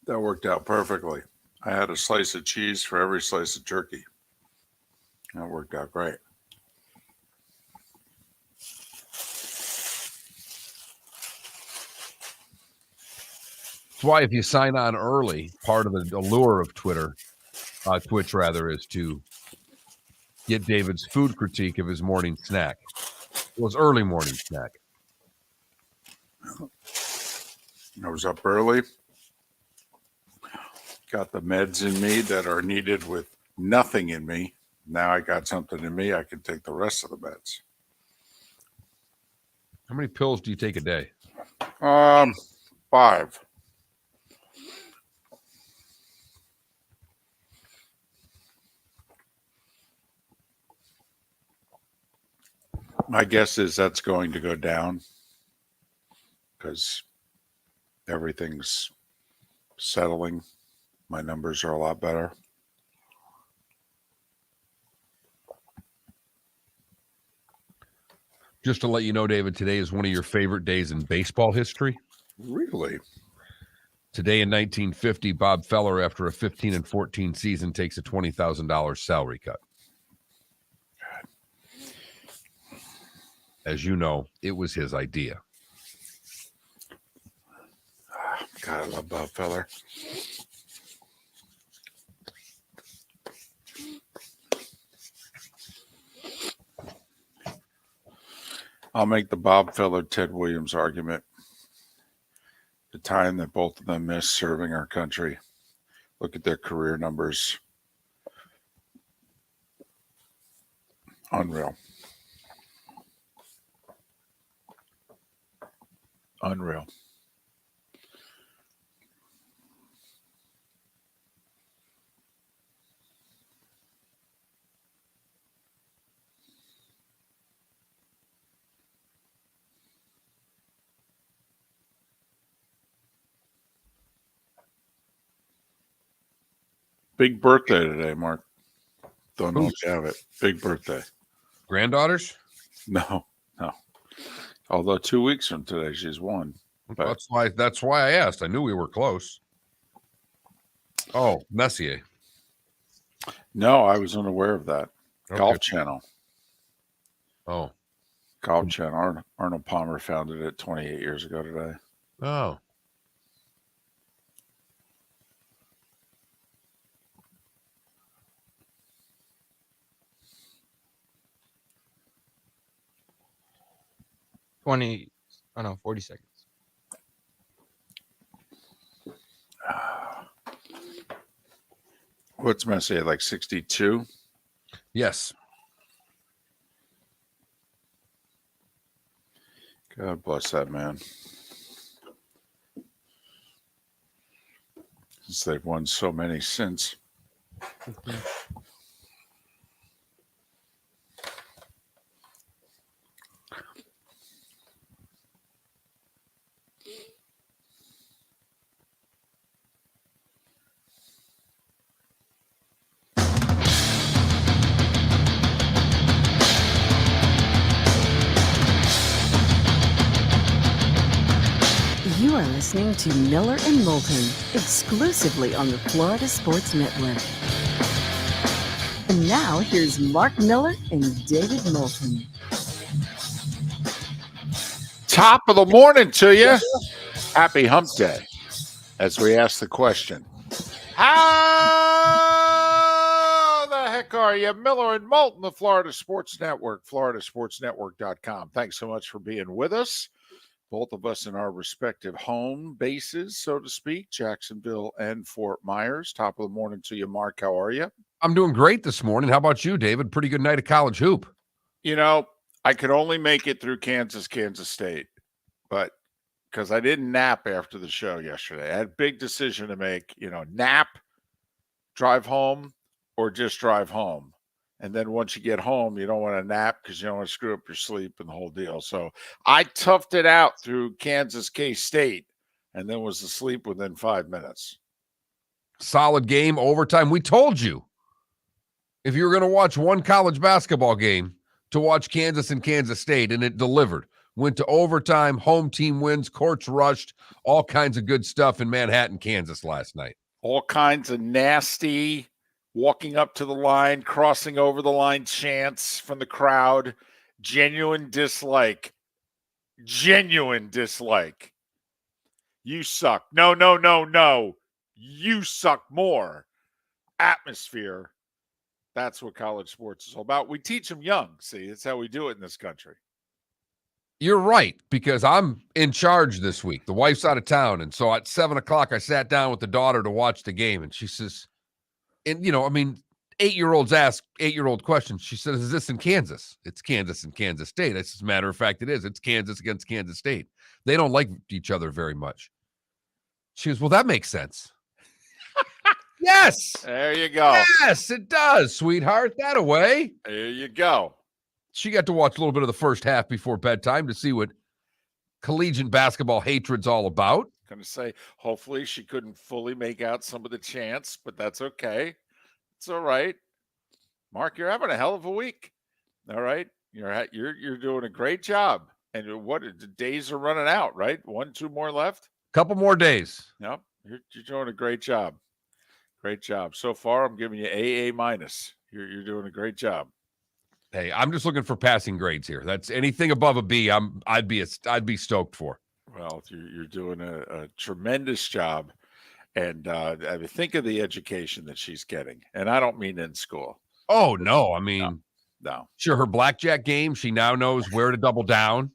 That worked out perfectly. I had a slice of cheese for every slice of turkey. That worked out great. That's why if you sign on early, part of the allure of Twitch rather, is to get David's food critique of his morning snack. Well, his early morning snack. I was up early. Got the meds in me that are needed with nothing in me. Now I got something in me. I can take the rest of the meds. How many pills do you take a day? 5. My guess is that's going to go down because everything's settling. My numbers are a lot better. Just to let you know, David, today is one of your favorite days in baseball history. Really? Today in 1950, Bob Feller, after a 15-14 season, takes a $20,000 salary cut. As you know, it was his idea. God, I love Bob Feller. I'll make the Bob Feller, Ted Williams argument. The time that both of them missed serving our country. Look at their career numbers. Unreal. Unreal. Big birthday today, Mark. Don't know if you have it. Big birthday. Granddaughters? No. Although 2 weeks from today, she's 1. But That's why I asked. I knew we were close. Oh, Messier. No, I was unaware of that. Okay. Golf Channel. Oh. Golf Channel. Arnold Palmer founded it 28 years ago today. Oh. Oh no, 40 seconds. What's Messier, like 62? Yes. God bless that man. Since they've won so many since. You are listening to Miller and Moulton, exclusively on the Florida Sports Network. And now, here's Mark Miller and David Moulton. Top of the morning to you. Happy hump day. As we ask the question, how the heck are you? Miller and Moulton, the Florida Sports Network, floridasportsnetwork.com. Thanks so much for being with us. Both of us in our respective home bases, so to speak, Jacksonville and Fort Myers. Top of the morning to you, Mark. How are you? I'm doing great this morning. How about you, David? Pretty good night of college hoop. You know, I could only make it through Kansas State, but because I didn't nap after the show yesterday. I had a big decision to make, nap, drive home, or just drive home. And then once you get home, you don't want to nap because you don't want to screw up your sleep and the whole deal. So I toughed it out through Kansas State and then was asleep within 5 minutes. Solid game, overtime. We told you if you were going to watch one college basketball game to watch Kansas and Kansas State, and it delivered. went to overtime, home team wins, courts rushed, all kinds of good stuff in Manhattan, Kansas last night. All kinds of nasty walking up to the line, crossing over the line chants from the crowd. Genuine dislike. You suck. No. You suck more. Atmosphere. That's what college sports is all about. We teach them young. See, it's how we do it in this country. You're right, because I'm in charge this week. The wife's out of town. And so at 7:00, I sat down with the daughter to watch the game. And she says, and 8-year-olds ask 8-year-old questions. She says, is this in Kansas? It's Kansas and Kansas State. As a matter of fact, it is. It's Kansas against Kansas State. They don't like each other very much. She goes, well, that makes sense. Yes. There you go. Yes, it does, sweetheart. That away. There you go. She got to watch a little bit of the first half before bedtime to see what collegiate basketball hatred's all about. Going to say, hopefully she couldn't fully make out some of the chants, but that's okay. It's all right. Mark, you're having a hell of a week. All right. You're doing a great job. And the days are running out, right? 1-2 more left. Couple more days. Yep. You're doing a great job. Great job. So far, I'm giving you AA minus. You're doing a great job. Hey, I'm just looking for passing grades here. That's anything above a B. I'd be stoked for. Well, you're doing a tremendous job, and I mean, think of the education that she's getting, and I don't mean in school. Oh no, I mean, no. Sure, her blackjack game. She now knows where to double down.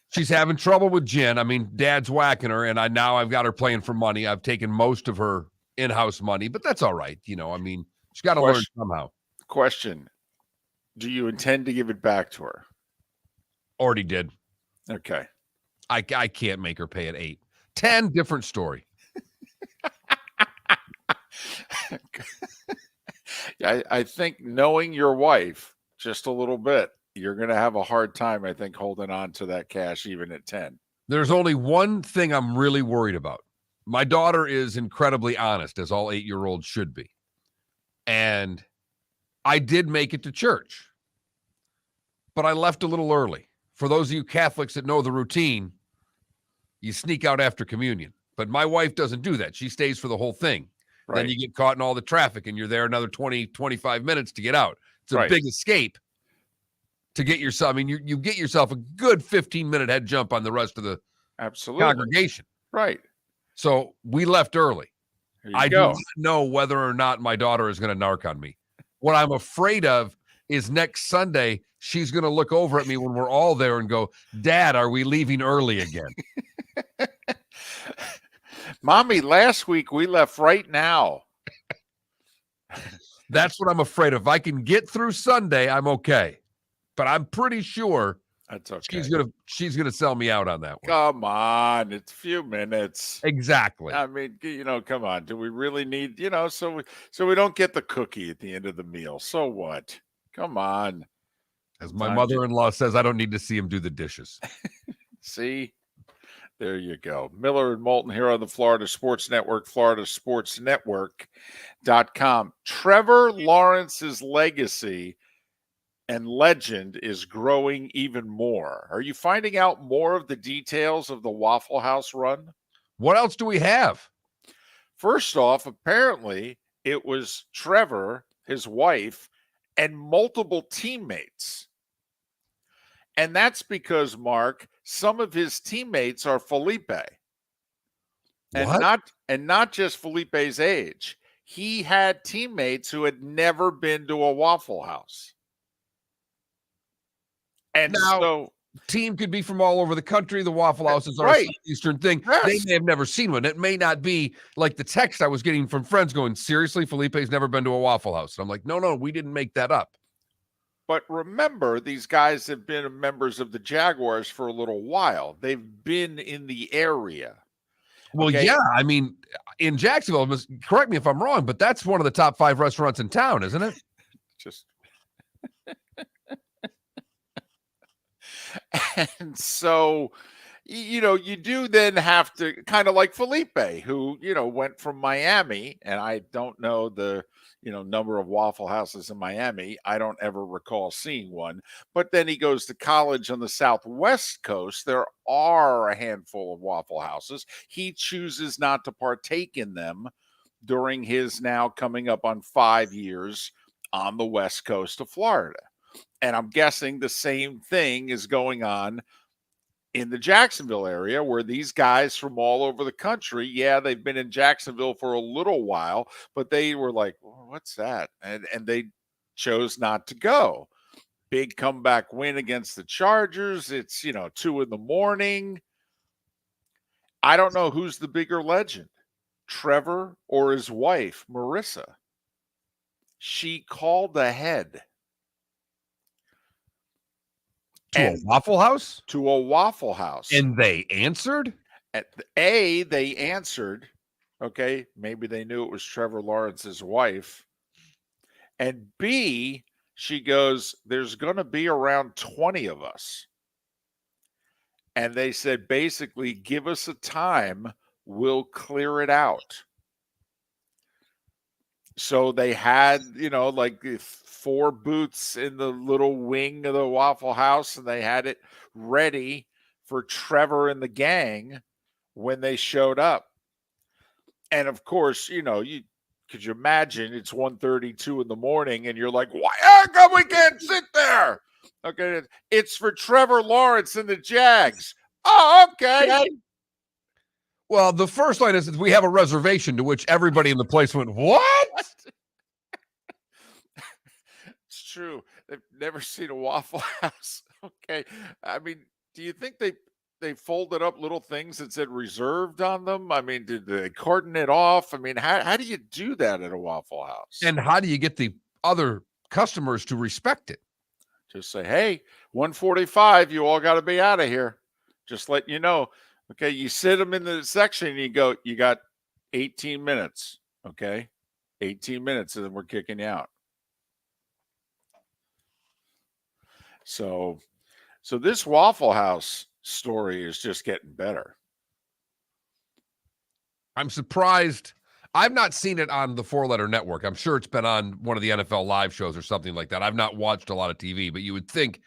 She's having trouble with gin. I mean, Dad's whacking her, and I've got her playing for money. I've taken most of her in-house money, but that's all right. I mean, she's got to learn somehow. Question: do you intend to give it back to her? Already did. Okay. I can't make her pay at 8. 10, different story. I think knowing your wife just a little bit, you're going to have a hard time, I think, holding on to that cash even at 10. There's only one thing I'm really worried about. My daughter is incredibly honest, as all 8-year-olds should be. And I did make it to church, but I left a little early. For those of you Catholics that know the routine, you sneak out after communion. But my wife doesn't do that. She stays for the whole thing. Right. Then you get caught in all the traffic, and you're there another 20, 25 minutes to get out. It's a big escape to get yourself. I mean, you get yourself a good 15-minute head jump on the rest of the congregation. Right. So we left early. I do not know whether or not my daughter is going to narc on me. What I'm afraid of is next Sunday, she's going to look over at me when we're all there and go, Dad, are we leaving early again? Mommy, last week we left right now. That's what I'm afraid of. If I can get through Sunday, I'm okay. But I'm pretty sure that's okay. She's gonna sell me out on that one. Come on, it's a few minutes. Exactly. I mean, come on. Do we really need, so we don't get the cookie at the end of the meal? So what? Come on. As my mother-in-law says, I don't need to see him do the dishes. See? There you go. Miller and Moulton here on the Florida Sports Network, floridasportsnetwork.com. Trevor Lawrence's legacy and legend is growing even more. Are you finding out more of the details of the Waffle House run? What else do we have? First off, apparently it was Trevor, his wife, and multiple teammates. And that's because, Mark, some of his teammates are Felipe. And not just Felipe's age. He had teammates who had never been to a Waffle House. And now, so team could be from all over the country. The Waffle Houses are a Eastern thing. Yes. They may have never seen one. It may not be like the text I was getting from friends going, seriously, Felipe's never been to a Waffle House. And I'm like, no, we didn't make that up. But remember, these guys have been members of the Jaguars for a little while. They've been in the area. Well, yeah. I mean, in Jacksonville, correct me if I'm wrong, but that's one of the top 5 restaurants in town, isn't it? Just. And so, you do then have to kind of like Felipe, who, went from Miami, and I don't know the, number of Waffle Houses in Miami. I don't ever recall seeing one. But then he goes to college on the Southwest coast. There are a handful of Waffle Houses. He chooses not to partake in them during his now coming up on 5 years on the West Coast of Florida. And I'm guessing the same thing is going on in the Jacksonville area, where these guys from all over the country, they've been in Jacksonville for a little while, but they were like, what's that? And they chose not to go. Big comeback win against the Chargers. It's, 2 a.m. I don't know who's the bigger legend, Trevor or his wife, Marissa. She called ahead. To a Waffle House? To a Waffle House. And they answered? They answered. Okay, maybe they knew it was Trevor Lawrence's wife. And B, she goes, there's going to be around 20 of us. And they said, basically, give us a time, we'll clear it out. So they had, like 4 booths in the little wing of the Waffle House, and they had it ready for Trevor and the gang when they showed up. And of course, could you imagine it's 1:32 in the morning and you're like, why? How come we can't sit there? Okay, it's for Trevor Lawrence and the Jags. Oh, okay. Well, the first line is, we have a reservation, to which everybody in the place went, what? It's true. They've never seen a Waffle House. Okay. I mean, do you think they folded up little things that said reserved on them? I mean, did they carton it off? I mean, how do you do that at a Waffle House? And how do you get the other customers to respect it? Just say, hey, 1:45, you all got to be out of here. Just letting you know. Okay, you sit them in the section and you go, you got 18 minutes. Okay, 18 minutes, and then we're kicking you out. So this Waffle House story is just getting better. I'm surprised. I've not seen it on the 4-letter network. I'm sure it's been on one of the NFL live shows or something like that. I've not watched a lot of TV, but you would think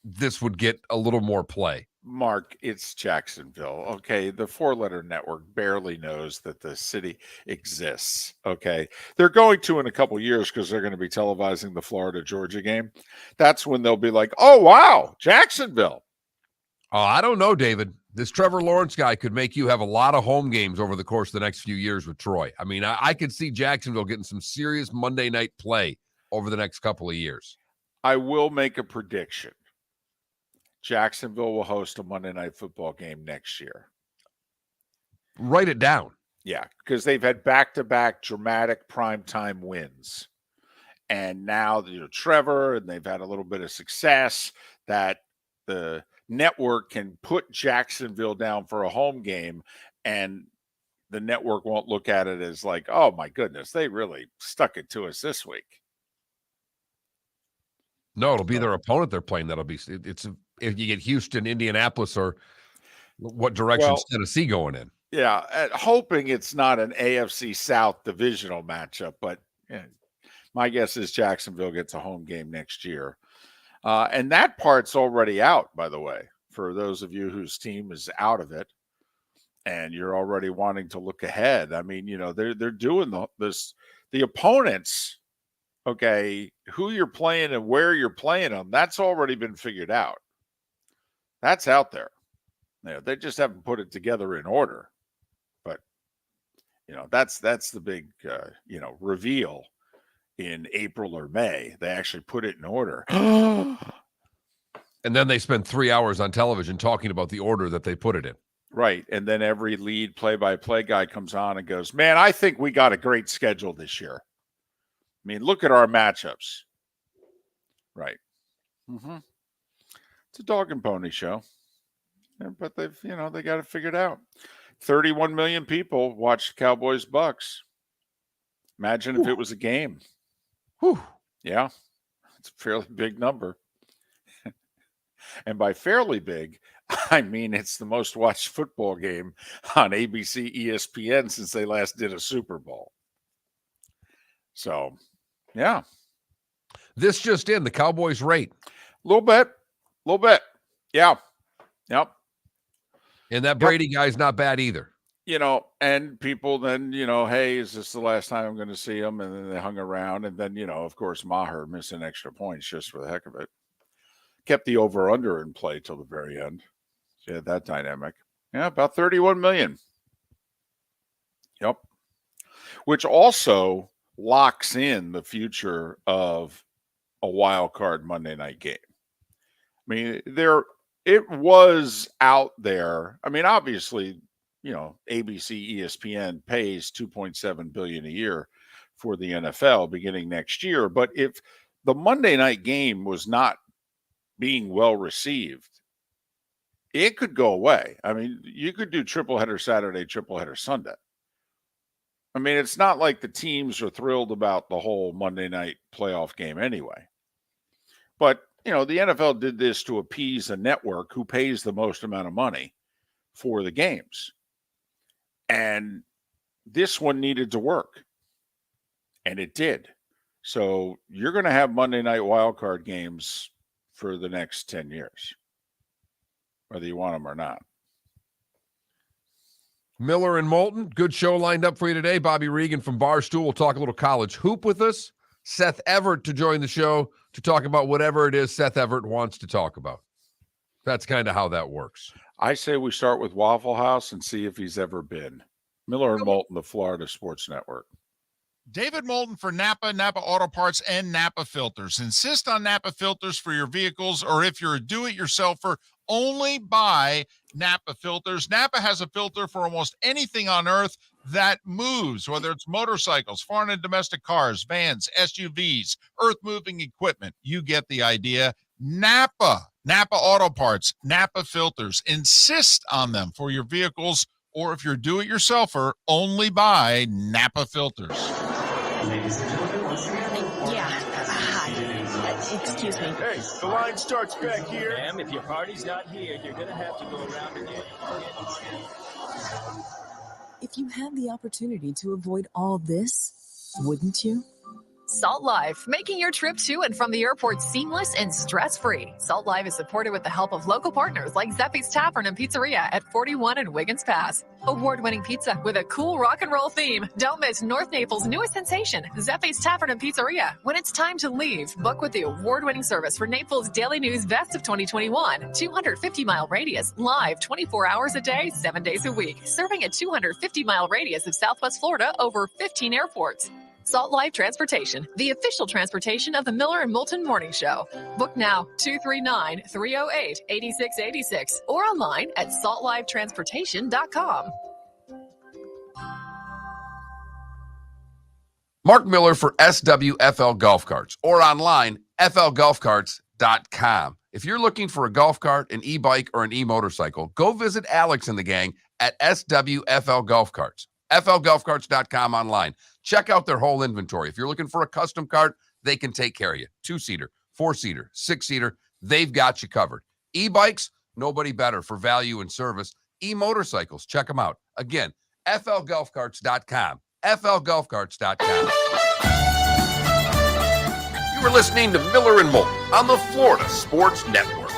this would get a little more play. Mark, it's Jacksonville. Okay, the 4-letter network barely knows that the city exists. Okay, they're going to in a couple years because they're going to be televising the Florida-Georgia game. That's when they'll be like, oh, wow, Jacksonville. Oh, I don't know, David. This Trevor Lawrence guy could make you have a lot of home games over the course of the next few years with Troy. I mean, I could see Jacksonville getting some serious Monday night play over the next couple of years. I will make a prediction. Jacksonville will host a Monday Night Football game next year. Write it down. Yeah, because they've had back-to-back dramatic primetime wins. And now, Trevor, and they've had a little bit of success that the network can put Jacksonville down for a home game, and the network won't look at it as like, oh, my goodness, they really stuck it to us this week. No, it'll be their opponent they're playing. That'll be if you get Houston, Indianapolis, or what direction's Tennessee going in? Yeah, hoping it's not an AFC South divisional matchup, but my guess is Jacksonville gets a home game next year. And that part's already out, by the way, for those of you whose team is out of it and you're already wanting to look ahead. I mean, they're doing the opponents. Okay, who you're playing and where you're playing them, that's already been figured out. That's out there. They just haven't put it together in order. But, that's the big, reveal in April or May. They actually put it in order. And then they spend 3 hours on television talking about the order that they put it in. Right. And then every lead play-by-play guy comes on and goes, man, I think we got a great schedule this year. I mean, look at our matchups. Right. Mm-hmm. It's a dog and pony show. Yeah, but they've, they got it figured out. 31 million people watched Cowboys Bucks. Imagine if it was a game. Whew. Yeah. It's a fairly big number. And by fairly big, I mean, it's the most watched football game on ABC ESPN since they last did a Super Bowl. So, yeah. This just in, the Cowboys rate. A little bit. Yeah. Yep. And that Brady guy's not bad either. And people then, hey, is this the last time I'm going to see him? And then they hung around. And then, of course, Maher missing extra points just for the heck of it. Kept the over-under in play till the very end. So you had that dynamic. Yeah, about 31 million. Yep. Which also locks in the future of a wild card Monday night game. I mean, it was out there. I mean, obviously, ABC, ESPN pays $2.7 billion a year for the NFL beginning next year. But if the Monday night game was not being well received, it could go away. I mean, you could do triple header Saturday, triple header Sunday. I mean, it's not like the teams are thrilled about the whole Monday night playoff game anyway. But, the NFL did this to appease a network who pays the most amount of money for the games. And this one needed to work. And it did. So you're going to have Monday night wildcard games for the next 10 years, whether you want them or not. Miller and Moulton, good show lined up for you today. Bobby Reagan from Barstool will talk a little college hoop with us. Seth Everett to join the show to talk about whatever it is Seth Everett wants to talk about. That's kind of how that works. I say we start with Waffle House and see if he's ever been. Miller and Moulton, the Florida Sports Network. David Moulton for Napa Auto Parts, and Napa Filters. Insist on Napa Filters for your vehicles, or if you're a do-it-yourselfer, only buy Napa Filters. Napa has a filter for almost anything on earth that moves, whether it's motorcycles, foreign and domestic cars, vans, SUVs, earth-moving equipment. You get the idea. Napa Auto Parts, Napa Filters. Insist on them for your vehicles, or if you're do-it-yourselfer, only buy Napa Filters. Ladies and gentlemen, once again. Yeah. Hi. Excuse me. Hey, the line starts back here. Ma'am, if your party's not here, you're going to have to go around again. If you had the opportunity to avoid all this, wouldn't you? Salt Life, making your trip to and from the airport seamless and stress-free. Salt Life is supported with the help of local partners like Zeffy's Tavern and Pizzeria at 41 and Wiggins Pass. Award-winning pizza with a cool rock and roll theme. Don't miss North Naples' newest sensation, Zeffy's Tavern and Pizzeria. When it's time to leave, book with the award-winning service for Naples Daily News Best of 2021. 250-mile radius, live 24 hours a day, 7 days a week. Serving a 250-mile radius of Southwest Florida over 15 airports. Salt Life Transportation, the official transportation of the Miller and Moulton Morning Show. Book now, 239-308-8686, or online at saltlifetransportation.com. Mark Miller for SWFL Golf Carts, or online, flgolfcarts.com. If you're looking for a golf cart, an e-bike, or an e-motorcycle, go visit Alex and the gang at SWFL Golf Carts. flgolfcarts.com online. Check out their whole inventory. If you're looking for a custom cart, they can take care of you. 2-seater, 4-seater, 6-seater, they've got you covered. E-bikes, nobody better for value and service. E-motorcycles, check them out. Again, flgolfcarts.com. flgolfcarts.com. You were listening to Miller and Moulton on the Florida Sports Network.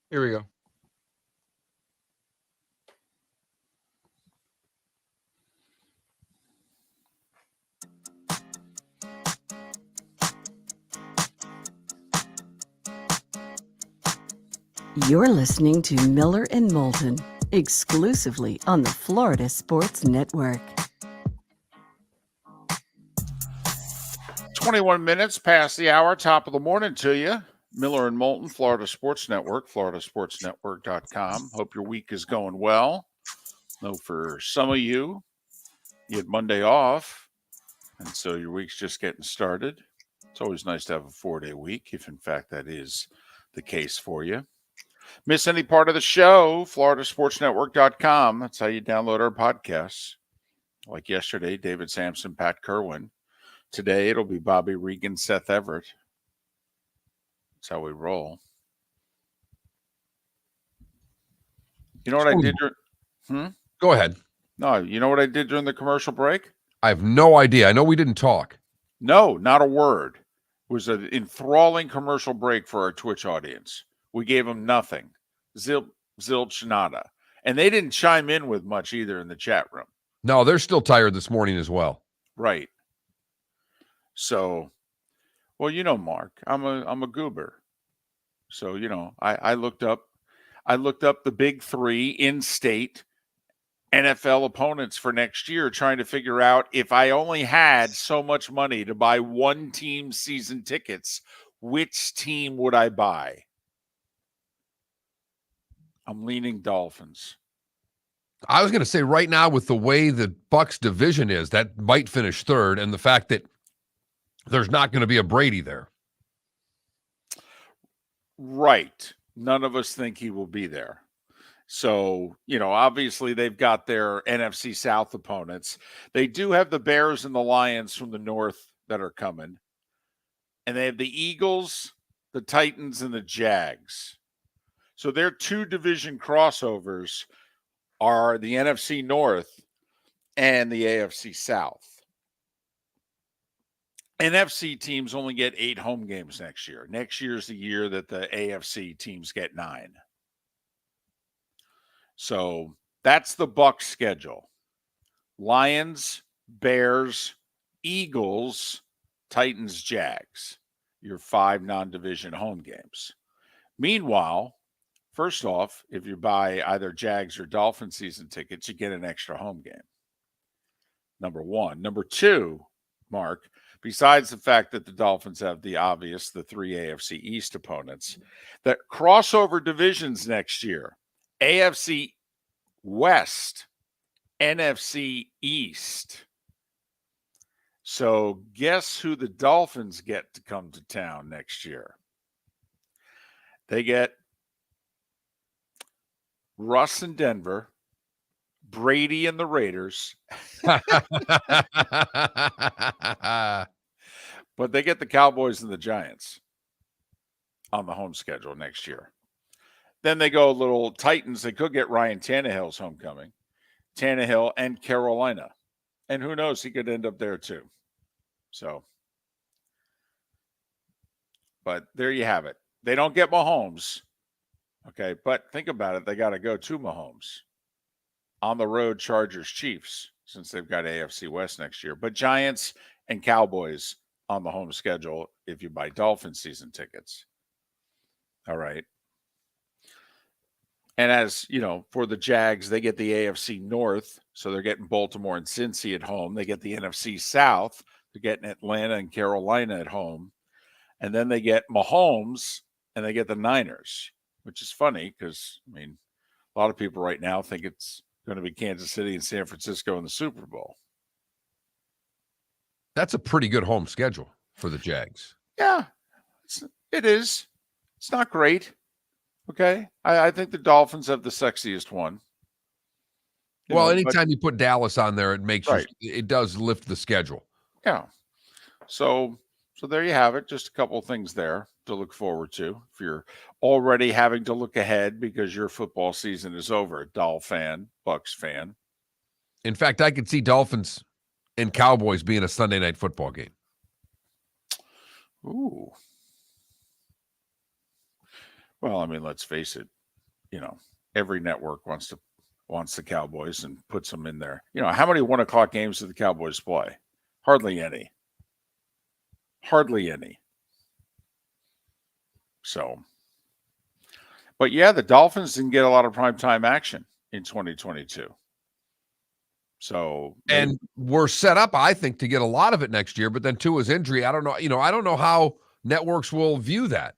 Here we go. You're listening to Miller and Moulton, exclusively on the Florida Sports Network. 21 minutes past the hour, top of the morning to you. Miller and Moulton, Florida Sports Network, floridasportsnetwork.com. Hope your week is going well. I know for some of you, you had Monday off, and so your week's just getting started. It's always nice to have a 4-day week, if in fact that is the case for you. Miss any part of the show, floridasportsnetwork.com. That's how you download our podcasts. Like yesterday, David Sampson, Pat Kerwin. Today, it'll be Bobby Reagan, Seth Everett. That's how we roll. You know what I did? Go ahead. No, you know what I did during the commercial break? I have no idea. I know we didn't talk. No, not a word. It was an enthralling commercial break for our Twitch audience. We gave them nothing. Zilch, nada. And they didn't chime in with much either in the chat room. No, they're still tired this morning as well. Right. So, well, you know, Mark, I'm a goober. So, you know, I looked up the big three in-state NFL opponents for next year, trying to figure out if I only had so much money to buy one team season tickets, which team would I buy? I'm leaning Dolphins. I was going to say right now with the way the Bucs division is, that might finish third, and the fact that there's not going to be a Brady there. Right. None of us think he will be there. So, you know, obviously they've got their NFC South opponents. They do have the Bears and the Lions from the North that are coming. And they have the Eagles, the Titans, and the Jags. So their two division crossovers are the NFC North and the AFC South. NFC teams only get 8 home games next year. Next year's the year that the AFC teams get 9. So that's the Bucs schedule. Lions, Bears, Eagles, Titans, Jags. Your 5 non-division home games. Meanwhile, first off, if you buy either Jags or Dolphin season tickets, you get an extra home game. Number one. Number two, Mark, besides the fact that the Dolphins have the 3 AFC East opponents, the crossover divisions next year, AFC West, NFC East. So guess who the Dolphins get to come to town next year? They get Russ in Denver, Brady and the Raiders, but they get the Cowboys and the Giants on the home schedule next year. Then they go a little Titans. They could get Ryan Tannehill's homecoming, Tannehill and Carolina. And who knows, he could end up there too. So, but there you have it. They don't get Mahomes. Okay, but think about it. They got to go to Mahomes. On the road, Chargers, Chiefs, since they've got AFC West next year. But Giants and Cowboys on the home schedule if you buy Dolphin season tickets. All right. And as, you know, for the Jags, they get the AFC North, so they're getting Baltimore and Cincy at home. They get the NFC South. They're getting Atlanta and Carolina at home. And then they get Mahomes, and they get the Niners, which is funny because, I mean, a lot of people right now think it's going to be Kansas City and San Francisco in the Super Bowl. That's a pretty good home schedule for the Jags. Yeah, it is. It's not great. Okay. I think the Dolphins have the sexiest one. Well, anytime you put Dallas on there, it makes right. It does lift the schedule. Yeah. So there you have it. Just a couple of things there to look forward to. If you're already having to look ahead because your football season is over, Doll fan, Bucks fan. In fact, I could see Dolphins and Cowboys being a Sunday night football game. Ooh. Well, I mean, let's face it. every network wants the Cowboys and puts them in there. How many 1 o'clock games do the Cowboys play? Hardly any. So, but yeah, the Dolphins didn't get a lot of primetime action in 2022. So, and we're set up, I think, to get a lot of it next year. But then Tua's injury, I don't know. I don't know how networks will view that.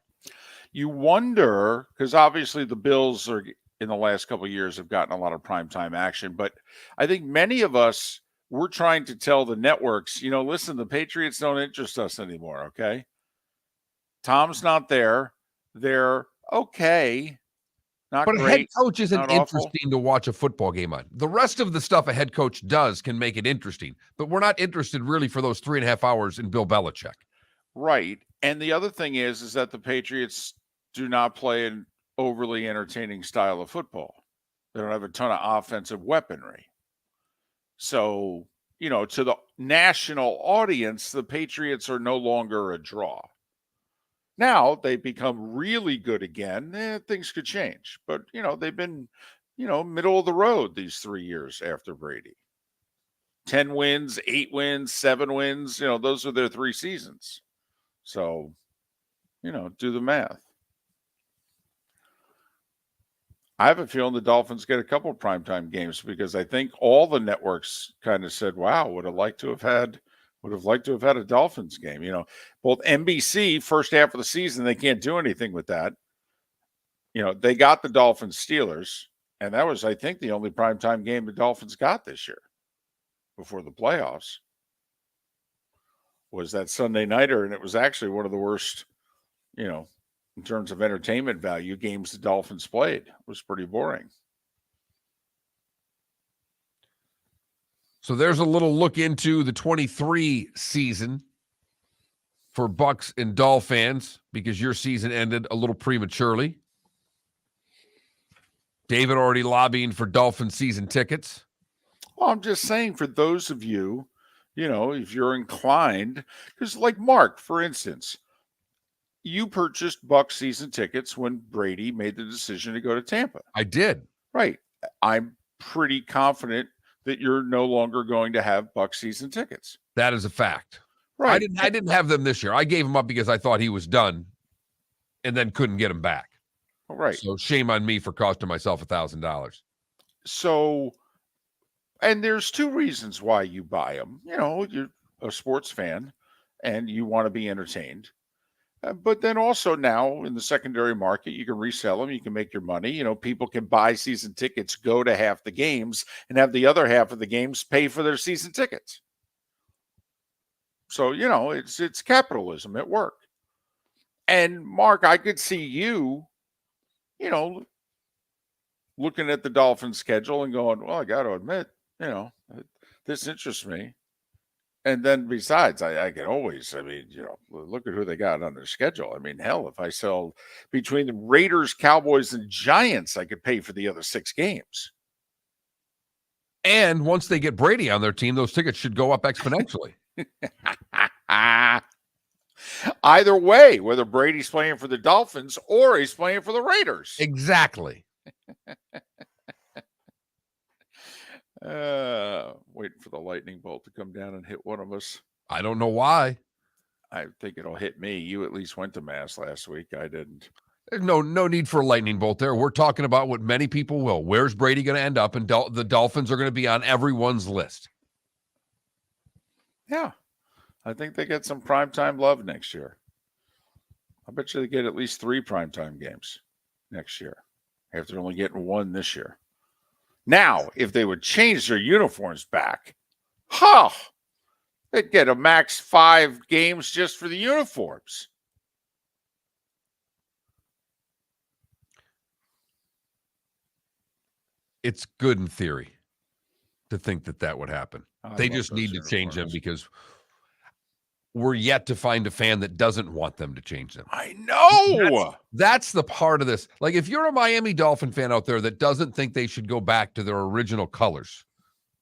You wonder, because obviously the Bills are in the last couple of years have gotten a lot of primetime action, but I think many of us we're trying to tell the networks, listen, the Patriots don't interest us anymore. Okay, Tom's not there. They're okay. Not but great, a head coach isn't not interesting awful. to watch a football game on. The rest of the stuff a head coach does can make it interesting, but we're not interested really for those 3.5 hours in Bill Belichick. Right. And the other thing is that the Patriots do not play an overly entertaining style of football. They don't have a ton of offensive weaponry. So, to the national audience, the Patriots are no longer a draw. Now they become really good again. Things could change, but they've been, middle of the road these 3 years after Brady. 10 wins, 8 wins, 7 wins. Those are their 3 seasons. So, do the math. I have a feeling the Dolphins get a couple of primetime games because I think all the networks kind of said, "Wow, would have liked to have had a Dolphins game." Both NBC first half of the season, they can't do anything with that. They got the Dolphins Steelers, and that was, I think, the only primetime game the Dolphins got this year before the playoffs. Was that Sunday nighter, and it was actually one of the worst, in terms of entertainment value, games the Dolphins played. It was pretty boring. So there's a little look into the 23 season for Bucks and Doll fans because your season ended a little prematurely. David already lobbying for Dolphin season tickets. Well, I'm just saying for those of you, if you're inclined, because like Mark, for instance, you purchased Bucs season tickets when Brady made the decision to go to Tampa. I did. Right. I'm pretty confident that you're no longer going to have Bucs season tickets. That is a fact. Right. I didn't have them this year. I gave him up because I thought he was done and then couldn't get him back. Right. So shame on me for costing myself $1,000. So, and there's 2 reasons why you buy them. You're a sports fan and you want to be entertained. But then also now in the secondary market, you can resell them. You can make your money. People can buy season tickets, go to half the games, and have the other half of the games pay for their season tickets. So, it's capitalism at work. And Mark, I could see you, looking at the Dolphins schedule and going, well, I got to admit, this interests me. And then besides, I can always, look at who they got on their schedule. Hell, if I sell between the Raiders, Cowboys, and Giants, I could pay for the other 6 games. And once they get Brady on their team, those tickets should go up exponentially. Either way, whether Brady's playing for the Dolphins or he's playing for the Raiders. Exactly. Waiting for the lightning bolt to come down and hit one of us. I don't know why. I think it'll hit me. You at least went to Mass last week. I didn't. There's no need for a lightning bolt there. We're talking about what many people will. Where's Brady going to end up? And the Dolphins are going to be on everyone's list. Yeah. I think they get some primetime love next year. I bet you they get at least 3 primetime games next year after only getting 1 this year. Now, if they would change their uniforms back, they'd get a max 5 games just for the uniforms. It's good in theory to think that would happen. They just need to change them because we're yet to find a fan that doesn't want them to change them. I know. That's the part of this. Like, if you're a Miami Dolphin fan out there that doesn't think they should go back to their original colors,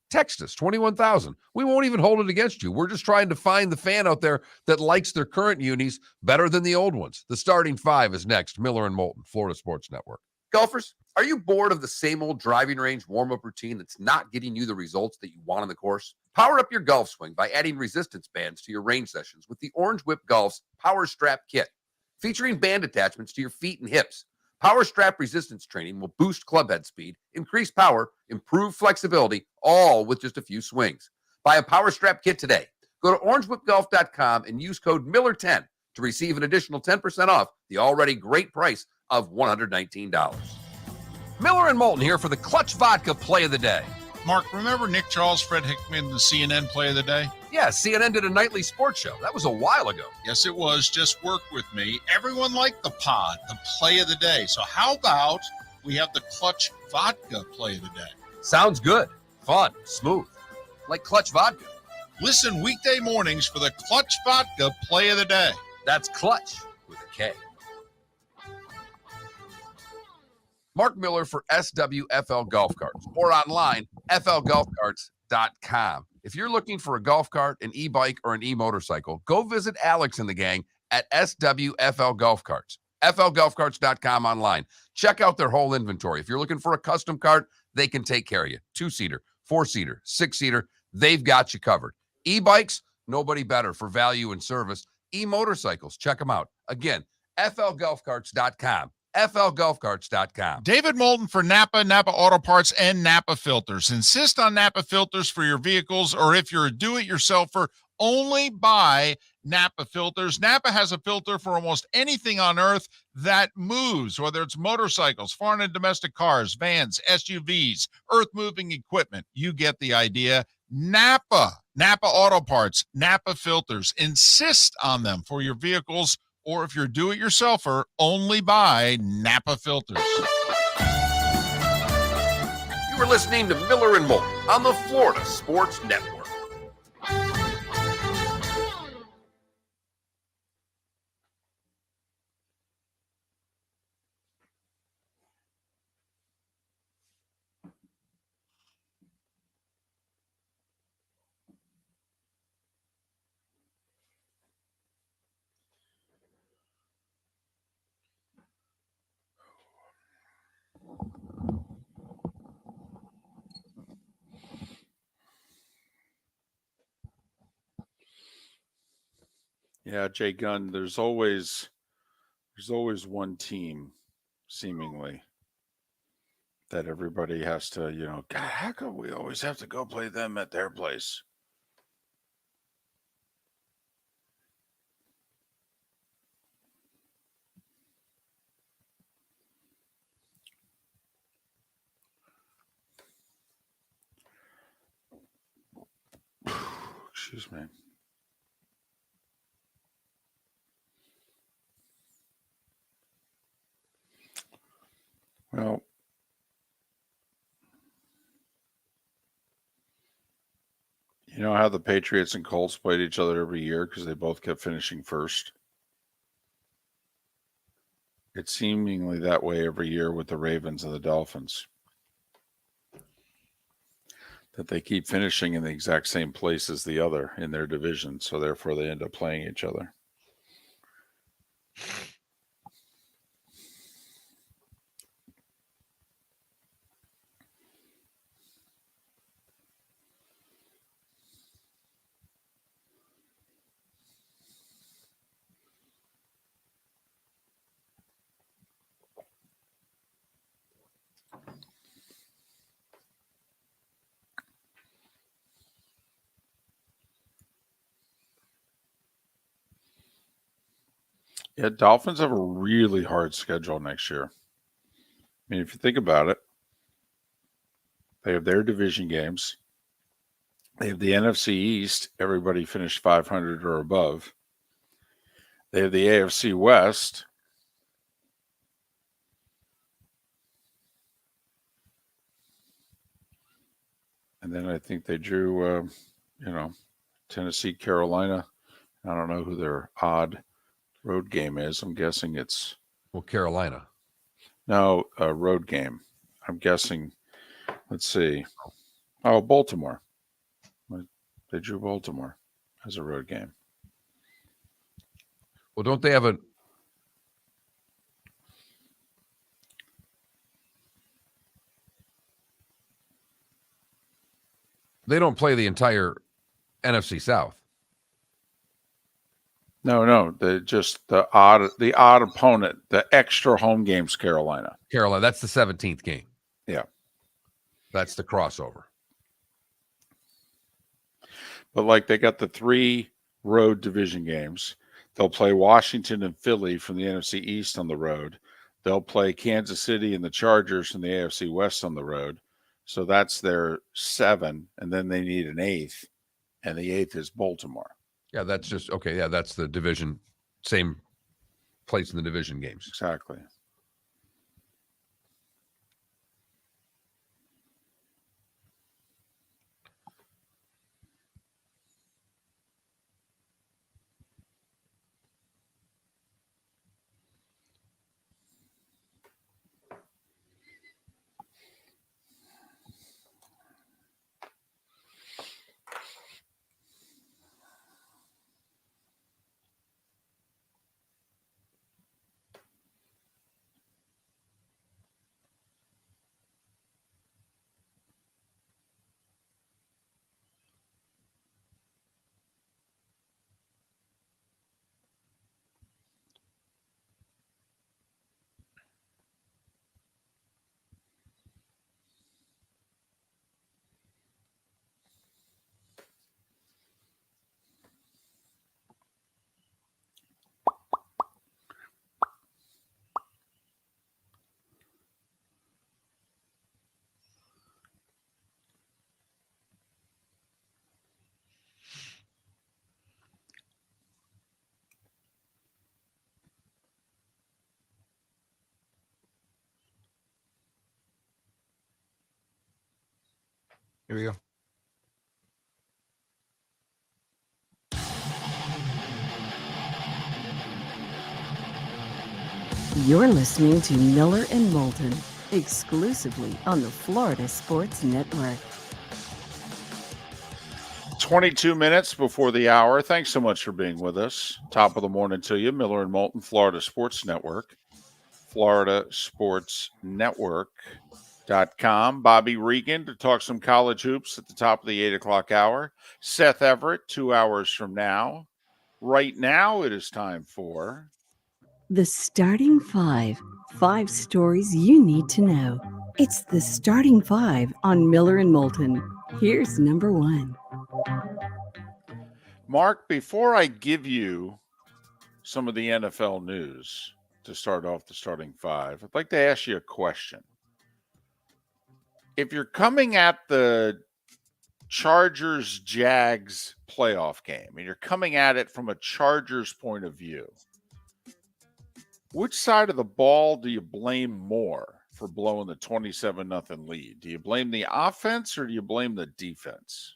text us, 21,000. We won't even hold it against you. We're just trying to find the fan out there that likes their current unis better than the old ones. The starting 5 is next. Miller and Moulton, Florida Sports Network. Golfers, Are you bored of the same old driving range warm-up routine that's not getting you the results that you want on the course? Power up your golf swing by adding resistance bands to your range sessions with the Orange Whip Golf's Power Strap Kit. Featuring band attachments to your feet and hips, Power Strap resistance training will boost club head speed, increase power, improve flexibility, all with just a few swings. Buy a Power Strap Kit today. Go to orangewhipgolf.com and use code Miller10 to receive an additional 10% off the already great price of $119. Miller and Moulton here for the Clutch Vodka Play of the Day. Mark, remember Nick Charles, Fred Hickman, the CNN Play of the Day? Yeah, CNN did a nightly sports show. That was a while ago. Yes, it was. Just work with me. Everyone liked the pod, the Play of the Day. So how about we have the Clutch Vodka Play of the Day? Sounds good. Fun. Smooth. Like Clutch Vodka. Listen weekday mornings for the Clutch Vodka Play of the Day. That's Clutch with a K. Mark Miller for SWFL Golf Carts or online, flgolfcarts.com. If you're looking for a golf cart, an e-bike, or an e-motorcycle, go visit Alex and the gang at SWFL Golf Carts, flgolfcarts.com online. Check out their whole inventory. If you're looking for a custom cart, they can take care of you. 2-seater, 4-seater, 6-seater, they've got you covered. E-bikes, nobody better for value and service. E-motorcycles, check them out. Again, flgolfcarts.com. flgolfcarts.com. David Moulton for Napa, Napa Auto Parts, and Napa Filters. Insist on Napa filters for your vehicles, or if you're a do-it-yourselfer, only buy Napa filters. Napa has a filter for almost anything on earth that moves, whether it's motorcycles, foreign and domestic cars, vans, SUVs, earth-moving equipment. You get the idea. Napa Auto Parts, Napa filters. Insist on them for your vehicles, or if you're do-it-yourselfer, only buy Napa filters. You were listening to Miller and Moulton on the Florida Sports Network. Yeah, Jay Gunn, there's always one team seemingly that everybody has to, God, how come we always have to go play them at their place? Excuse me. Well, you know how the Patriots and Colts played each other every year because they both kept finishing first? It's seemingly that way every year with the Ravens and the Dolphins. That they keep finishing in the exact same place as the other in their division, so therefore they end up playing each other. Yeah, Dolphins have a really hard schedule next year. I mean, if you think about it, they have their division games. They have the NFC East. Everybody finished 500 or above. They have the AFC West. And then I think they drew, Tennessee, Carolina. I don't know who their odd road game is. I'm guessing it's Carolina. No, a road game. I'm guessing. Let's see. Oh, Baltimore. They drew Baltimore as a road game. Well, don't they have They don't play the entire NFC South. No, the odd opponent, the extra home games, Carolina. Carolina, that's the 17th game. Yeah. That's the crossover. But like they got the 3 road division games. They'll play Washington and Philly from the NFC East on the road. They'll play Kansas City and the Chargers from the AFC West on the road. So that's their 7, and then they need an 8th, and the 8th is Baltimore. Yeah, that's just okay. Yeah, that's the division, same place in the division games. Exactly. Here we go. You're listening to Miller and Moulton, exclusively on the Florida Sports Network. 22 minutes before the hour. Thanks so much for being with us. Top of the morning to you. Miller and Moulton, Florida Sports Network. FloridaSportsNetwork.com. Bobby Reagan to talk some college hoops at the top of the 8 o'clock hour. Seth Everett, 2 hours from now. Right now, it is time for The Starting Five. 5 stories you need to know. It's the Starting Five on Miller and Moulton. Here's number 1. Mark. Before I give you some of the NFL news to start off the Starting Five, I'd like to ask you a question. If you're coming at the Chargers-Jags playoff game and you're coming at it from a Chargers point of view, which side of the ball do you blame more for blowing the 27-0 lead? Do you blame the offense or do you blame the defense?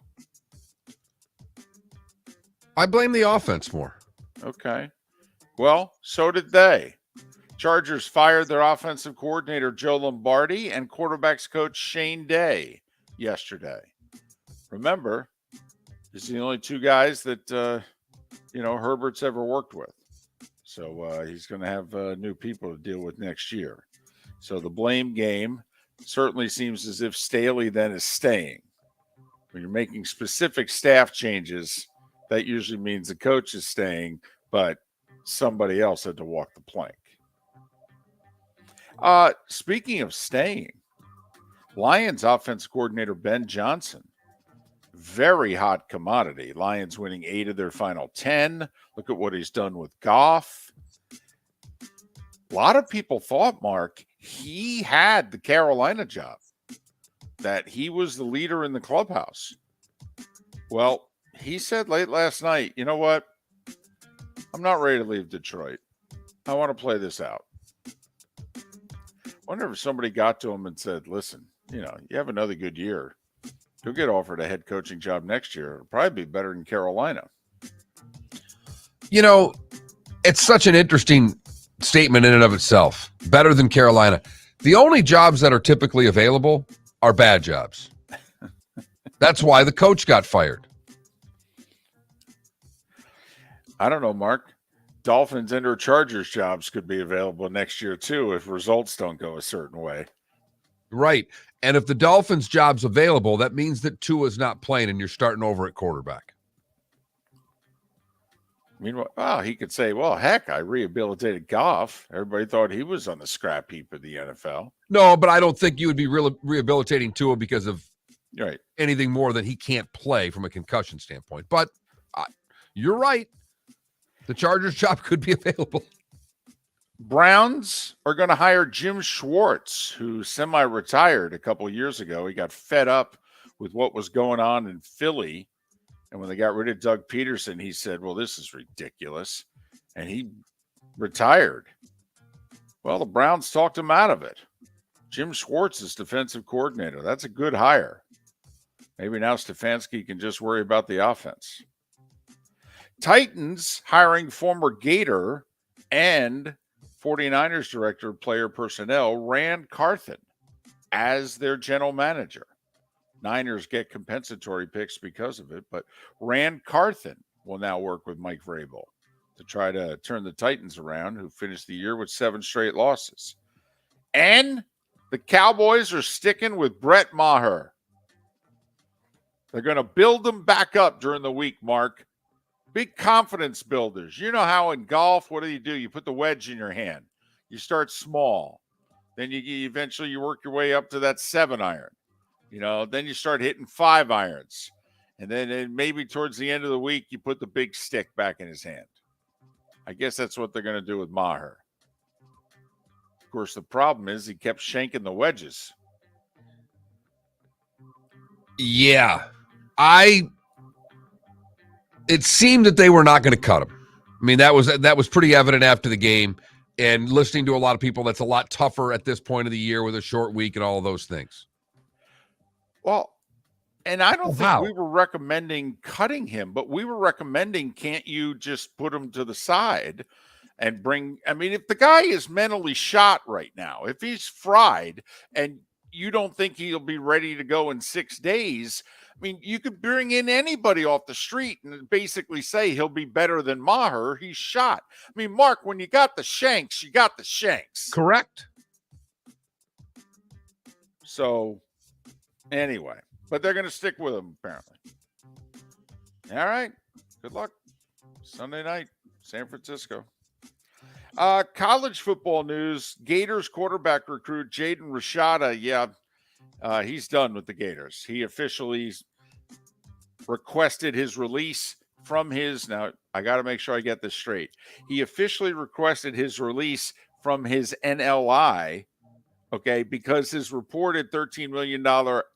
I blame the offense more. Okay. Well, so did they. Chargers fired their offensive coordinator, Joe Lombardi, and quarterbacks coach Shane Day yesterday. Remember, these are the only 2 guys that, Herbert's ever worked with. So he's going to have new people to deal with next year. So the blame game certainly seems as if Staley then is staying. When you're making specific staff changes, that usually means the coach is staying, but somebody else had to walk the plank. Speaking of staying, Lions offensive coordinator Ben Johnson, very hot commodity. Lions winning 8 of their final 10. Look at what he's done with Goff. A lot of people thought, Mark, he had the Carolina job, that he was the leader in the clubhouse. Well, he said late last night, you know what? I'm not ready to leave Detroit. I want to play this out. Wonder if somebody got to him and said, listen, you have another good year. You'll get offered a head coaching job next year. It'll probably be better than Carolina. It's such an interesting statement in and of itself. Better than Carolina. The only jobs that are typically available are bad jobs. That's why the coach got fired. I don't know, Mark. Dolphins and or Chargers jobs could be available next year too if results don't go a certain way. Right. And if the Dolphins' job's available, that means that Tua's not playing and you're starting over at quarterback. Meanwhile, well, he could say, well, heck, I rehabilitated Goff. Everybody thought he was on the scrap heap of the NFL. No, but I don't think you would be rehabilitating Tua because of Right. anything more than he can't play from a concussion standpoint. But you're right. The Chargers' job could be available. Browns are going to hire Jim Schwartz, who semi-retired a couple of years ago. He got fed up with what was going on in Philly. And when they got rid of Doug Peterson, he said, well, this is ridiculous. And he retired. Well, the Browns talked him out of it. Jim Schwartz is defensive coordinator. That's a good hire. Maybe now Stefanski can just worry about the offense. Titans hiring former Gator and 49ers director of player personnel, Rand Carthen, as their general manager. Niners get compensatory picks because of it, but Rand Carthen will now work with Mike Vrabel to try to turn the Titans around, who finished the year with 7 straight losses. And the Cowboys are sticking with Brett Maher. They're going to build them back up during the week, Mark. Big confidence builders. You know how in golf, what do? You put the wedge in your hand. You start small. Then you eventually work your way up to that 7-iron. Then you start hitting 5 irons. And then maybe towards the end of the week, you put the big stick back in his hand. I guess that's what they're going to do with Maher. Of course, the problem is he kept shanking the wedges. Yeah. It seemed that they were not going to cut him. I mean, that was pretty evident after the game. And listening to a lot of people, that's a lot tougher at this point of the year with a short week and all of those things. Well, and I don't think we were recommending cutting him, but we were recommending, can't you just put him to the side and if the guy is mentally shot right now, if he's fried and you don't think he'll be ready to go in 6 days, you could bring in anybody off the street and basically say he'll be better than Maher. He's shot. Mark, when you got the shanks, you got the shanks. Correct. So, anyway, but they're going to stick with him, apparently. All right. Good luck. Sunday night, San Francisco. College football news. Gators quarterback recruit Jaden Rashada. He's done with the Gators. He officially requested his release from his, now I got to make sure I get this straight. He officially requested his release from his NLI, okay, because his reported $13 million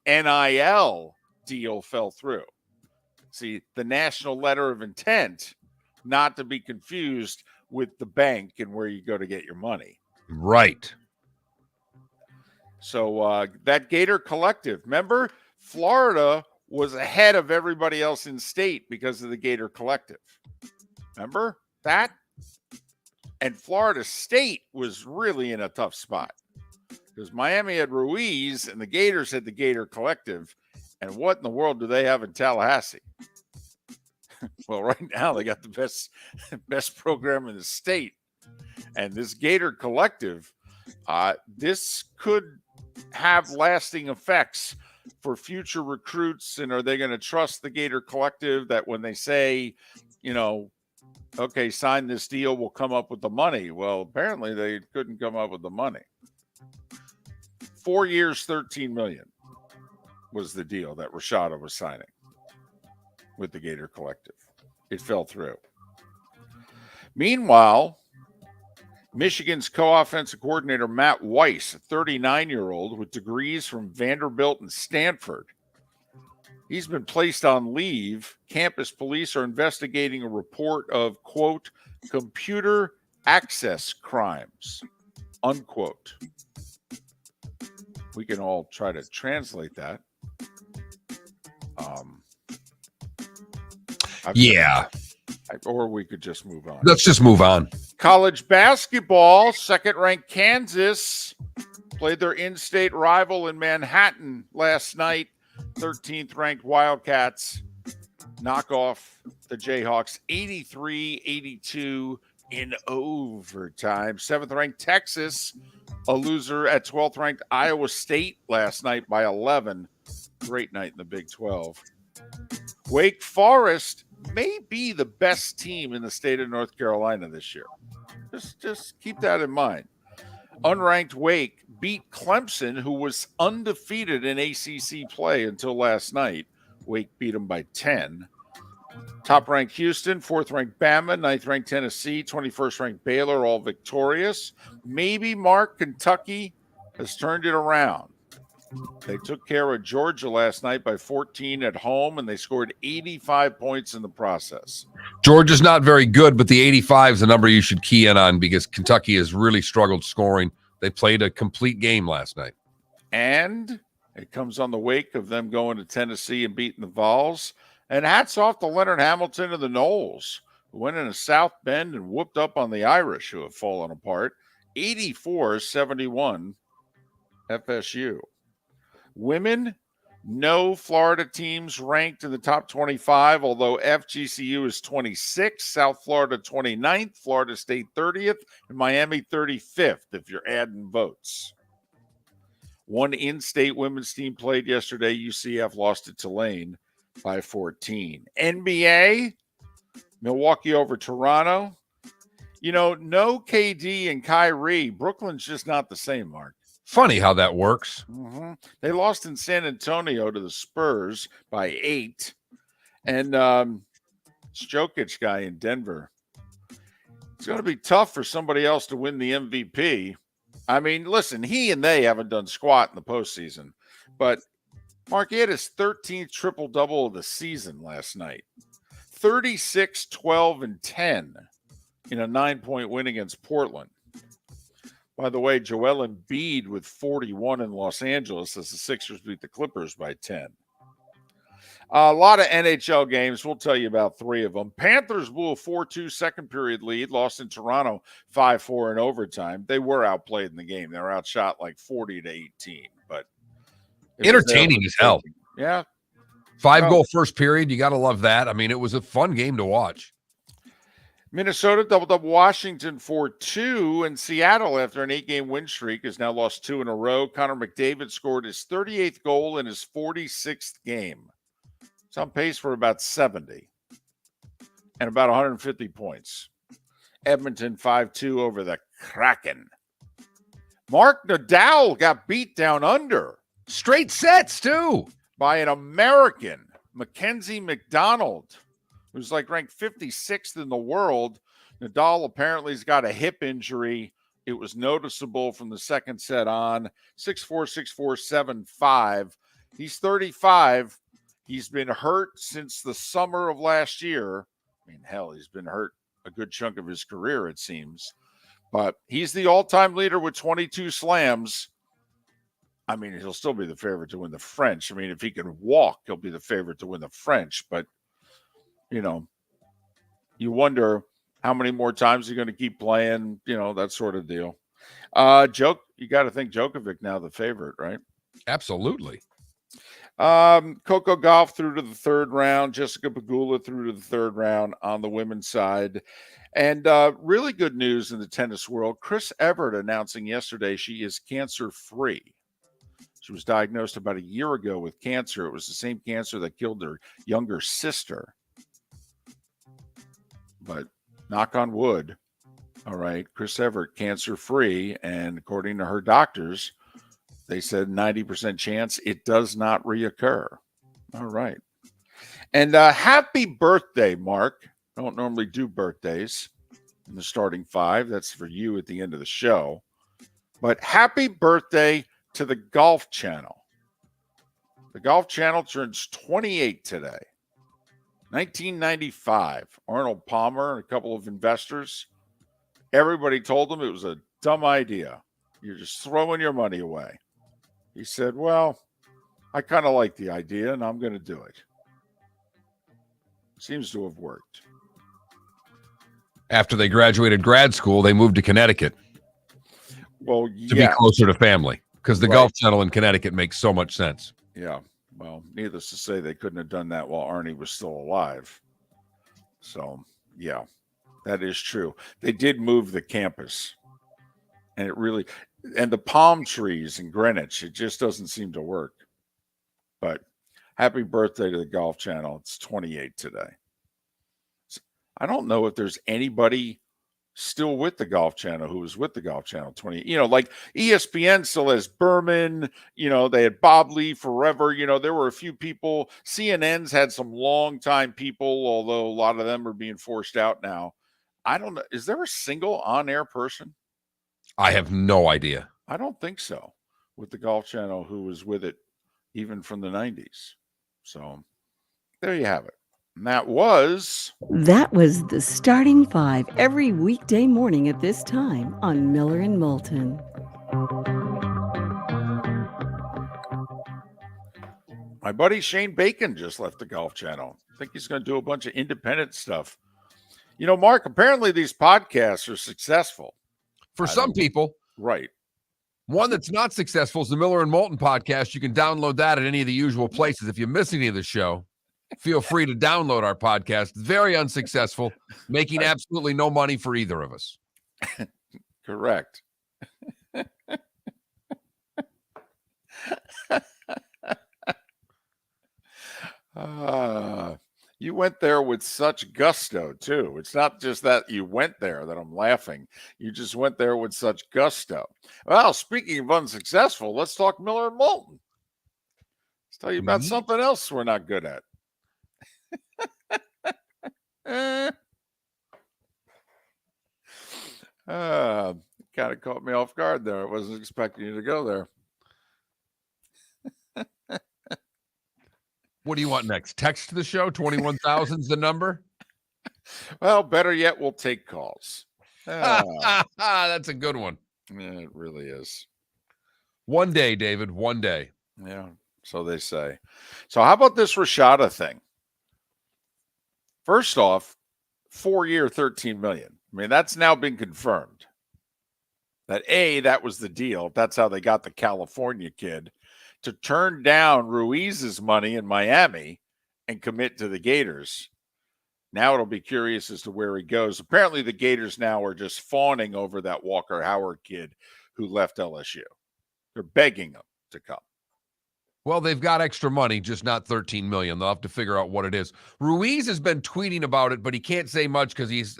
NIL deal fell through. See, the national letter of intent, not to be confused with the bank and where you go to get your money. Right. So that Gator Collective, remember, Florida was ahead of everybody else in state because of the Gator Collective. Remember that? And Florida State was really in a tough spot because Miami had Ruiz and the Gators had the Gator Collective. And what in the world do they have in Tallahassee? Well, right now they got the best program in the state. And this Gator Collective, this could have lasting effects for future recruits. And are they going to trust the Gator Collective that when they say, okay, sign this deal, we'll come up with the money? Well, apparently they couldn't come up with the money. 4 years, $13 million was the deal that Rashada was signing with the Gator Collective. It fell through. Meanwhile, Michigan's co-offensive coordinator, Matt Weiss, a 39-year-old with degrees from Vanderbilt and Stanford, he's been placed on leave. Campus police are investigating a report of, quote, computer access crimes, unquote. We can all try to translate that. Or we could just move on. Let's just move on. College basketball, second-ranked Kansas played their in-state rival in Manhattan last night. 13th-ranked Wildcats knock off the Jayhawks 83-82. in overtime. 7th-ranked Texas, a loser at 12th-ranked Iowa State last night by 11. Great night in the Big 12. Wake Forest may be the best team in the state of North Carolina this year. Just keep that in mind. Unranked Wake beat Clemson, who was undefeated in ACC play until last night. Wake beat them by 10. Top-ranked Houston, 4th-ranked Bama, 9th-ranked Tennessee, 21st-ranked Baylor, all victorious. Maybe, Mark, Kentucky has turned it around. They took care of Georgia last night by 14 at home, and they scored 85 points in the process. Georgia's not very good, but the 85 is the number you should key in on because Kentucky has really struggled scoring. They played a complete game last night. And it comes on the wake of them going to Tennessee and beating the Vols. And hats off to Leonard Hamilton and the Noles, who went into South Bend and whooped up on the Irish, who have fallen apart. 84-71 FSU. Women, no Florida teams ranked in the top 25, although FGCU is 26, South Florida 29th, Florida State 30th, and Miami 35th, if you're adding votes. One in-state women's team played yesterday. UCF lost to Tulane by 14. NBA, Milwaukee over Toronto. You know, no KD and Kyrie. Brooklyn's just not the same, Mark. Funny how that works. Mm-hmm. They lost in San Antonio to the Spurs by 8. And Jokic guy in Denver. It's going to be tough for somebody else to win the MVP. I mean, listen, he and they haven't done squat in the postseason. But Mark, he had his 13th triple-double of the season last night. 36, 12, and 10 in a 9-point win against Portland. By the way, Joel Embiid with 41 in Los Angeles as the Sixers beat the Clippers by 10. A lot of NHL games. We'll tell you about 3 of them. Panthers blew a 4-2 second-period lead, lost in Toronto 5-4 in overtime. They were outplayed in the game. They were outshot like 40-18, but entertaining as hell. Yeah. 5-goal first period. You got to love that. I mean, it was a fun game to watch. Minnesota doubled up Washington 4-2, and Seattle, after an 8-game win streak, has now lost 2 in a row. Connor McDavid scored his 38th goal in his 46th game. It's on pace for about 70 and about 150 points. Edmonton 5-2 over the Kraken. Mark Nadal got beat down under. Straight sets, too. By an American, Mackenzie McDonald, who's like ranked 56th in the world. Nadal apparently has got a hip injury. It was noticeable from the second set on. 6-4, 6-4, 7-5. He's 35. He's been hurt since the summer of last year. I mean, hell, he's been hurt a good chunk of his career, it seems. But he's the all-time leader with 22 slams. I mean, he'll still be the favorite to win the French. I mean, if he can walk, he'll be the favorite to win the French. But, you know, you wonder how many more times he's going to keep playing, you know, that sort of deal. You got to think Djokovic now the favorite, right? Absolutely. Coco Gauff through to the 3rd round. Jessica Pegula through to the 3rd round on the women's side. And really good news in the tennis world. Chris Everett announcing yesterday she is cancer-free. She was diagnosed about a year ago with cancer. It was the same cancer that killed her younger sister. But knock on wood. All right, Chris Everett, cancer-free. And according to her doctors, they said 90% chance it does not reoccur. All right. And happy birthday, Mark. I don't normally do birthdays in the starting 5. That's for you at the end of the show. But happy birthday to the Golf Channel. The Golf Channel turns 28 today. 1995. Arnold Palmer and a couple of investors. Everybody told him it was a dumb idea. You're just throwing your money away. He said, well, I kind of like the idea and I'm going to do it. Seems to have worked. After they graduated grad school, they moved to Connecticut. Well, to be closer to family, because the Golf Channel in Connecticut makes so much sense. Yeah. Well, needless to say, they couldn't have done that while Arnie was still alive. So, yeah. That is true. They did move the campus, and the palm trees in Greenwich, it just doesn't seem to work. But happy birthday to the Golf Channel. It's 28 today. I don't know if there's anybody still with the Golf Channel who was with the Golf Channel 20. Like ESPN still has Berman. They had Bob Lee forever. There were a few people. CNN's had some long-time people, although a lot of them are being forced out now. I don't know. Is there a single on-air person? I have no idea. I don't think so. With the Golf Channel who was with it even from the 90s. So there you have it. And that was the Starting Five every weekday morning at this time on Miller and Moulton. my buddy Shane Bacon just left the Golf Channel. I think he's going to do a bunch of independent stuff. Mark, apparently these podcasts are successful. For some people. Right. One that's not successful is the Miller and Moulton podcast. You can download that at any of the usual places. If you miss any of the show, feel free to download our podcast. It's very unsuccessful, making absolutely no money for either of us. Correct. You went there with such gusto, too. It's not just that you went there that I'm laughing. You just went there with such gusto. Well, speaking of unsuccessful, let's talk Miller and Moulton. Let's tell you about something else we're not good at. Kind of caught me off guard there. I wasn't expecting you to go there. What do you want next? Text to the show. 21,000's the number. Well, better yet, we'll take calls. That's a good one. Yeah, it really is. One day, David. One day. Yeah, so they say. So how about this Rashada thing? First off, 4-year, $13 million. I mean, that's now been confirmed. That was the deal. That's how they got the California kid to turn down Ruiz's money in Miami and commit to the Gators. Now it'll be curious as to where he goes. Apparently the Gators now are just fawning over that Walker Howard kid who left LSU. They're begging him to come. Well, they've got extra money, just not $13 million. They'll have to figure out what it is. Ruiz has been tweeting about it, but he can't say much because he's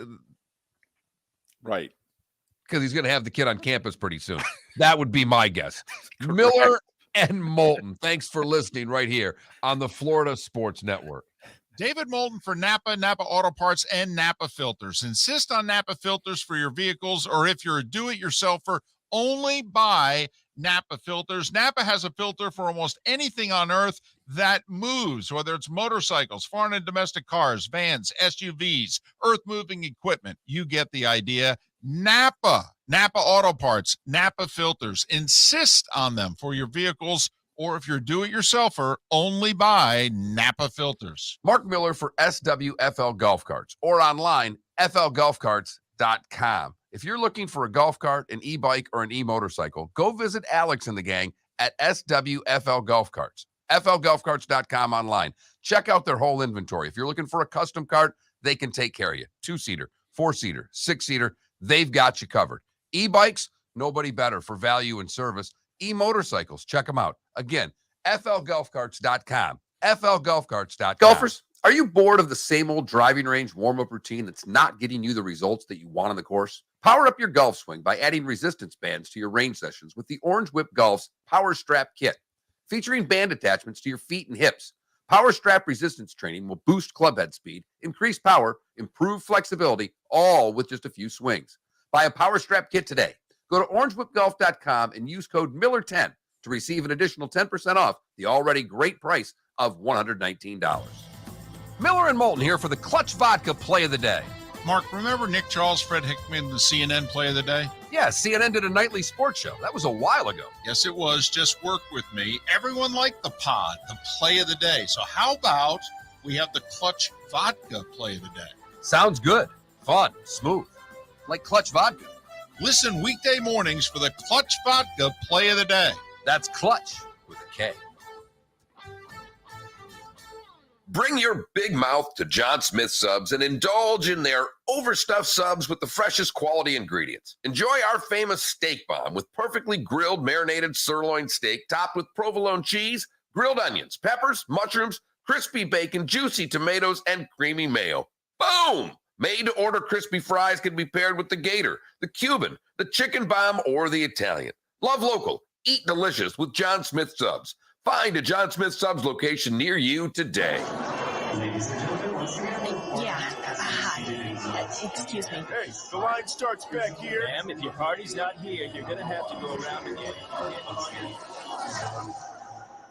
right. Because he's going to have the kid on campus pretty soon. That would be my guess. Miller and Moulton. Thanks for listening right here on the Florida Sports Network. David Moulton for Napa, Napa Auto Parts, and Napa Filters. Insist on Napa filters for your vehicles, or if you're a do-it-yourselfer, only buy Napa filters. Napa has a filter for almost anything on earth that moves, whether it's motorcycles, foreign and domestic cars, vans, SUVs, earth-moving equipment. You get the idea. Napa Auto Parts, Napa filters. Insist on them for your vehicles, or if you're do-it-yourselfer, only buy Napa filters. Mark Miller for SWFL Golf Carts, or online, flgolfcarts.com. If you're looking for a golf cart, an e-bike, or an e-motorcycle, go visit Alex and the gang at SWFL Golf Carts. flgolfcarts.com online. Check out their whole inventory. If you're looking for a custom cart, they can take care of you. 2-seater, 4-seater, 6-seater, they've got you covered. E-bikes, nobody better for value and service. E-motorcycles, check them out. Again, flgolfcarts.com. flgolfcarts.com. Golfers, are you bored of the same old driving range warm-up routine that's not getting you the results that you want on the course? Power up your golf swing by adding resistance bands to your range sessions with the Orange Whip Golf's Power Strap Kit. Featuring band attachments to your feet and hips, Power Strap resistance training will boost club head speed, increase power, improve flexibility, all with just a few swings. Buy a Power Strap Kit today. Go to orangewhipgolf.com and use code Miller10 to receive an additional 10% off the already great price of $119. Miller and Moulton here for the Clutch Vodka Play of the Day. Mark, remember Nick Charles, Fred Hickman, the CNN Play of the Day? Yeah, CNN did a nightly sports show. That was a while ago. Yes, it was. Just work with me. Everyone liked the pod, the Play of the Day. So how about we have the Clutch Vodka Play of the Day? Sounds good. Fun. Smooth. Like Clutch Vodka. Listen weekday mornings for the Clutch Vodka Play of the Day. That's Clutch with a K. Bring your big mouth to John Smith Subs and indulge in their overstuffed subs with the freshest quality ingredients. Enjoy our famous steak bomb with perfectly grilled marinated sirloin steak topped with provolone cheese, grilled onions, peppers, mushrooms, crispy bacon, juicy tomatoes, and creamy mayo. Boom! Made-to-order crispy fries can be paired with the Gator, the Cuban, the Chicken Bomb, or the Italian. Love local. Eat delicious with John Smith Subs. Find a John Smith Subs location near you today. Ladies and gentlemen, once again. Yeah. Hi. Excuse me. Hey, the line starts back here. Ma'am, if your party's not here, you're going to have to go around again.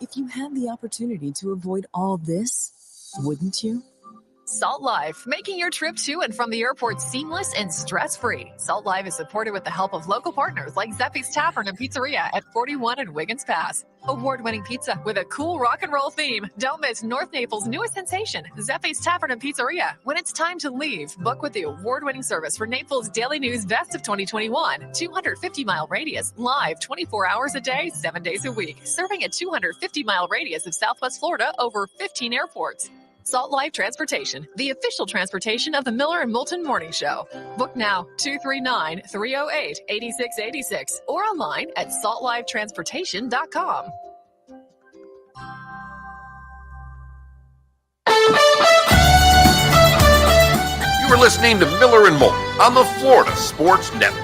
If you had the opportunity to avoid all this, wouldn't you? Salt Life, making your trip to and from the airport seamless and stress-free. Salt Life is supported with the help of local partners like Zeffy's Tavern and Pizzeria at 41 and Wiggins Pass. Award-winning pizza with a cool rock and roll theme. Don't miss North Naples' newest sensation, Zeffy's Tavern and Pizzeria. When it's time to leave, book with the award-winning service for Naples Daily News Best of 2021. 250-mile radius, live 24 hours a day, 7 days a week. Serving a 250-mile radius of Southwest Florida over 15 airports. Salt Life Transportation, the official transportation of the Miller and Moulton Morning Show. Book now, 239-308-8686, or online at saltlifetransportation.com. You are listening to Miller and Moulton on the Florida Sports Network.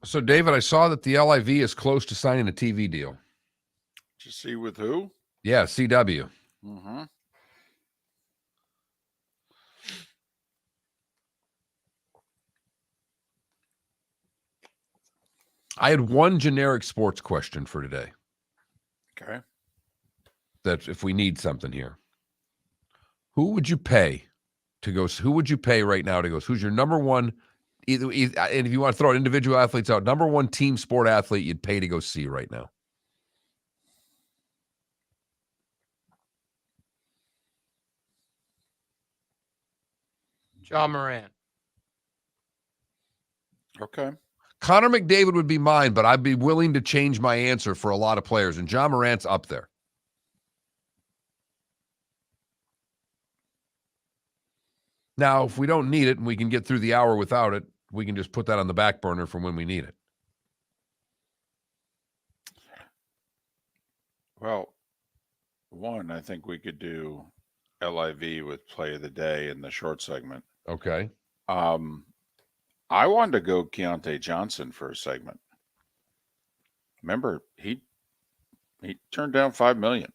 So, David, I saw that the LIV is close to signing a TV deal. Did you see with who? Yeah, CW. Mm-hmm. I had one generic sports question for today. Okay. That if we need something here, who would you pay to go? Who would you pay right now to go? Who's your number one? Either, and if you want to throw individual athletes out, number one team sport athlete you'd pay to go see right now. John Moran. Okay. Connor McDavid would be mine, but I'd be willing to change my answer for a lot of players, and John Morant's up there. Now, if we don't need it and we can get through the hour without it, we can just put that on the back burner for when we need it. Well, one, I think we could do LIV with play of the day in the short segment. Okay. I wanted to go Keontae Johnson for a segment. Remember, he turned down $5 million.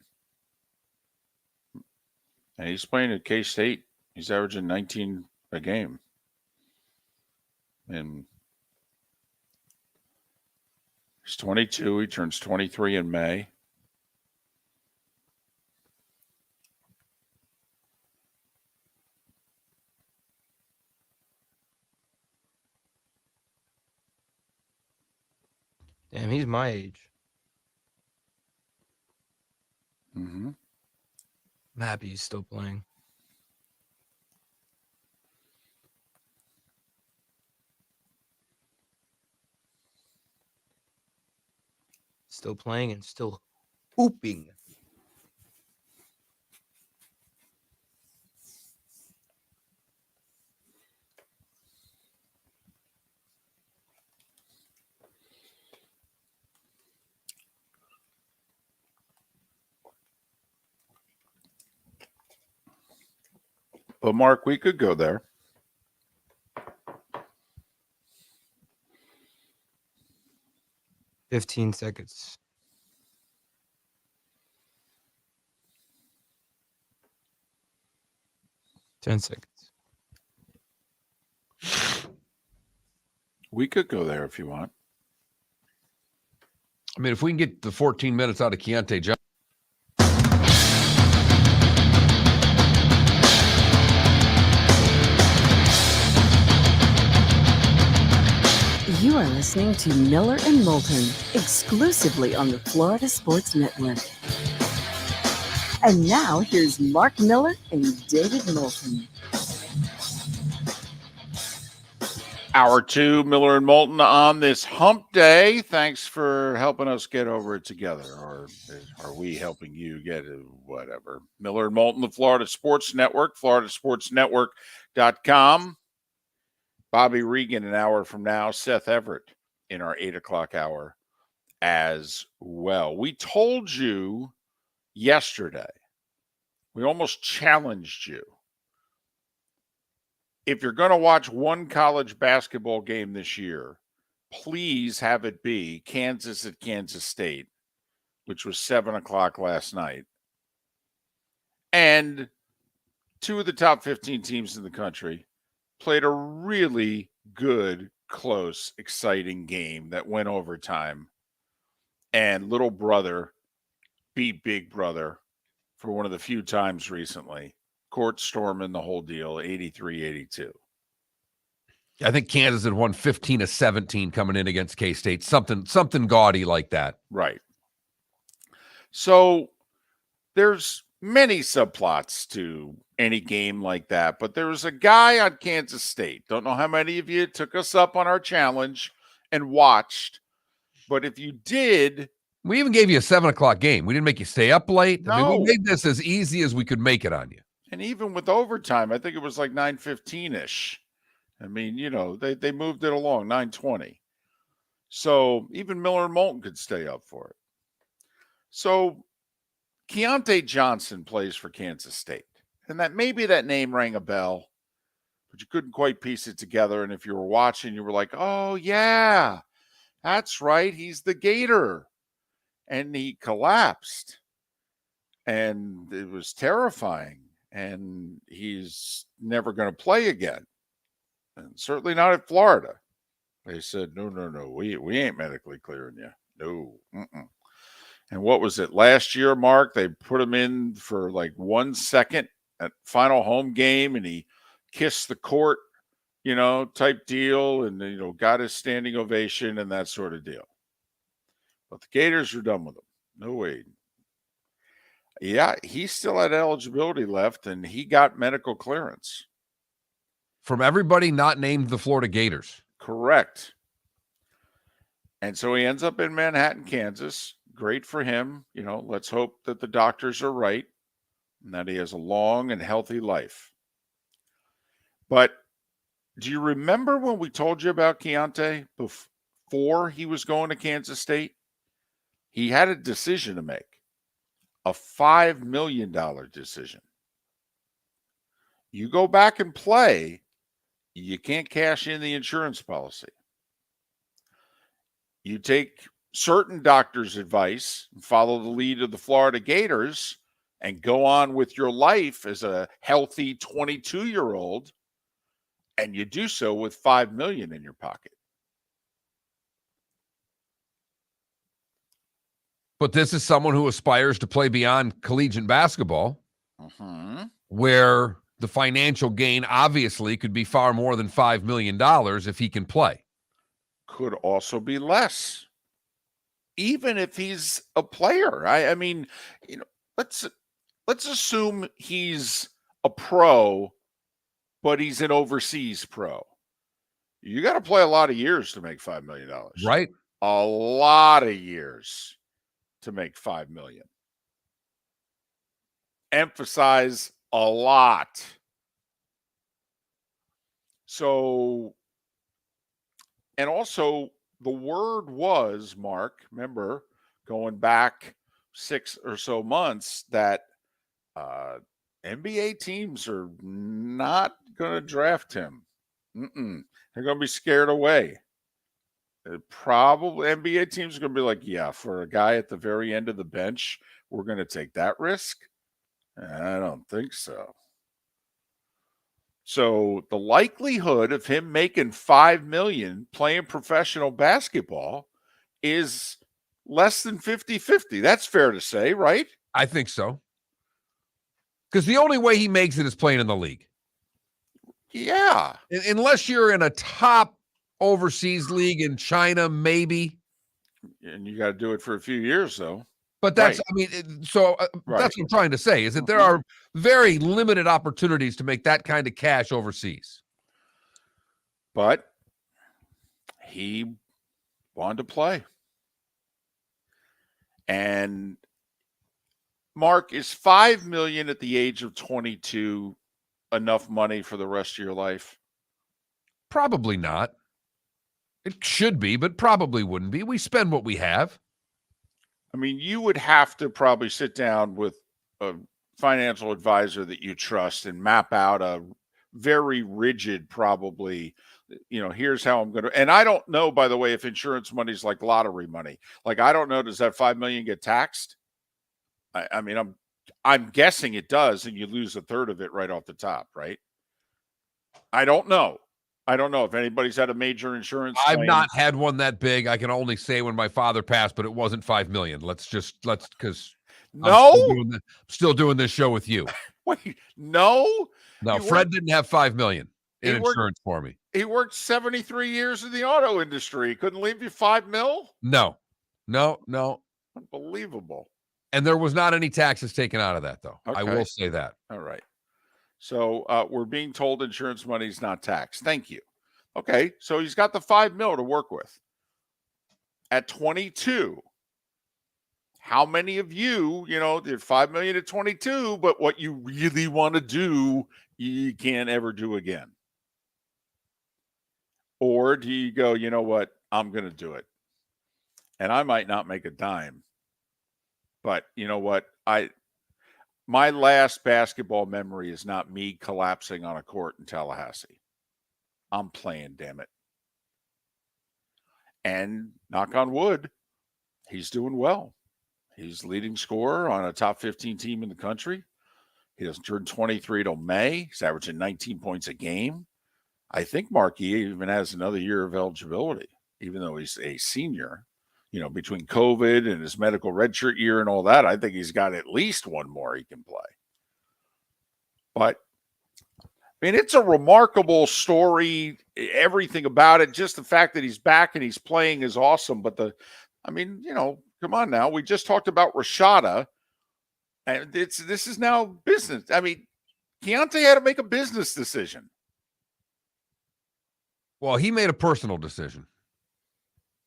And he's playing at K-State. He's averaging 19 a game. And he's 22. He turns 23 in May. Damn, he's my age. Mm-hmm. I'm happy he's still playing. Still playing and still hooping. But, Mark, we could go there. $15 seconds. $10 seconds. We could go there if you want. I mean, if we can get the 14 minutes out of Keontae Johnson. You are listening to Miller and Moulton, exclusively on the Florida Sports Network. And now, here's Mark Miller and David Moulton. Hour 2, Miller and Moulton on this hump day. Thanks for helping us get over it together. Or are we helping you get it? Whatever. Miller and Moulton, the Florida Sports Network, floridasportsnetwork.com. Bobby Reagan, an hour from now. Seth Everett in our 8 o'clock hour as well. We told you yesterday, we almost challenged you. If you're going to watch one college basketball game this year, please have it be Kansas at Kansas State, which was 7 o'clock last night. And 2 of the top 15 teams in the country played a really good, close, exciting game that went overtime. And little brother beat big brother for one of the few times recently. Court storming the whole deal, 83-82. I think Kansas had won 15-17 coming in against K-State. Something gaudy like that. Right. So there's many subplots to any game like that, but there was a guy on Kansas State. Don't know how many of you took us up on our challenge and watched, but if you did, we even gave you a 7 o'clock game. We didn't make you stay up late. No. I mean, we made this as easy as we could make it on you. And even with overtime, I think it was like 9:15-ish. I mean, you know, they moved it along, 9:20. So even Miller and Moulton could stay up for it. So Keontae Johnson plays for Kansas State. And that maybe that name rang a bell, but you couldn't quite piece it together. And if you were watching, you were like, oh, yeah, that's right. He's the Gator. And he collapsed. And it was terrifying. And he's never going to play again. And certainly not at Florida. They said, no, we ain't medically clearing you. No. Mm-mm. And what was it? Last year, Mark, they put him in for like 1 second at final home game, and he kissed the court, you know, type deal, and, you know, got his standing ovation and that sort of deal. But the Gators are done with him. No way. Yeah, he still had eligibility left, and he got medical clearance. From everybody not named the Florida Gators. Correct. And so he ends up in Manhattan, Kansas. Great for him. You know, let's hope that the doctors are right and that he has a long and healthy life. But do you remember when we told you about Keontae before he was going to Kansas State? He had a decision to make, a $5 million decision. You go back and play, you can't cash in the insurance policy. You take certain doctors' advice and follow the lead of the Florida Gators and go on with your life as a healthy 22-year-old, and you do so with $5 million in your pocket. But this is someone who aspires to play beyond collegiate basketball, where the financial gain obviously could be far more than $5 million if he can play. Could also be less, even if he's a player. I mean, you know, let's assume he's a pro, but he's an overseas pro. You got to play a lot of years to make $5 million, right? A lot of years to make $5 million. Emphasize a lot. So, and also the word was, Mark, remember, going back 6 or so months, that NBA teams are not going to draft him. They're going to be scared away. Probably NBA teams are going to be like, yeah, for a guy at the very end of the bench, we're going to take that risk? I don't think so. So the likelihood of him making $5 million playing professional basketball is less than 50-50. That's fair to say, right? I think so. Because the only way he makes it is playing in the league. Yeah. Unless you're in a top overseas league in China, maybe. And you got to do it for a few years, though. But that's, Right. I mean, that's what I'm trying to say, is that there are very limited opportunities to make that kind of cash overseas. But he wanted to play. And Mark, is $5 million at the age of 22 enough money for the rest of your life? Probably not. It should be, but probably wouldn't be. We spend what we have. I mean, you would have to probably sit down with a financial advisor that you trust and map out a very rigid, probably, here's how I'm going to, and I don't know, by the way, if insurance money is like lottery money. Like, I don't know, does that $5 million get taxed? I mean, I'm guessing it does, and you lose a third of it right off the top, right? I don't know. I don't know if anybody's had a major insurance I've claim. not had one that big. I can only say when my father passed, but it wasn't $5 million. Because I'm still doing this show with you. Wait, no, Fred didn't have $5 million in insurance for me. He worked 73 years in the auto industry. He couldn't leave you $5 million? No. Unbelievable. And there was not any taxes taken out of that, though. Okay. I will say that. All right. So we're being told insurance money is not taxed. Thank you. Okay, so he's got the $5 million to work with. At 22, how many of you, did $5 million at 22, but what you really want to do, you can't ever do again? Or do you go, you know what, I'm going to do it. And I might not make a dime, but you know what, my last basketball memory is not me collapsing on a court in Tallahassee. I'm playing, damn it. And knock on wood, he's doing well. He's leading scorer on a top 15 team in the country. He doesn't turn 23 till May. He's averaging 19 points a game. I think Mark even has another year of eligibility, even though he's a senior. Between COVID and his medical redshirt year and all that, I think he's got at least one more he can play. But, I mean, it's a remarkable story, everything about it. Just the fact that he's back and he's playing is awesome. But come on now. We just talked about Rashada, and this is now business. I mean, Keontae had to make a business decision. Well, he made a personal decision.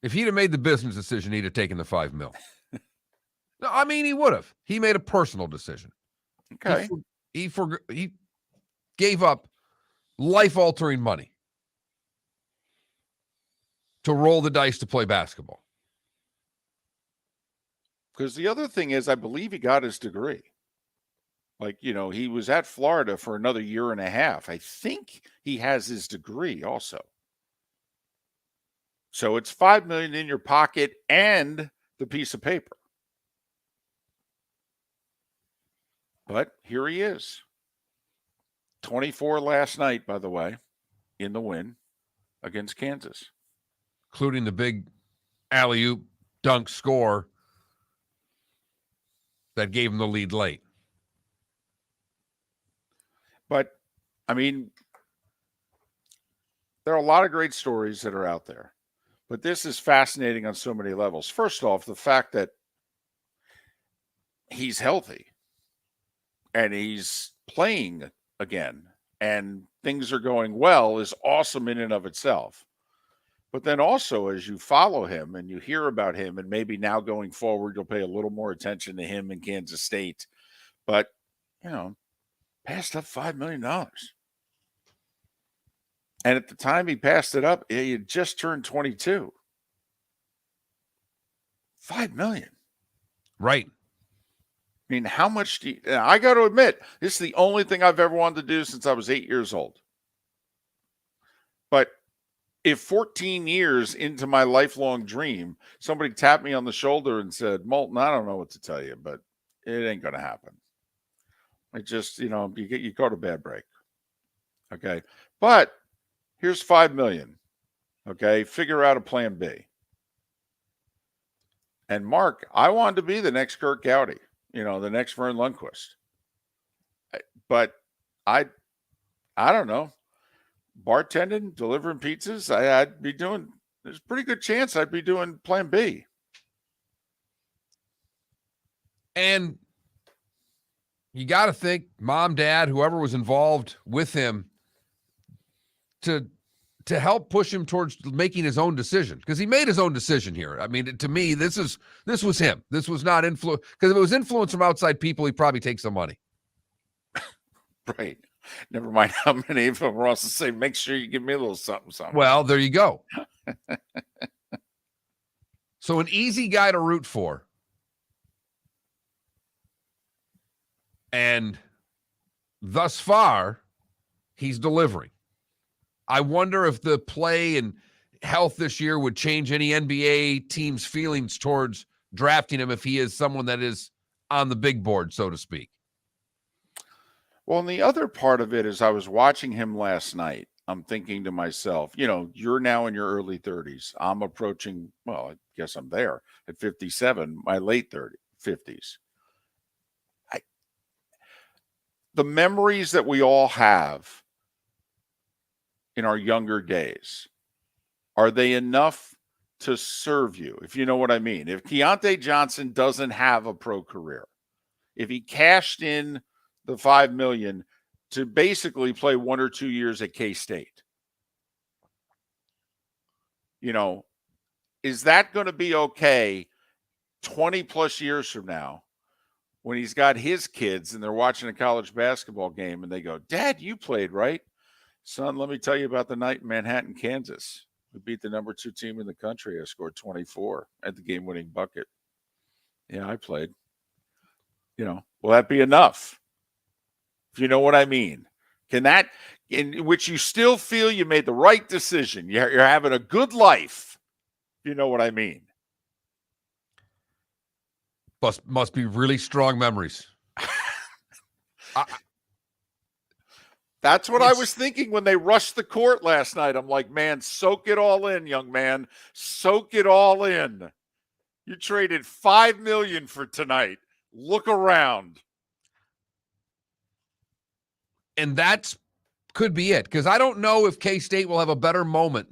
If he'd have made the business decision, he'd have taken the $5 million. No, I mean, he would have. He made a personal decision. Okay. He gave up life-altering money to roll the dice to play basketball. Because the other thing is, I believe he got his degree. He was at Florida for another year and a half. I think he has his degree also. So it's $5 million in your pocket and the piece of paper. But here he is. 24 last night, by the way, in the win against Kansas. Including the big alley-oop dunk score that gave him the lead late. But, I mean, there are a lot of great stories that are out there. But this is fascinating on so many levels. First off, the fact that he's healthy and he's playing again and things are going well is awesome in and of itself. But then also, as you follow him and you hear about him, and maybe now going forward, you'll pay a little more attention to him in Kansas State. But, passed up $5 million. And at the time he passed it up, he had just turned 22. $5 million. Right. I mean, how much I got to admit, this is the only thing I've ever wanted to do since I was 8 years old. But if 14 years into my lifelong dream, somebody tapped me on the shoulder and said, Moulton, I don't know what to tell you, but it ain't going to happen. It just, you caught a bad break. Okay. But here's $5 million. Okay. Figure out a plan B. And Mark, I wanted to be the next Kirk Gowdy, the next Vern Lundquist. But I don't know. Bartending, delivering pizzas, I'd be doing, there's a pretty good chance I'd be doing plan B. And you got to think mom, dad, whoever was involved with him to help push him towards making his own decision, because he made his own decision here. I mean, to me, this was him. This was not influence, because if it was influence from outside people, he'd probably take some money. Right. Never mind how many of them were also saying, make sure you give me a little something. Well, there you go. So an easy guy to root for. And thus far, he's delivering. I wonder if the play and health this year would change any NBA team's feelings towards drafting him if he is someone that is on the big board, so to speak. Well, and the other part of it is I was watching him last night. I'm thinking to myself, you're now in your early 30s. I'm approaching, well, I guess I'm there at 57, my late 50s. The memories that we all have in our younger days, are they enough to serve you? If you know what I mean. If Keontae Johnson doesn't have a pro career, if he cashed in the $5 million to basically play 1 or 2 years at K-State, is that going to be okay 20 plus years from now when he's got his kids and they're watching a college basketball game and they go, Dad, you played, right? Son, let me tell you about the night in Manhattan, Kansas. We beat the number 2 team in the country. I scored 24 at the game-winning bucket. Yeah, I played. Will that be enough? If you know what I mean. Can that, in which you still feel you made the right decision, you're having a good life, if you know what I mean. Must be really strong memories. That's what I was thinking when they rushed the court last night. I'm like, man, soak it all in, young man. Soak it all in. You traded $5 million for tonight. Look around. And that's could be it, because I don't know if K-State will have a better moment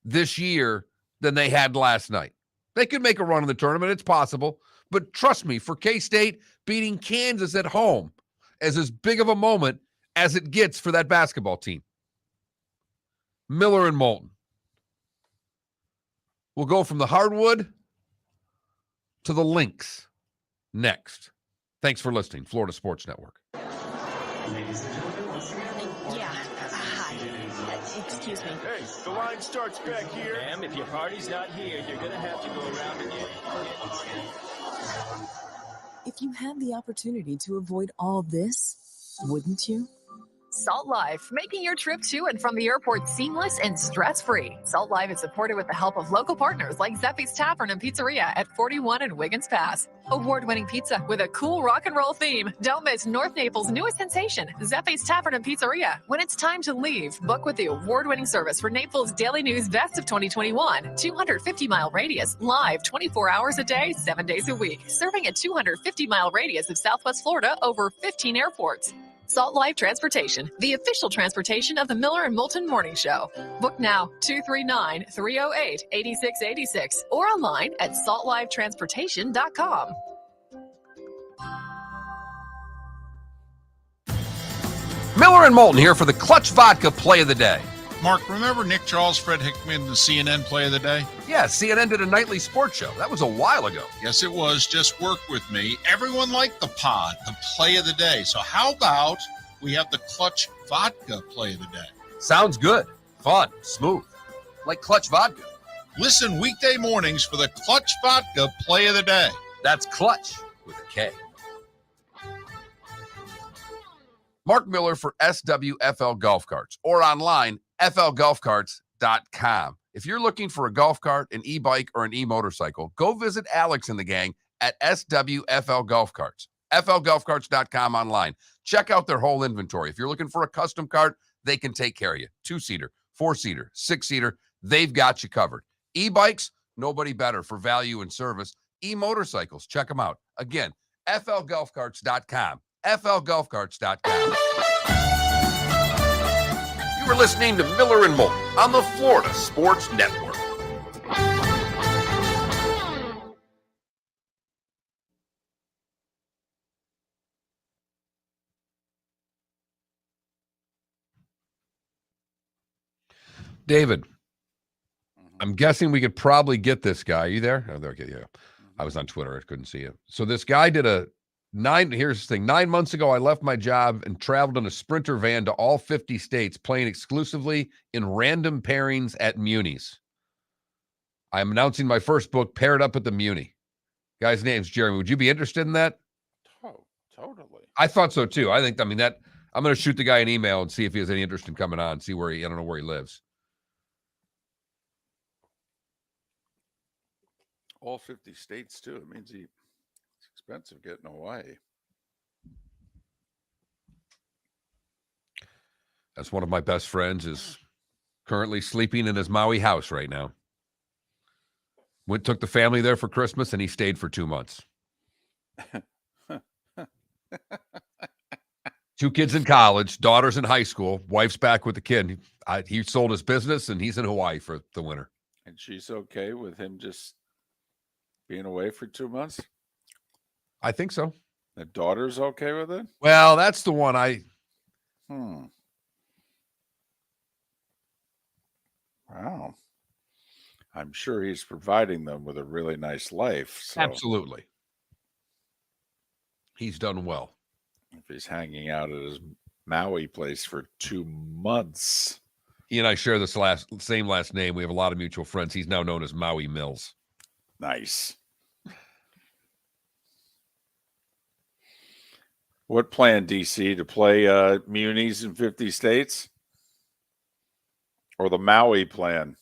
this year than they had last night. They could make a run in the tournament. It's possible. But trust me, for K-State, beating Kansas at home is as big of a moment as it gets for that basketball team. Miller and Moulton. We'll go from the hardwood to the links next. Thanks for listening. Florida Sports Network. Yeah. Hi. Excuse me. Hey, the line starts back here. Ma'am, if your party's not here, you're gonna have to go around again. If you had the opportunity to avoid all this, wouldn't you? Salt Life, making your trip to and from the airport seamless and stress-free. Salt Life is supported with the help of local partners like Zeffy's Tavern and Pizzeria at 41 and Wiggins Pass. Award-winning pizza with a cool rock and roll theme. Don't miss North Naples' newest sensation, Zeffy's Tavern and Pizzeria. When it's time to leave, book with the award-winning service for Naples Daily News Best of 2021. 250-mile radius, live 24 hours a day, 7 days a week. Serving a 250-mile radius of Southwest Florida over 15 airports. Salt Life Transportation, the official transportation of the Miller and Moulton Morning Show. Book now, 239-308-8686 or online at saltlifetransportation.com. Miller and Moulton here for the Clutch Vodka Play of the Day. Mark, remember Nick Charles, Fred Hickman, the CNN Play of the Day? Yeah, CNN did a nightly sports show. That was a while ago. Yes, it was. Just work with me. Everyone liked the pod, the Play of the Day. So how about we have the Clutch Vodka Play of the Day? Sounds good. Fun. Smooth. Like Clutch Vodka. Listen weekday mornings for the Clutch Vodka Play of the Day. That's Clutch with a K. Mark Miller for SWFL Golf Carts or online, flgolfcarts.com. If you're looking for a golf cart, an e-bike, or an e-motorcycle, go visit Alex and the gang at SWFL Golf Carts. flgolfcarts.com online. Check out their whole inventory. If you're looking for a custom cart, they can take care of you. 2-seater, 4-seater, 6-seater, they've got you covered. E-bikes, nobody better for value and service. E-motorcycles, check them out. Again, flgolfcarts.com. flgolfcarts.com. You were listening to Miller and Moulton on the Florida Sports Network. David, I'm guessing we could probably get this guy. Are you there? Oh, okay, yeah. I was on Twitter. I couldn't see you. So this guy did here's the thing. 9 months ago, I left my job and traveled in a Sprinter van to all 50 states, playing exclusively in random pairings at Munis. I'm announcing my first book, Paired Up at the Muni. Guy's name's Jeremy. Would you be interested in that? Oh, totally. I thought so too. I'm going to shoot the guy an email and see if he has any interest in coming on, see I don't know where he lives. All 50 states, too. It means it's expensive getting away. That's one of my best friends is currently sleeping in his Maui house right now. Took the family there for Christmas, and he stayed for 2 months. 2 kids in college, daughters in high school, wife's back with the kid. He sold his business, and he's in Hawaii for the winter. And she's okay with him just being away for 2 months? I think so. The daughter's okay with it? Well, that's the one Wow. I'm sure he's providing them with a really nice life. So Absolutely. He's done well. if he's hanging out at his Maui place for 2 months. He and I share this same last name. We have a lot of mutual friends. He's now known as Maui Mills. Nice. What plan, DC, to play Munis in 50 states? Or the Maui plan?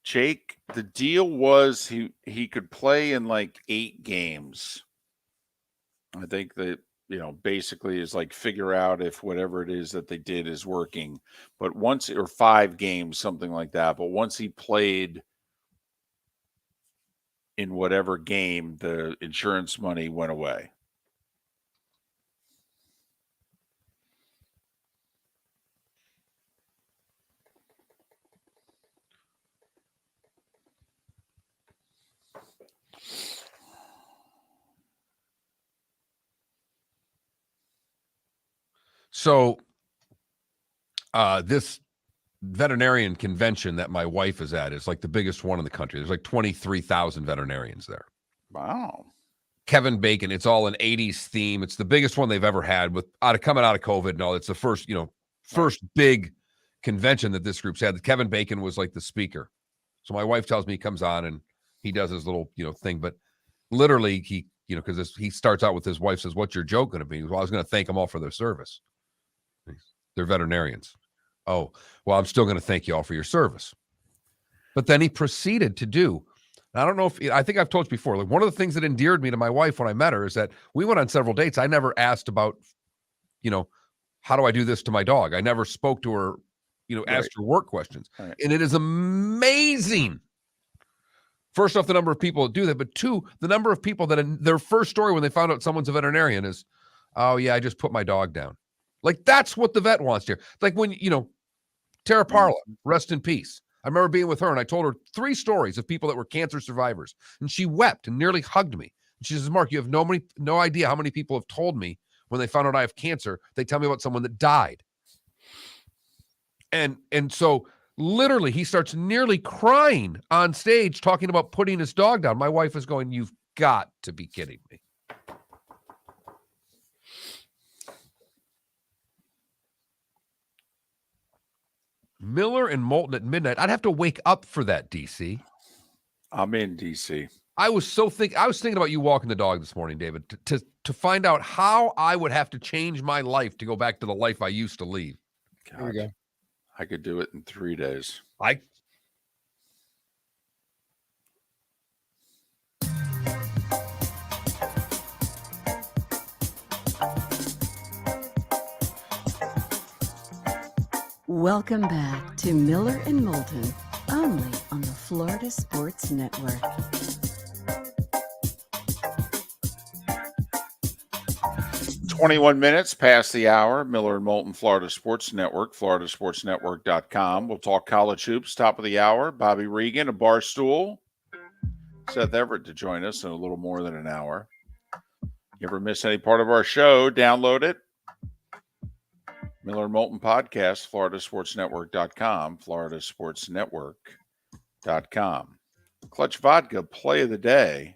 Jake, the deal was he could play in like 8 games. I think that, basically is like figure out if whatever it is that they did is working. But or 5 games, something like that. But once he played in whatever game, the insurance money went away. So this veterinarian convention that my wife is at is like the biggest one in the country. There's like 23,000 veterinarians there. Wow. Kevin Bacon, it's all an 80s theme. It's the biggest one they've ever had coming out of COVID and all. It's the first big convention that this group's had. Kevin Bacon was like the speaker. So my wife tells me he comes on and he does his little, thing, but literally he, because he starts out with his wife says, "What's your joke going to be?" Well, I was going to thank them all for their service. They're veterinarians. Oh, well, I'm still going to thank you all for your service. But then he proceeded to do, I don't know I think I've told you before, like one of the things that endeared me to my wife when I met her is that we went on several dates. I never asked about, how do I do this to my dog? I never spoke to her, asked her work questions. Right. And it is amazing. First off, the number of people that do that, but 2, the number of people that in their first story when they found out someone's a veterinarian is, "Oh yeah, I just put my dog down." Like that's what the vet wants to hear. Like when, Tara Parla, rest in peace. I remember being with her and I told her 3 stories of people that were cancer survivors. And she wept and nearly hugged me. And she says, "Mark, you have no idea how many people have told me when they found out I have cancer, they tell me about someone that died." And so literally he starts nearly crying on stage talking about putting his dog down. My wife is going, "You've got to be kidding me." Miller and Moulton at midnight. I'd have to wake up for that, DC. I'm in DC. I was thinking about you walking the dog this morning, David, to find out how I would have to change my life to go back to the life I used to lead. God, Here we go. I could do it in 3 days. Welcome back to Miller and Moulton, only on the Florida Sports Network. "21 minutes past the hour. Miller and Moulton, Florida Sports Network, floridasportsnetwork.com. We'll talk college hoops, top of the hour. Bobby Reagan, a Barstool. Seth Everett to join us in a little more than an hour. You ever miss any part of our show, download it. Miller and Moulton Podcast, floridasportsnetwork.com, floridasportsnetwork.com. Clutch Vodka play of the day,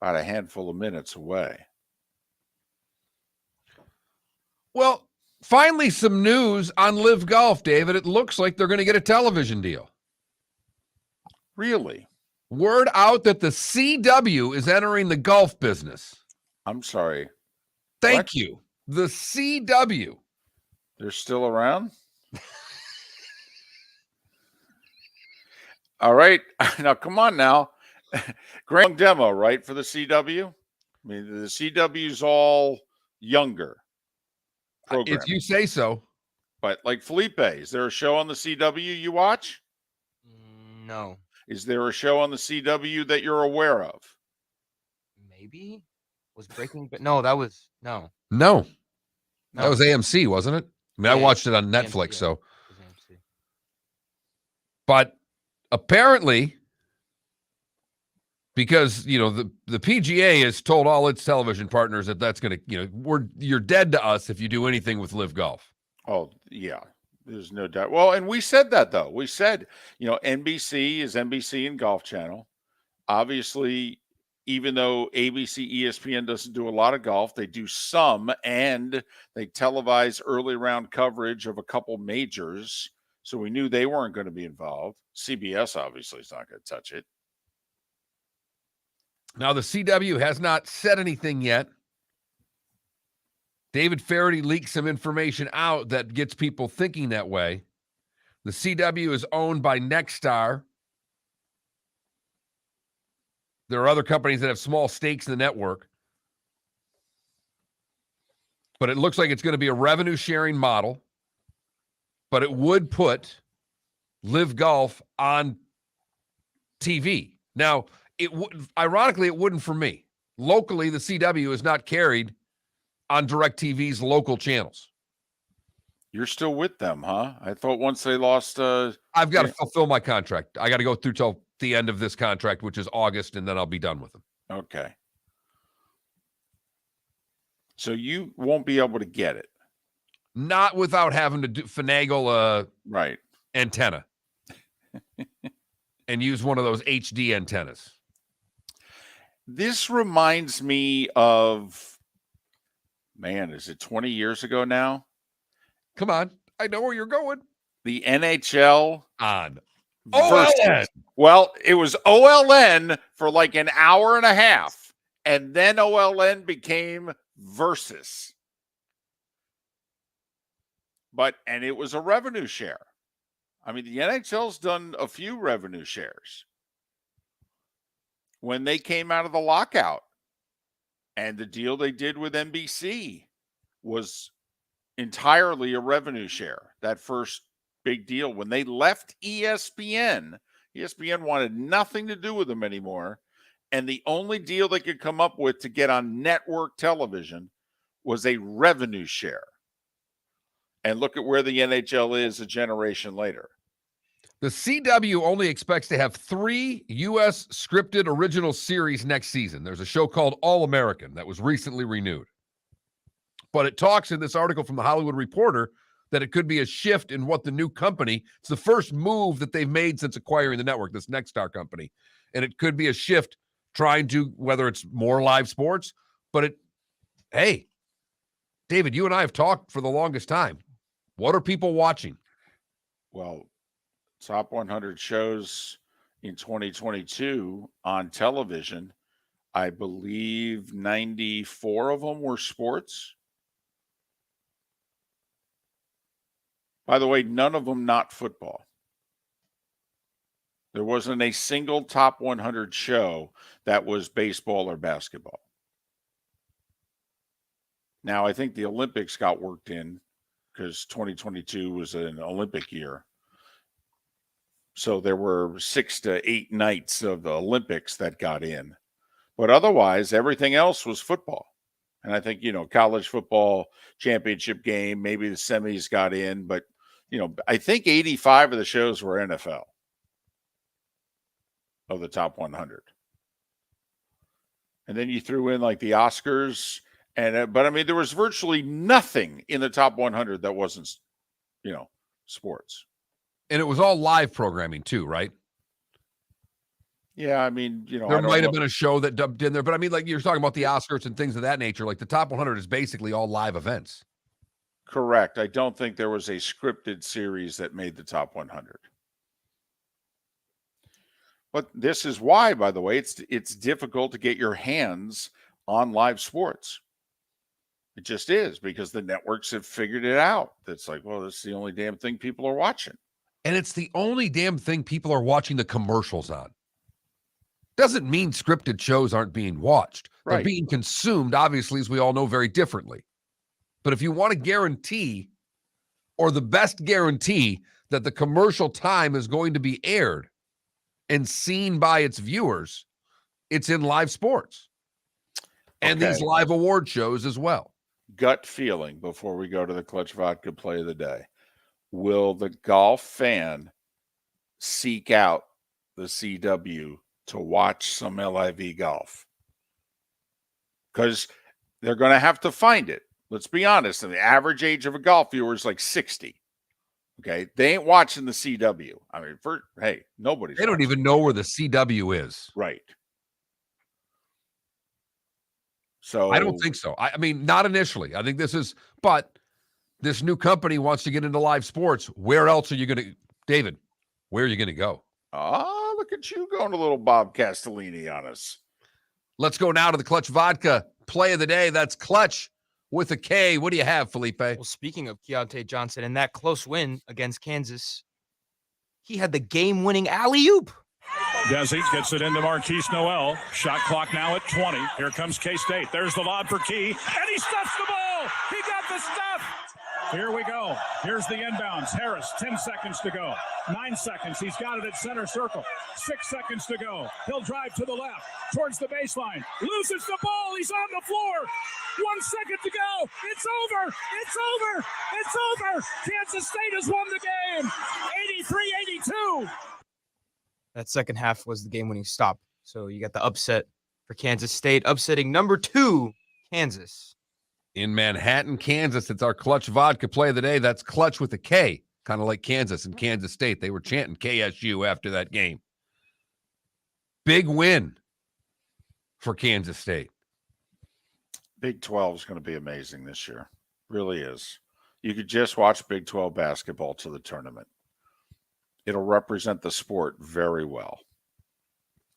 about a handful of minutes away. Well, finally some news on Live Golf, David. It looks like they're going to get a television deal. Really? Word out that the CW is entering the golf business. I'm sorry. Thank you. The CW. They're still around? All right. Now, come on now. Great demo, right, for the CW? I mean, the CW's all younger. If you say so. But like Felipe, is there a show on the CW you watch? No. Is there a show on the CW that you're aware of? Maybe was Breaking, but no, that was no. No. That was AMC, wasn't it? I mean, I watched it on Netflix, AMC, so. It was AMC. But apparently, because, you know, the PGA has told all its television partners that that's going to, you know, you're dead to us if you do anything with Live Golf. Oh, yeah. There's no doubt. Well, and we said that, though. We said, you know, NBC is NBC and Golf Channel. Obviously, even though ABC, ESPN doesn't do a lot of golf, they do some, and they televise early round coverage of a couple majors. So we knew they weren't going to be involved. CBS obviously is not going to touch it. Now, the CW has not said anything yet. David Faraday leaked some information out that gets people thinking that way. The CW is owned by Nexstar. There are other companies that have small stakes in the network. But it looks like it's going to be a revenue-sharing model. But it would put Live Golf on TV. Now, ironically, it wouldn't for me. Locally, the CW is not carried on DirecTV's local channels. You're still with them, huh? I thought once they lost... I've got to fulfill my contract. I got to go through till the end of this contract, which is August, and then I'll be done with them. Okay. So you won't be able to get it. Not without having to finagle a right antenna and use one of those HD antennas. This reminds me of, man, is it 20 years ago now? Come on. I know where you're going. The NHL on OLN. Well, it was OLN for like an hour and a half, and then OLN became Versus. And it was a revenue share. I mean, the NHL's done a few revenue shares. When they came out of the lockout, and the deal they did with NBC was entirely a revenue share. That first big deal, when they left ESPN wanted nothing to do with them anymore. And the only deal they could come up with to get on network television was a revenue share. And look at where the NHL is a generation later. The CW only expects to have 3 U.S. scripted original series next season. There's a show called All American that was recently renewed. But it talks in this article from the Hollywood Reporter that it could be a shift in what the new company, it's the first move that they've made since acquiring the network, this Nexstar company. And it could be a shift trying to, whether it's more live sports, but hey, David, you and I have talked for the longest time. What are people watching? Well, top 100 shows in 2022 on television, I believe 94 of them were sports. By the way, none of them not football. There wasn't a single top 100 show that was baseball or basketball. Now, I think the Olympics got worked in because 2022 was an Olympic year. So there were 6 to 8 nights of the Olympics that got in. But otherwise, everything else was football. And I think, college football championship game, maybe the semis got in. But, I think 85 of the shows were NFL of the top 100. And then you threw in like the Oscars. But I mean, there was virtually nothing in the top 100 that wasn't, sports. And it was all live programming too, right? Yeah, I mean, there might have been a show that dubbed in there, but I mean, like you're talking about the Oscars and things of that nature. Like the top 100 is basically all live events. Correct. I don't think there was a scripted series that made the top 100. But this is why, by the way, it's difficult to get your hands on live sports. It just is, because the networks have figured it out. It's like, well, that's the only damn thing people are watching. And it's the only damn thing people are watching the commercials on. Doesn't mean scripted shows aren't being watched. They're Right. being consumed, obviously, as we all know, very differently. But if you want to guarantee, or the best guarantee, that the commercial time is going to be aired and seen by its viewers, it's in live sports. And these Okay. live award shows as well. Gut feeling before we go to the Clutch Vodka play of the day. Will the golf fan seek out the CW to watch some LIV golf? Because they're going to have to find it. Let's be honest. And the average age of a golf viewer is like 60. Okay. They ain't watching the CW. I mean, nobody's. They don't even know where the CW is. Right. So I don't think so. I mean, not initially. I think but this new company wants to get into live sports. Where else are you going to, David, where are you going to go? Oh, look at you going a little Bob Castellini on us. Let's go now to the Clutch Vodka play of the day. That's Clutch with a K. What do you have, Felipe? Well, speaking of Keontae Johnson and that close win against Kansas, he had the game-winning alley-oop. Desi gets it into Marquise Noel. Shot clock now at 20. Here comes K-State. There's the lob for Key, and he stuffs the ball. He got the stuff. Here we go. Here's the inbounds. Harris, 10 seconds to go. 9 seconds. He's got it at center circle. 6 seconds to go. He'll drive to the left, towards the baseline. Loses the ball. He's on the floor. 1 second to go. It's over. It's over. It's over. Kansas State has won the game. 83-82. That second half was the game-winning stop. So you got the upset for Kansas State, upsetting number 2, Kansas. In Manhattan, Kansas, it's our Clutch Vodka play of the day. That's Clutch with a K, kind of like Kansas and Kansas State. They were chanting KSU after that game. Big win for Kansas State. Big 12 is going to be amazing this year. Really is. You could just watch Big 12 basketball to the tournament. It'll represent the sport very well.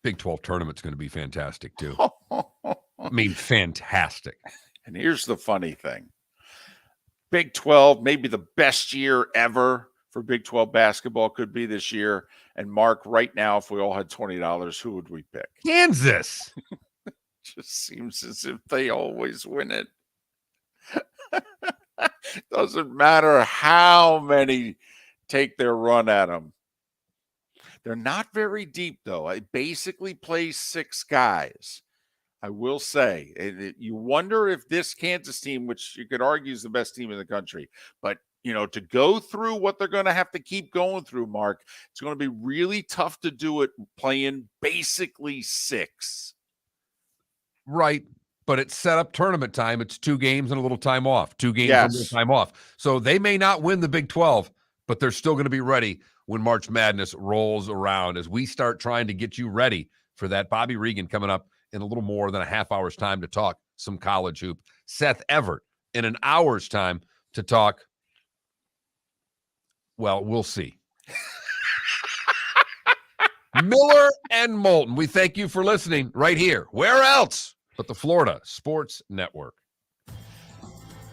Big 12 tournament's going to be fantastic, too. I mean, fantastic. And here's the funny thing. Big 12, maybe the best year ever for Big 12 basketball could be this year. And Mark, right now, if we all had $20, who would we pick? Kansas. Just seems as if they always win it. Doesn't matter how many take their run at them. They're not very deep, though. It basically plays 6 guys. I will say, you wonder if this Kansas team, which you could argue is the best team in the country, but, to go through what they're going to have to keep going through, Mark, it's going to be really tough to do it playing basically 6. Right. But it's set up tournament time. It's 2 games and a little time off. 2 games and a little time off. So they may not win the Big 12, but they're still going to be ready when March Madness rolls around, as we start trying to get you ready for that. Bobby Reagan coming up in a little more than a half hour's time to talk some college hoop. Seth Everett in an hour's time to talk. Well, we'll see. Miller and Moulton. We thank you for listening right here. Where else but the Florida Sports Network?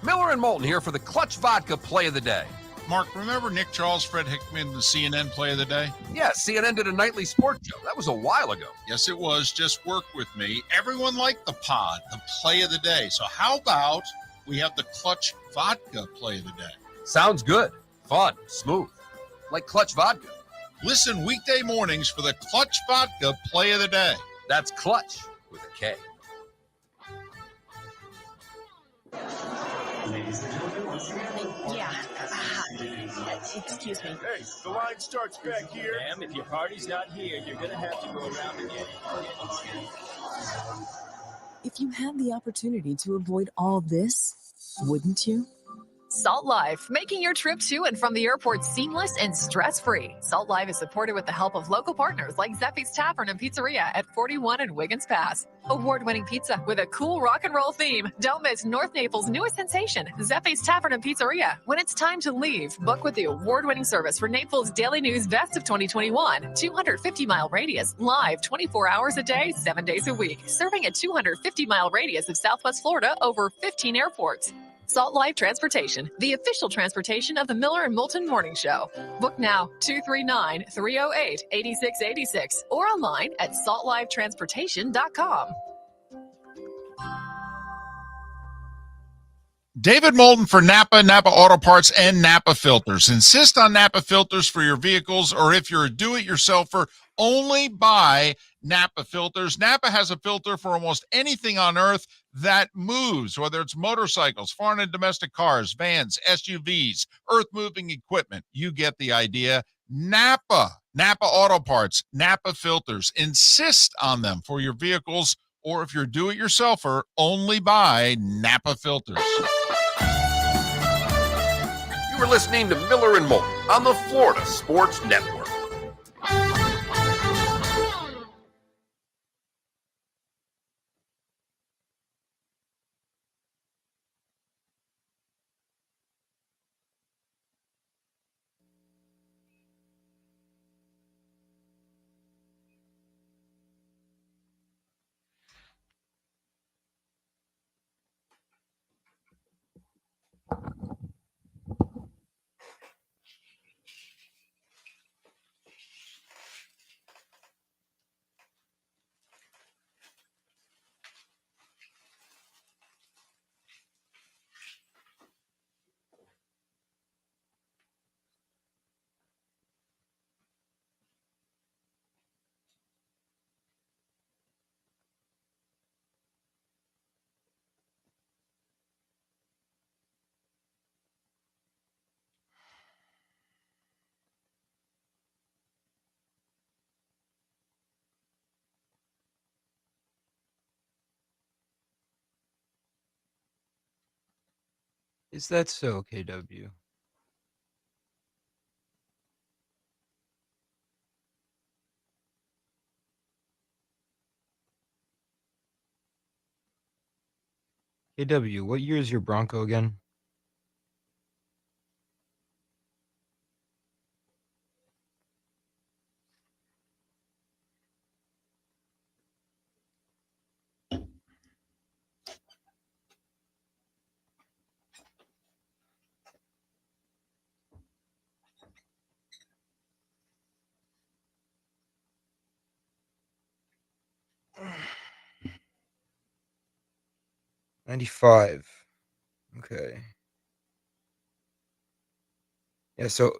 Miller and Moulton here for the Clutch Vodka Play of the Day. Mark, remember Nick Charles, Fred Hickman, the CNN Play of the Day? Yeah, CNN did a nightly sports show. That was a while ago. Yes, it was. Just work with me. Everyone liked the pod, the Play of the Day. So how about we have the Clutch Vodka Play of the Day? Sounds good. Fun. Smooth. Like Clutch Vodka. Listen weekday mornings for the Clutch Vodka Play of the Day. That's Clutch with a K. Yeah. Excuse me. Hey, the line starts back here. Ma'am, if your party's not here, you're going to have to go around and get it. If you had the opportunity to avoid all this, wouldn't you? Salt Life, making your trip to and from the airport seamless and stress-free. Salt Life is supported with the help of local partners like Zeffy's Tavern and Pizzeria at 41 and Wiggins Pass. Award-winning pizza with a cool rock and roll theme. Don't miss North Naples' newest sensation, Zeffy's Tavern and Pizzeria. When it's time to leave, book with the award-winning service for Naples Daily News Best of 2021. 250-mile radius, live 24 hours a day, 7 days a week. Serving a 250-mile radius of Southwest Florida over 15 airports. Salt Life Transportation, the official transportation of the Miller and Moulton Morning Show. Book now, 239-308-8686 or online at saltlifetransportation.com. David Moulton for Napa, Napa Auto Parts, and Napa Filters. Insist on Napa filters for your vehicles, or if you're a do-it-yourselfer, only buy Napa filters. Napa has a filter for almost anything on earth that moves, whether it's motorcycles, foreign and domestic cars, vans, SUVs, earth-moving equipment. You get the idea. Napa Auto Parts, Napa filters. Insist on them for your vehicles, or if you're a do-it-yourselfer, only buy Napa filters. You were listening to Miller and Moulton on the Florida Sports Network. Is that so, KW? KW, what year is your Bronco again? '95. Okay. Yeah, so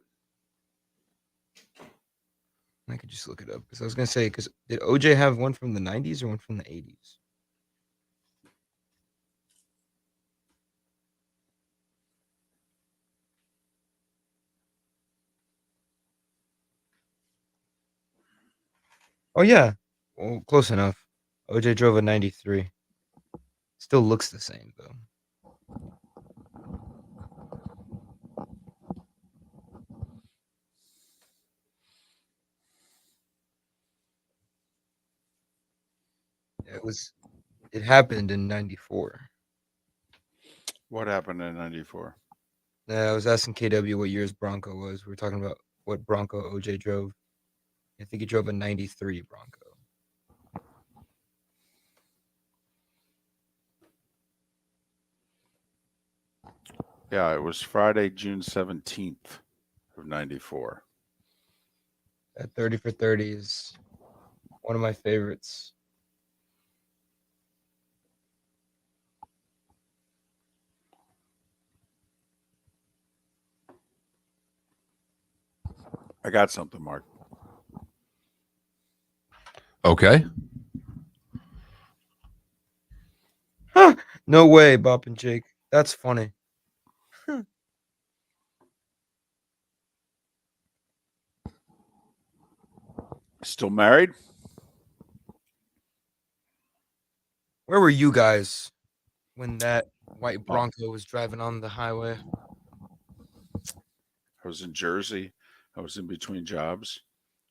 I could just look it up because I was gonna say, because did OJ have one from the '90s or one from the '80s? Oh yeah, well, close enough. OJ drove a '93. Still looks the same though. It happened in '94. What happened in 94? I was asking KW what year's Bronco was. We were talking about what Bronco OJ drove I think he drove a 93 Bronco. Yeah, it was Friday, June 17th of 94. That 30 for 30 is one of my favorites. I got something, Mark. Okay. Huh. No way, Bob and Jake. That's funny. Still married? Where were you guys when that white Bronco was driving on the highway? I was in Jersey. I was in between jobs.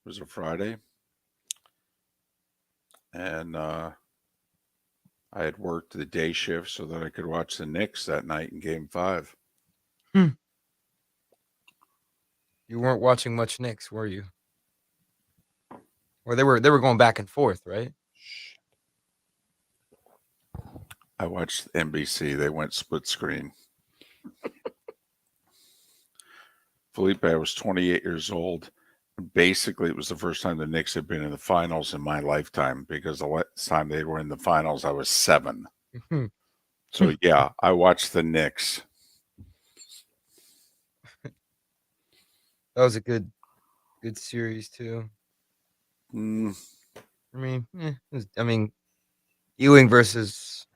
It was a Friday. And I had worked the day shift so that I could watch the Knicks that night in Game 5. You weren't watching much Knicks, were you? Or they were going back and forth, right? I watched NBC. They went split screen. Felipe, I was 28 years old. Basically, it was the first time the Knicks had been in the finals in my lifetime because the last time they were in the finals, I was 7. So, yeah, I watched the Knicks. That was a good series too. Mm, I mean, Ewing versus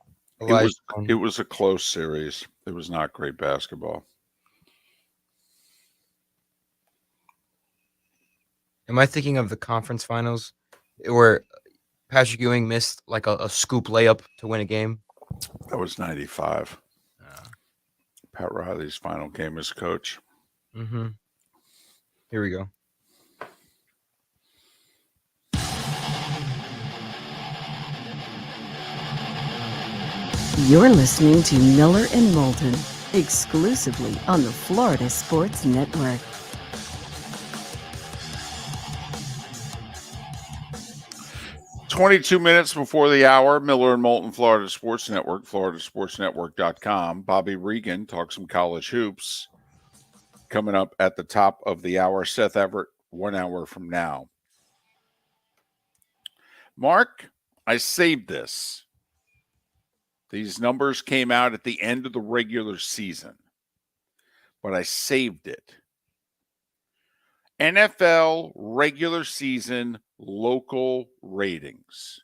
Elijah. it was a close series. It was not great basketball. Am I thinking of the conference finals where Patrick Ewing missed like a scoop layup to win a game? That was 95. Pat Riley's final game as coach. Mm-hmm. Here we go. You're listening to Miller and Moulton, exclusively on the Florida Sports Network. "22 minutes before the hour, Miller and Moulton, Florida Sports Network, floridasportsnetwork.com. Bobby Reagan talks some college hoops. Coming up at the top of the hour, Seth Everett, 1 hour from now. Mark, I saved this. These numbers came out at the end of the regular season, but I saved it. NFL regular season local ratings.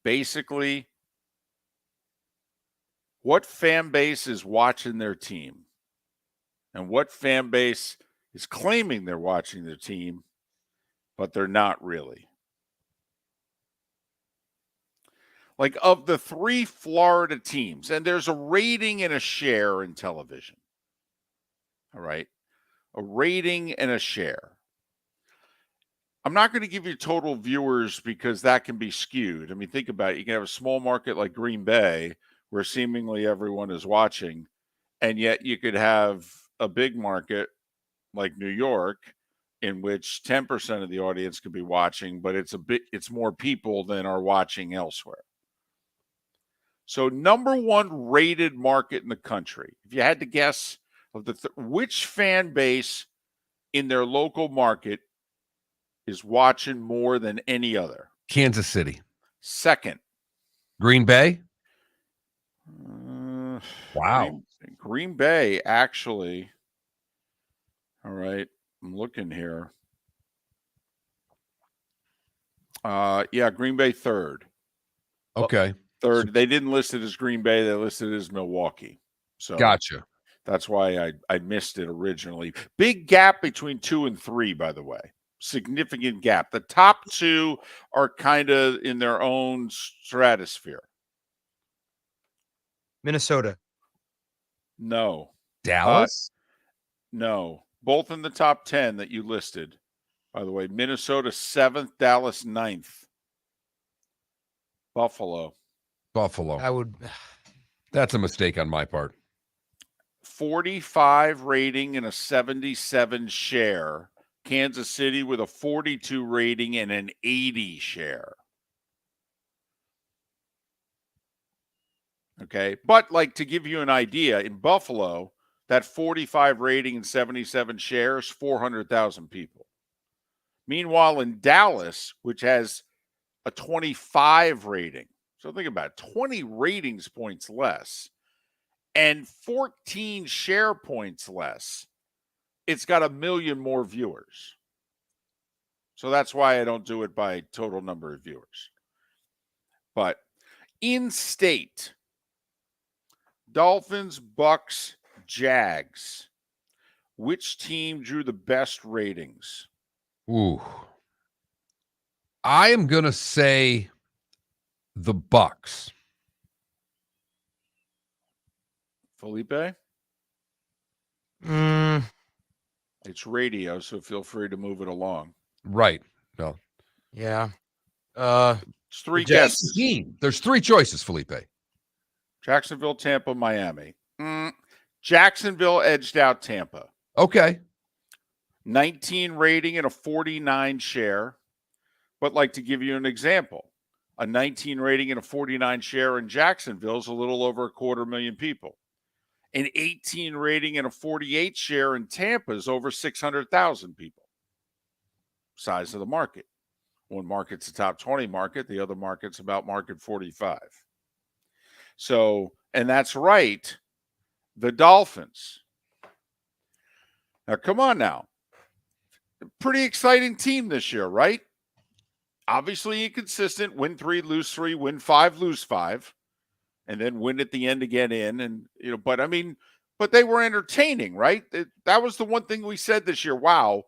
Basically, what fan base is watching their team and what fan base is claiming they're watching their team, but they're not really. Like, of the 3 Florida teams, and there's a rating and a share in television. All right. A rating and a share. I'm not going to give you total viewers because that can be skewed. I mean, think about it. You can have a small market like Green Bay where seemingly everyone is watching, and yet you could have a big market like New York in which 10% of the audience could be watching, but it's more people than are watching elsewhere. So number 1 rated market in the country, if you had to guess of the which fan base in their local market is watching more than any other? Kansas City. Second. Green Bay. Wow. Green Bay, actually. All right. I'm looking here. Yeah, Green Bay third. Okay. Third. They didn't list it as Green Bay. They listed it as Milwaukee. So Gotcha. That's why I missed it originally. Big gap between 2 and 3, by the way. Significant gap. The top 2 are kind of in their own stratosphere. Minnesota. No. Dallas? No. Both in the top 10 that you listed. By the way, Minnesota 7th, Dallas 9th. Buffalo. That's a mistake on my part. 45 rating and a 77 share. Kansas City with a 42 rating and an 80 share. Okay. But like to give you an idea, in Buffalo, that 45 rating and 77 shares, 400,000 people. Meanwhile, in Dallas, which has a 25 rating, so think about it, 20 ratings points less and 14 share points less, it's got 1 million more viewers. So that's why I don't do it by total number of viewers. But in state, Dolphins, Bucks, Jags. Which team drew the best ratings? Ooh. I am going to say the Bucks. Felipe? Mm, It's radio, so feel free to move it along. Right. No. yeah. It's three The Jets. guesses. There's three choices, Felipe. Jacksonville, Tampa, Miami. Jacksonville edged out Tampa. Okay. 19 rating and a 49 share. But like to give you an example, a 19 rating and a 49 share in Jacksonville is a little over 250,000 people. An 18 rating and a 48 share in Tampa is over 600,000 people. Size of the market. One market's a top 20 market, the other market's about market 45. So, and that's right, the Dolphins. Now, come on now. Pretty exciting team this year, right? Obviously inconsistent, win 3, lose 3, win 5, lose 5, and then win at the end to get in. And, but they were entertaining, right? That was the one thing we said this year. Wow,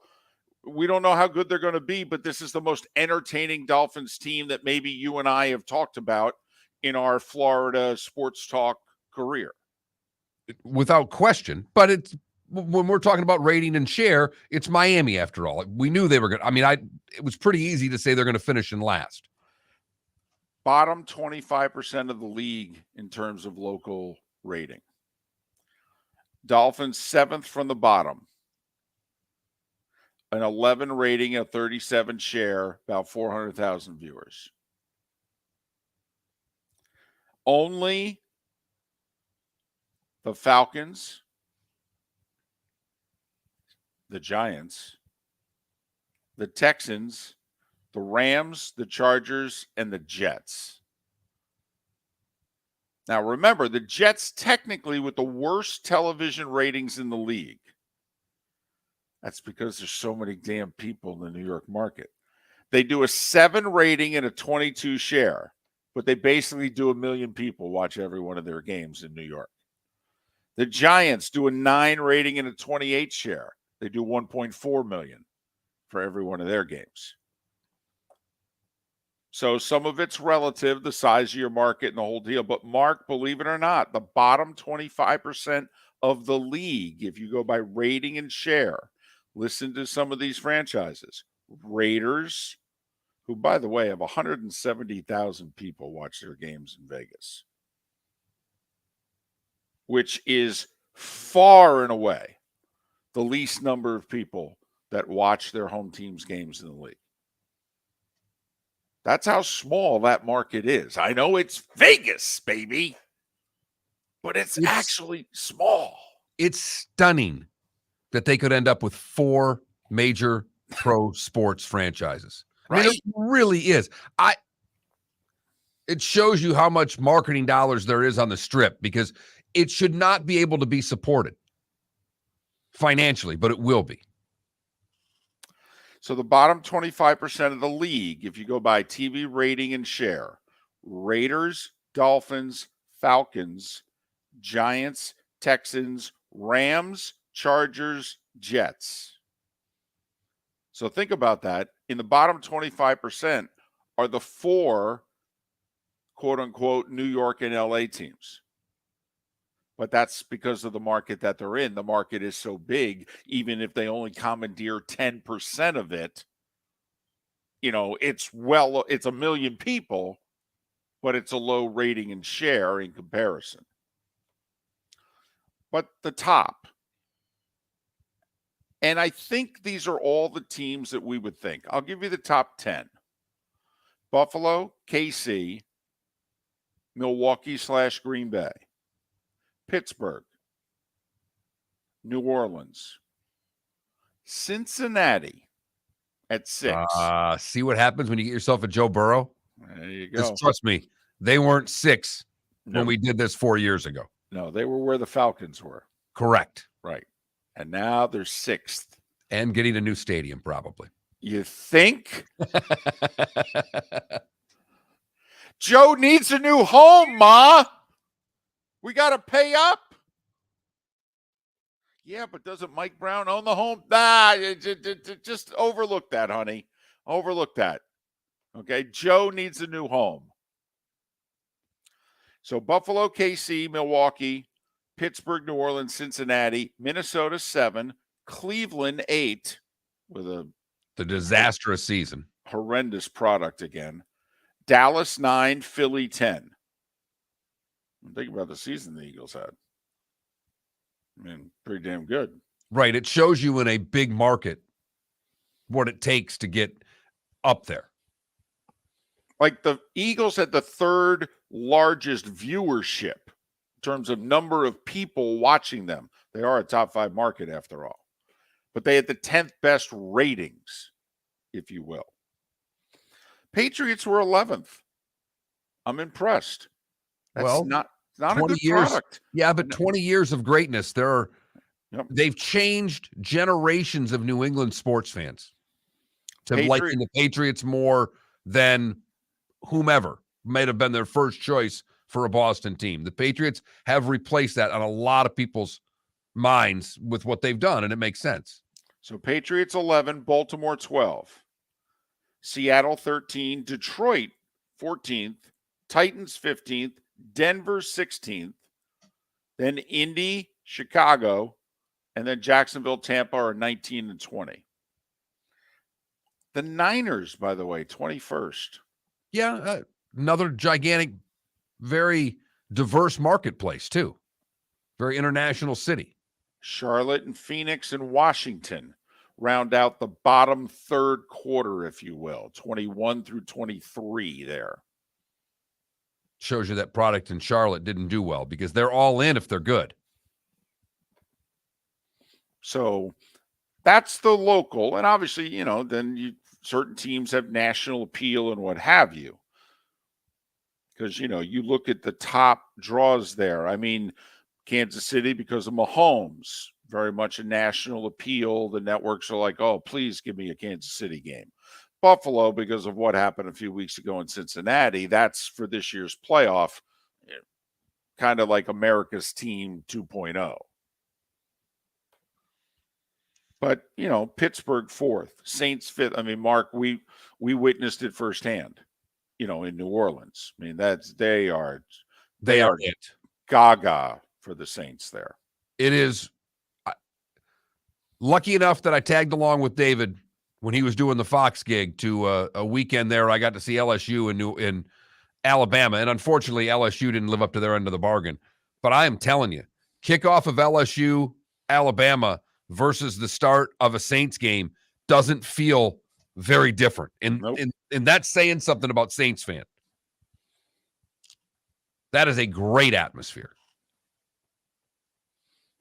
we don't know how good they're going to be, but this is the most entertaining Dolphins team that maybe you and I have talked about in our Florida sports talk career. Without question. But it's when we're talking about rating and share, it's Miami after all. We knew they were going to, it was pretty easy to say they're going to finish in last. Bottom 25% of the league in terms of local rating. Dolphins 7th from the bottom. An 11 rating, a 37 share, about 400,000 viewers. Only the Falcons, the Giants, the Texans, the Rams, the Chargers, and the Jets. Now, remember, the Jets technically with the worst television ratings in the league. That's because there's so many damn people in the New York market. They do a 7 rating and a 22 share, but they basically do 1 million people watch every one of their games in New York. The Giants do a 9 rating and a 28 share. They do 1.4 million for every one of their games. So some of it's relative, the size of your market and the whole deal. But Mark, believe it or not, the bottom 25% of the league, if you go by rating and share, listen to some of these franchises. Raiders, who, by the way, have 170,000 people watch their games in Vegas, which is far and away the least number of people that watch their home team's games in the league. That's how small that market is. I know it's Vegas, baby, but it's actually small. It's stunning that they could end up with 4 major pro sports franchises. Right? It really is. It shows you how much marketing dollars there is on the strip, because it should not be able to be supported financially, but it will be. So the bottom 25% of the league, if you go by TV rating and share, Raiders, Dolphins, Falcons, Giants, Texans, Rams, Chargers, Jets. So think about that. In the bottom 25% are the 4, quote unquote, New York and LA teams. But that's because of the market that they're in. The market is so big, even if they only commandeer 10% of it, it's 1 million people, but it's a low rating and share in comparison. But the top, And I think these are all the teams that we would think. I'll give you the top 10. Buffalo, KC, Milwaukee/Green Bay, Pittsburgh, New Orleans, Cincinnati at 6. See what happens when you get yourself a Joe Burrow? There you go. Just trust me, they weren't 6 No. when we did this 4 years ago. No, they were where the Falcons were. Correct. Right. And now they're 6th. And getting a new stadium, probably. You think? Joe needs a new home, Ma. We got to pay up. Yeah, but doesn't Mike Brown own the home? Nah, just overlook that, honey. Overlook that. Okay, Joe needs a new home. So Buffalo, KC, Milwaukee, Pittsburgh, New Orleans, Cincinnati, Minnesota 7, Cleveland 8 with the disastrous season. Horrendous product again. Dallas 9, Philly 10. Think about the season the Eagles had. I mean, pretty damn good. Right. It shows you in a big market what it takes to get up there. Like the Eagles had the 3rd largest viewership in terms of number of people watching them. They are a top 5 market after all. But they had the 10th best ratings, if you will. Patriots were 11th. I'm impressed. That's not a good product. Yeah, but 20 years of greatness. They've changed generations of New England sports fans to liking the Patriots more than whomever might have been their first choice for a Boston team. The Patriots have replaced that on a lot of people's minds with what they've done, and it makes sense. So Patriots 11, Baltimore 12, Seattle 13, Detroit 14th, Titans 15th, Denver 16th, then Indy, Chicago, and then Jacksonville, Tampa are 19 and 20. The Niners, by the way, 21st. Yeah, another gigantic, very diverse marketplace, too. Very international city. Charlotte and Phoenix and Washington round out the bottom 3rd quarter, if you will, 21 through 23 there. Shows you that product in Charlotte didn't do well because they're all in if they're good. So that's the local. And obviously, then certain teams have national appeal and what have you. Because, you look at the top draws there. I mean, Kansas City, because of Mahomes, very much a national appeal. The networks are like, oh, please give me a Kansas City game. Buffalo, because of what happened a few weeks ago in Cincinnati, that's for this year's playoff, kind of like America's Team 2.0. But, Pittsburgh 4th, Saints 5th. I mean, Mark, we witnessed it firsthand, in New Orleans. I mean, they are it. Gaga for the Saints there. It is lucky enough that I tagged along with David when he was doing the Fox gig to a weekend there. I got to see LSU in Alabama, and unfortunately LSU didn't live up to their end of the bargain. But I am telling you, kickoff of LSU Alabama versus the start of a Saints game doesn't feel very different. And that's saying something about Saints fan. That is a great atmosphere.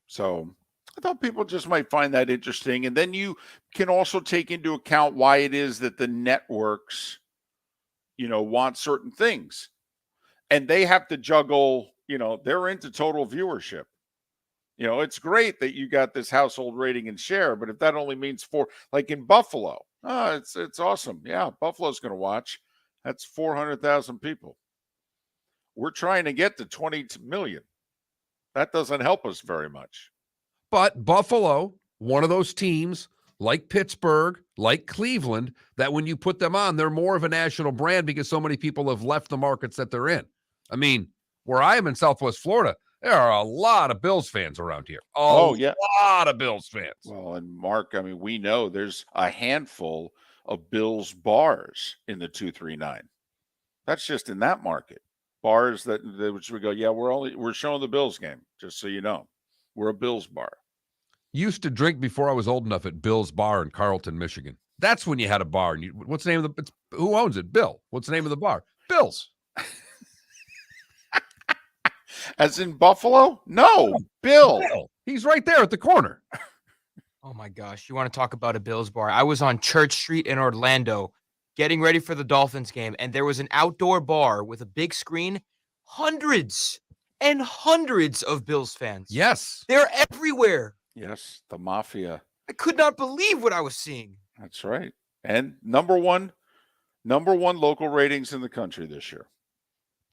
So I thought people just might find that interesting. And then you can also take into account why it is that the networks, want certain things. And they have to juggle, they're into total viewership. It's great that you got this household rating and share, but if that only means 4, like in Buffalo, it's awesome. Yeah, Buffalo's going to watch. That's 400,000 people. We're trying to get to 20 million. That doesn't help us very much. But Buffalo, one of those teams like Pittsburgh, like Cleveland, that when you put them on, they're more of a national brand because so many people have left the markets that they're in. I mean, where I am in Southwest Florida, there are a lot of Bills fans around here. A lot of Bills fans. Well, and Mark, I mean, we know there's a handful of Bills bars in the 239. That's just in that market. Bars which we go, yeah, we're showing the Bills game, just so you know. We're a Bills bar. Used to drink before I was old enough at Bill's Bar in Carlton, Michigan. That's when you had a bar. And what's the name of who owns it? Bill. What's the name of the bar? Bill's. As in Buffalo? No, Bill. He's right there at the corner. Oh my gosh. You want to talk about a Bills bar? I was on Church Street in Orlando getting ready for the Dolphins game, and there was an outdoor bar with a big screen. Hundreds and hundreds of Bills fans. Yes. They're everywhere. Yes, the Mafia. I could not believe what I was seeing. That's right. And number one local ratings in the country this year.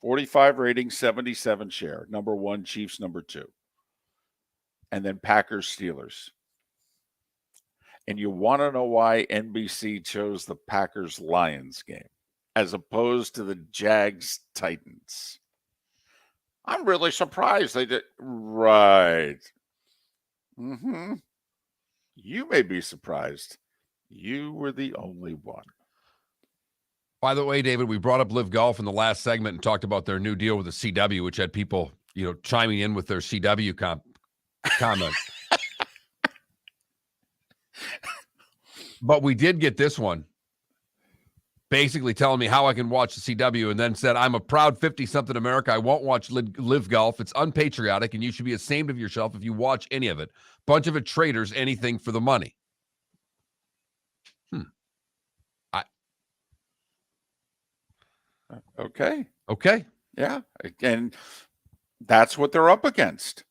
45 ratings, 77 share. Number one, Chiefs number two. And then Packers, Steelers. And you want to know why NBC chose the Packers-Lions game as opposed to the Jags-Titans? I'm really surprised they did. Right. Mm-hmm. You may be surprised. You were the only one. By the way, David, we brought up Live Golf in the last segment and talked about their new deal with the CW, which had people, chiming in with their CW comments. But we did get this one basically telling me how I can watch the CW, and then said, I'm a proud 50-something America. I won't watch Live Golf. It's unpatriotic, and you should be ashamed of yourself if you watch any of it. Bunch of it traitors, anything for the money. Okay. Yeah. And that's what they're up against.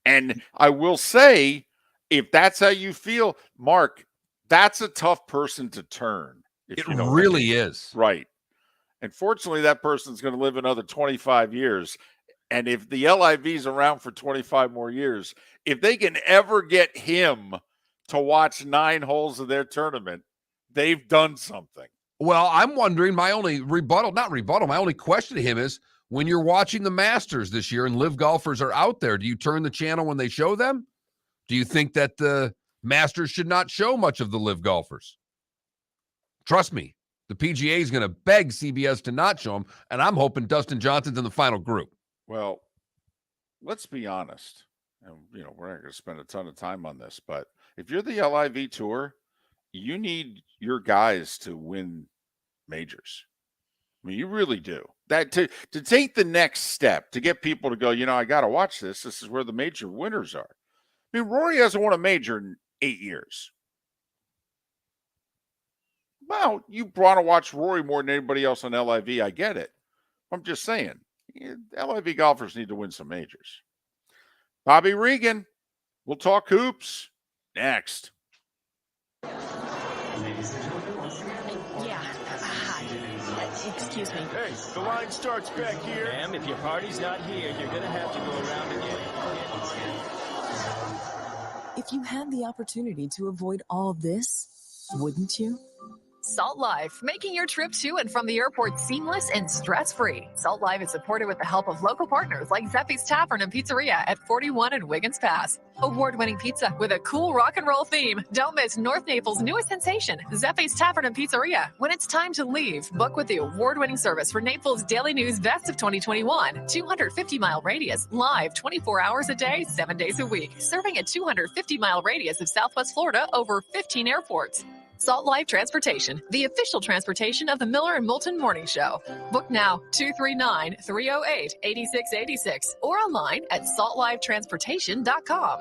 And I will say, if that's how you feel, Mark, that's a tough person to turn. It really is. Right. And fortunately, that person's going to live another 25 years. And if the LIV's around for 25 more years, if they can ever get him to watch 9 holes of their tournament, they've done something. Well, I'm wondering, my only question to him is, when you're watching the Masters this year and Live golfers are out there, do you turn the channel when they show them? Do you think that the Masters should not show much of the Live golfers? Trust me, the PGA is going to beg CBS to not show them, and I'm hoping Dustin Johnson's in the final group. Well, let's be honest. And, we're not going to spend a ton of time on this, but if you're the LIV Tour, you need your guys to win majors. I mean, you really do. That to take the next step, to get people to go, I got to watch this. This is where the major winners are. I mean, Rory hasn't won a major in 8 years. Well, you want to watch Rory more than anybody else on LIV. I get it. I'm just saying, LIV golfers need to win some majors. Bobby Reagan, we'll talk hoops next. Excuse me. Hey, the line starts back here. Ma'am, if your party's not here, you're going to have to go around again. If you had the opportunity to avoid all this, wouldn't you? Salt Life, making your trip to and from the airport seamless and stress-free. Salt Life is supported with the help of local partners like Zeffy's Tavern and Pizzeria at 41 and Wiggins Pass. Award-winning pizza with a cool rock and roll theme. Don't miss North Naples' newest sensation, Zeffy's Tavern and Pizzeria. When it's time to leave, book with the award-winning service for Naples Daily News Best of 2021. 250-mile radius, live 24 hours a day, 7 days a week. Serving a 250-mile radius of Southwest Florida over 15 airports. Salt Life Transportation, the official transportation of the Miller and Moulton Morning Show. Book now, 239-308-8686, or online at saltlifetransportation.com.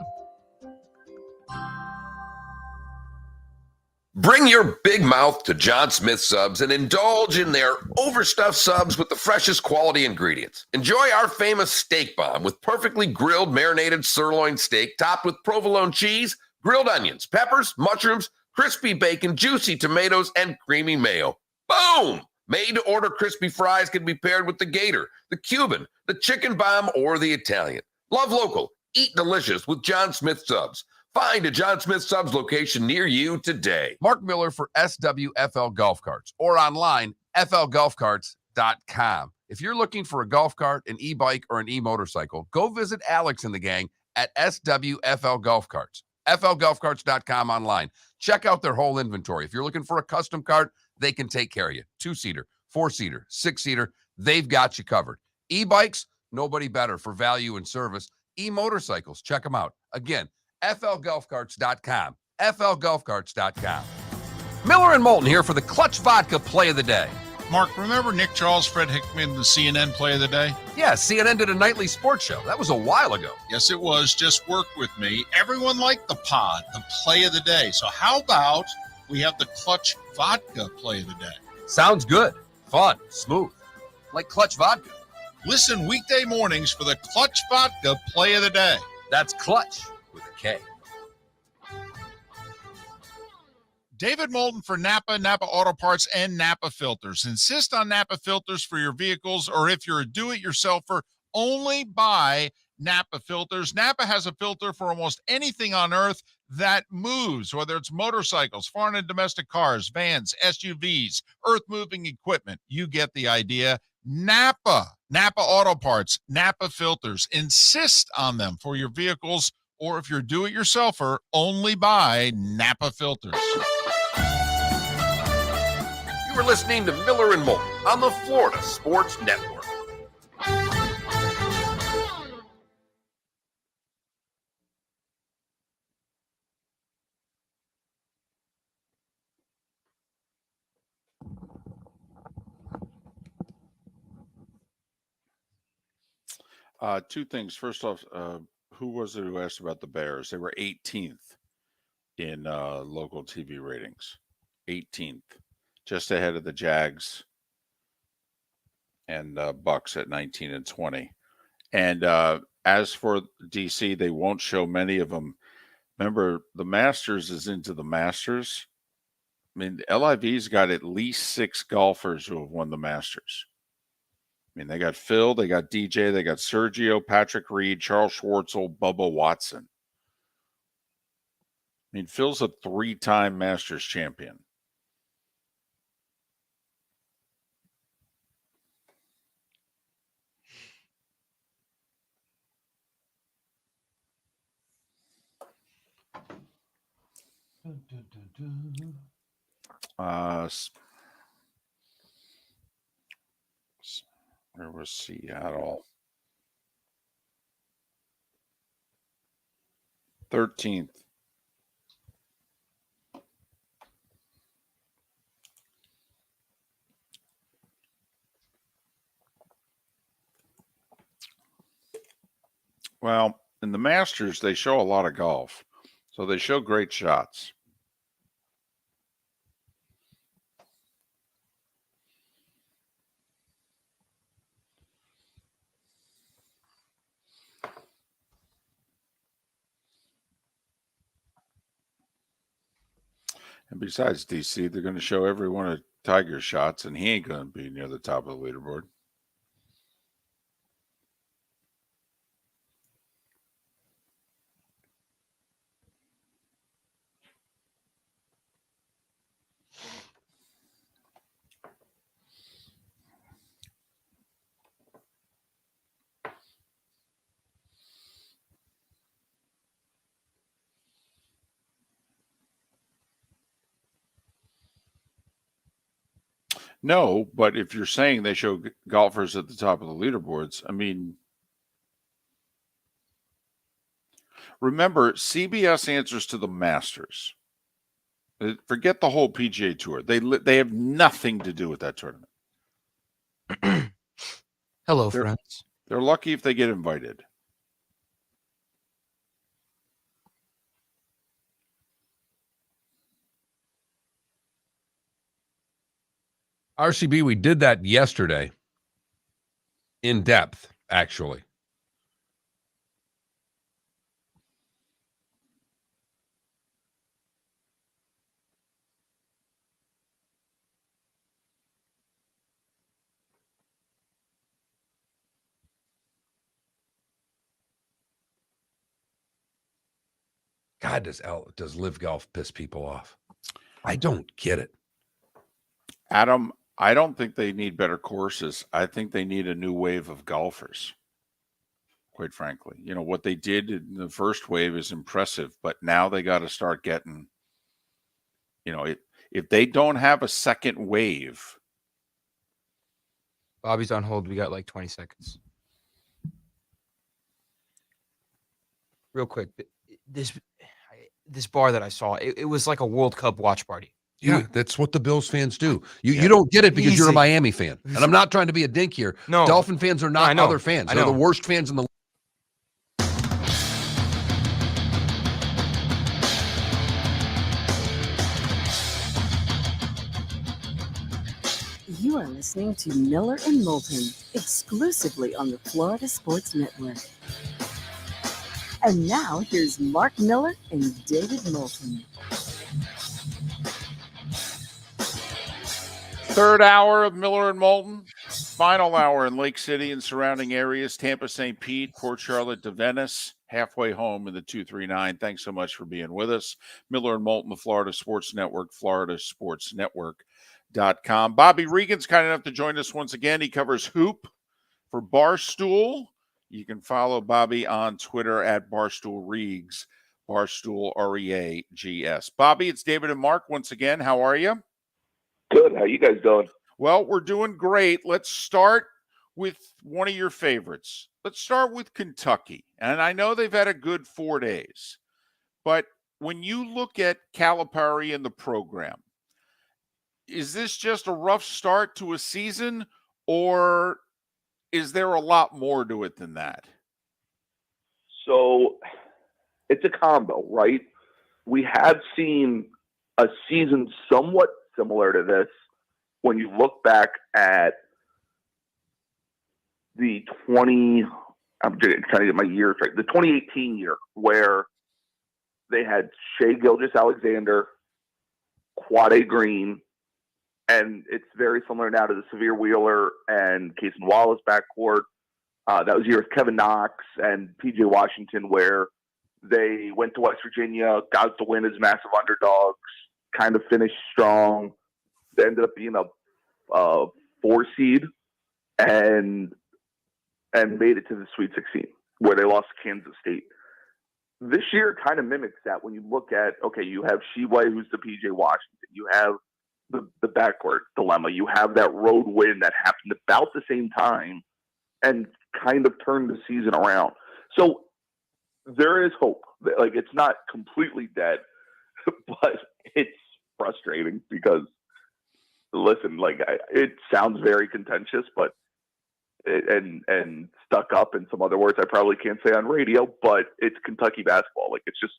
Bring your big mouth to John Smith Subs and indulge in their overstuffed subs with the freshest quality ingredients. Enjoy our famous steak bomb with perfectly grilled marinated sirloin steak topped with provolone cheese, grilled onions, peppers, mushrooms, crispy bacon, juicy tomatoes, and creamy mayo. Boom! Made-to-order crispy fries can be paired with the Gator, the Cuban, the Chicken Bomb, or the Italian. Love local. Eat delicious with John Smith Subs. Find a John Smith Subs location near you today. Mark Miller for SWFL Golf Carts, or online, flgolfcarts.com. If you're looking for a golf cart, an e-bike, or an e-motorcycle, go visit Alex and the gang at SWFL Golf Carts. flgolfcarts.com online. Check out their whole inventory. If you're looking for a custom cart, they can take care of you. 2-seater, 4-seater, 6-seater, they've got you covered. E-bikes, nobody better for value and service. E-motorcycles, check them out. Again, FLGolfCarts.com. FLGolfCarts.com. Miller and Moulton here for the Clutch Vodka Play of the Day. Mark, remember Nick Charles, Fred Hickman, the CNN Play of the Day? Yeah, CNN did a nightly sports show. That was a while ago. Yes, it was. Just work with me. Everyone liked the pod, the Play of the Day. So how about we have the Clutch Vodka Play of the Day? Sounds good. Fun. Smooth. Like Clutch Vodka. Listen weekday mornings for the Clutch Vodka Play of the Day. That's Clutch with a K. David Moulton for Napa, Napa Auto Parts, and Napa Filters. Insist on Napa filters for your vehicles, or if you're a do-it-yourselfer, only buy Napa filters. Napa has a filter for almost anything on earth that moves, whether it's motorcycles, foreign and domestic cars, vans, SUVs, earth-moving equipment. You get the idea. Napa Auto Parts, Napa filters. Insist on them for your vehicles, or if you're a do-it-yourselfer, only buy Napa filters. You were listening to Miller and Moulton on the Florida Sports Network. Two things. First off, who was it who asked about the Bears? They were 18th in local TV ratings. 18th, just ahead of the Jags and Bucks at 19 and 20. And as for DC, they won't show many of them. Remember, the Masters is into the Masters. I mean, the LIV's got at least 6 golfers who have won the Masters. I mean, they got Phil, they got DJ, they got Sergio, Patrick Reed, Charles Schwartzel, Bubba Watson. I mean, Phil's a 3-time Masters champion. Where was Seattle? 13th. Well, in the Masters, they show a lot of golf. So they show great shots. And besides DC, they're going to show every one of Tiger's shots, and he ain't going to be near the top of the leaderboard. No, but if you're saying they show golfers at the top of the leaderboards, I mean, remember, CBS answers to the Masters. Forget the whole PGA Tour. They have nothing to do with that tournament. Hello, friends. They're lucky if they get invited. RCB, we did that yesterday in depth, actually. God, does Live Golf piss people off? I don't get it. Adam, I don't think they need better courses. I think they need a new wave of golfers, quite frankly. You know, what they did in the first wave is impressive, but now they got to start getting, you know, if they don't have a second wave. Bobby's on hold. We got like 20 seconds. Real quick. this bar that I saw, it was like a World Cup watch party. Yeah, that's what the Bills fans do. You don't get it because you're a Easy. Miami fan. And I'm not trying to be a dink here. No. Dolphin fans are not I know. other fans. I They're the know. worst fans in the You are listening to Miller and Moulton, exclusively on the Florida Sports Network. And now, here's Mark Miller and David Moulton. Third hour of Miller and Moulton. Final hour in Lake City and surrounding areas. Tampa, St. Pete, Port Charlotte to Venice. Halfway home in the 239. Thanks so much for being with us. Miller and Moulton, the Florida Sports Network, floridasportsnetwork.com. Bobby Reagan's kind enough to join us once again. He covers hoop for Barstool. You can follow Bobby on Twitter at Barstool Reags. Barstool, R-E-A-G-S. Bobby, it's David and Mark once again. How are you? Good. How you guys doing? Well, we're doing great. Let's start with one of your favorites. Let's start with Kentucky. And I know they've had a good 4 days. But when you look at Calipari and the program, is this just a rough start to a season, or is there a lot more to it than that? So it's a combo, right? We have seen a season somewhat similar to this when you look back at the I'm trying to get my years right, the 2018 year, where they had Shea Gilgeous-Alexander, Quade Green, and it's very similar now to the Severe Wheeler and Casey Wallace backcourt. That was the year with Kevin Knox and P.J. Washington, where they went to West Virginia, got the win as massive underdogs, kind of finished strong. They ended up being a 4 seed and made it to the Sweet 16, where they lost to Kansas State. This year kind of mimics that when you look at, okay, you have Sheway, who's the P.J. Washington. You have the backcourt dilemma. You have that road win that happened about the same time and kind of turned the season around. So there is hope. Like, it's not completely dead, but it's frustrating because, listen, like, it sounds very contentious, but and stuck up in some other words I probably can't say on radio, but it's Kentucky basketball. Like, it's just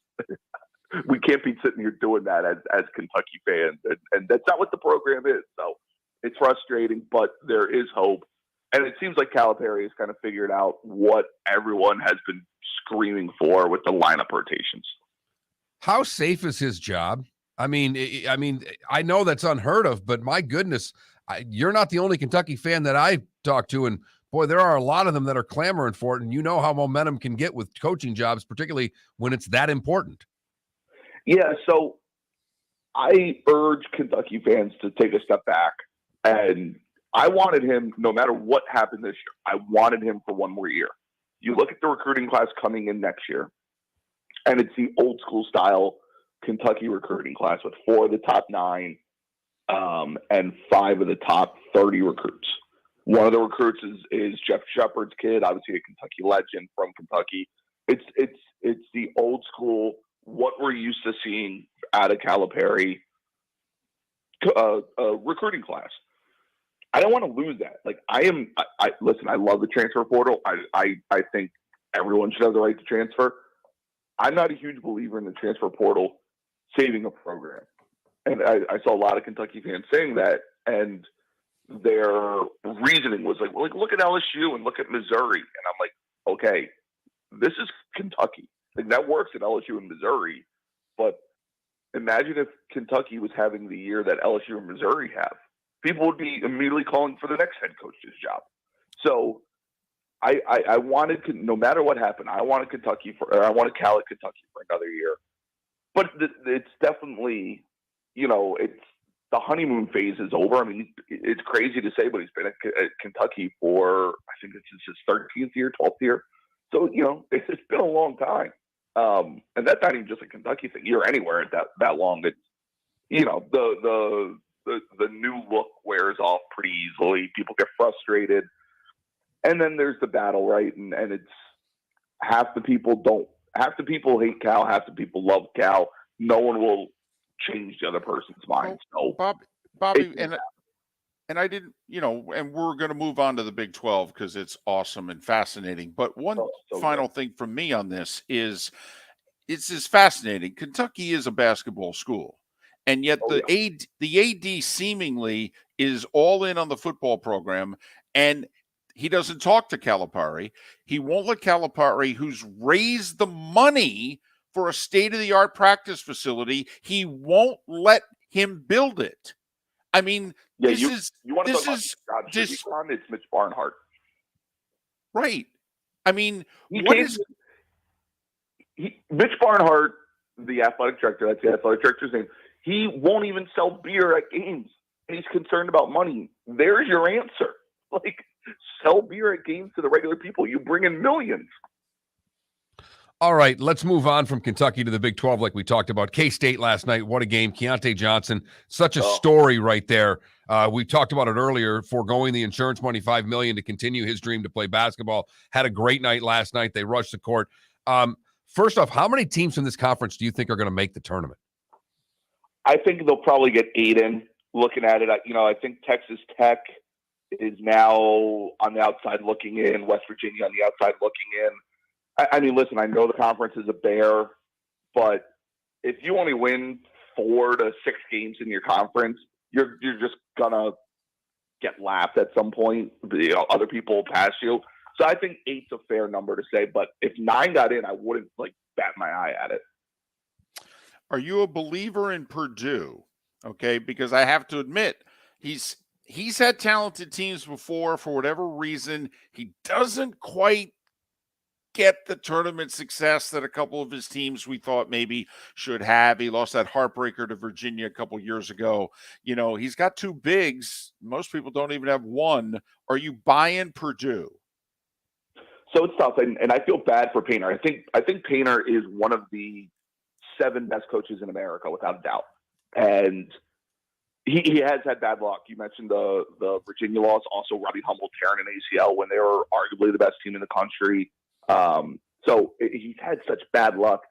we can't be sitting here doing that as Kentucky fans, and that's not what the program is. So it's frustrating, but there is hope. And it seems like Calipari has kind of figured out what everyone has been screaming for with the lineup rotations. How safe is his job? I mean, I know that's unheard of, but my goodness, you're not the only Kentucky fan that I talk to, and boy, there are a lot of them that are clamoring for it, and you know how momentum can get with coaching jobs, particularly when it's that important. Yeah, so I urge Kentucky fans to take a step back, and I wanted him, no matter what happened this year, I wanted him for one more year. You look at the recruiting class coming in next year, and it's the old school style Kentucky recruiting class with 4 of the top 9 and 5 of the top 30 recruits. One of the recruits is Jeff Shepard's kid, obviously a Kentucky legend from Kentucky. It's the old school, what we're used to seeing out of Calipari recruiting class. I don't want to lose that. Like, listen, I love the transfer portal. I think everyone should have the right to transfer. I'm not a huge believer in the transfer portal saving a program. And I saw a lot of Kentucky fans saying that, and their reasoning was like, well, look at LSU and look at Missouri. And I'm like, okay, this is Kentucky. Like, that works at LSU and Missouri, but imagine if Kentucky was having the year that LSU and Missouri have. People would be immediately calling for the next head coach's job. So I wanted to, no matter what happened, I wanted Cal at Kentucky for another year. But it's definitely, it's the honeymoon phase is over. I mean, it's crazy to say, but he's been at Kentucky for, I think it's his 13th year, 12th year. So, it's been a long time. And that's not even just a Kentucky thing. You're anywhere at that long. It's, the new look wears off pretty easily. People get frustrated. And then there's the battle, right? And it's half the people don't Half the people hate Cal, half the people love Cal. No one will change the other person's mind. So Bobby, and I didn't, and we're going to move on to the Big 12 because it's awesome and fascinating. But one final thing from me on this is it's fascinating. Kentucky is a basketball school, and yet the AD seemingly is all in on the football program, and he doesn't talk to Calipari. He won't let Calipari, who's raised the money for a state-of-the-art practice facility, he won't let him build it. I mean, you want to talk about it's Mitch Barnhart. Right. I mean, Mitch Barnhart, the athletic director, that's the athletic director's name, he won't even sell beer at games. And he's concerned about money. There's your answer. Like, sell beer at games to the regular people. You bring in millions. All right, let's move on from Kentucky to the Big 12 like we talked about. K-State last night, what a game. Keontae Johnson, such a story right there. We talked about it earlier, foregoing the insurance money, $5 million to continue his dream to play basketball. Had a great night last night. They rushed the court. First off, how many teams from this conference do you think are going to make the tournament? I think they'll probably get 8 in. Looking at it, I think Texas Tech is now on the outside looking in, West Virginia on the outside looking in. I mean, listen, I know the conference is a bear, but if you only win 4 to 6 games in your conference, you're just gonna get lapped at some point. Other people will pass you. So I think 8's a fair number to say. But if 9 got in, I wouldn't bat my eye at it. Are you a believer in Purdue? Okay, because I have to admit, he's had talented teams before. For whatever reason, he doesn't quite get the tournament success that a couple of his teams we thought maybe should have. He lost that heartbreaker to Virginia a couple years ago. He's got 2 bigs. Most people don't even have one. Are you buying Purdue? So it's tough, and I feel bad for Painter. I think Painter is one of the 7 best coaches in America, without a doubt. And he has had bad luck. You mentioned the Virginia loss, also Robbie Hummel tearing an ACL when they were arguably the best team in the country. So he's had such bad luck.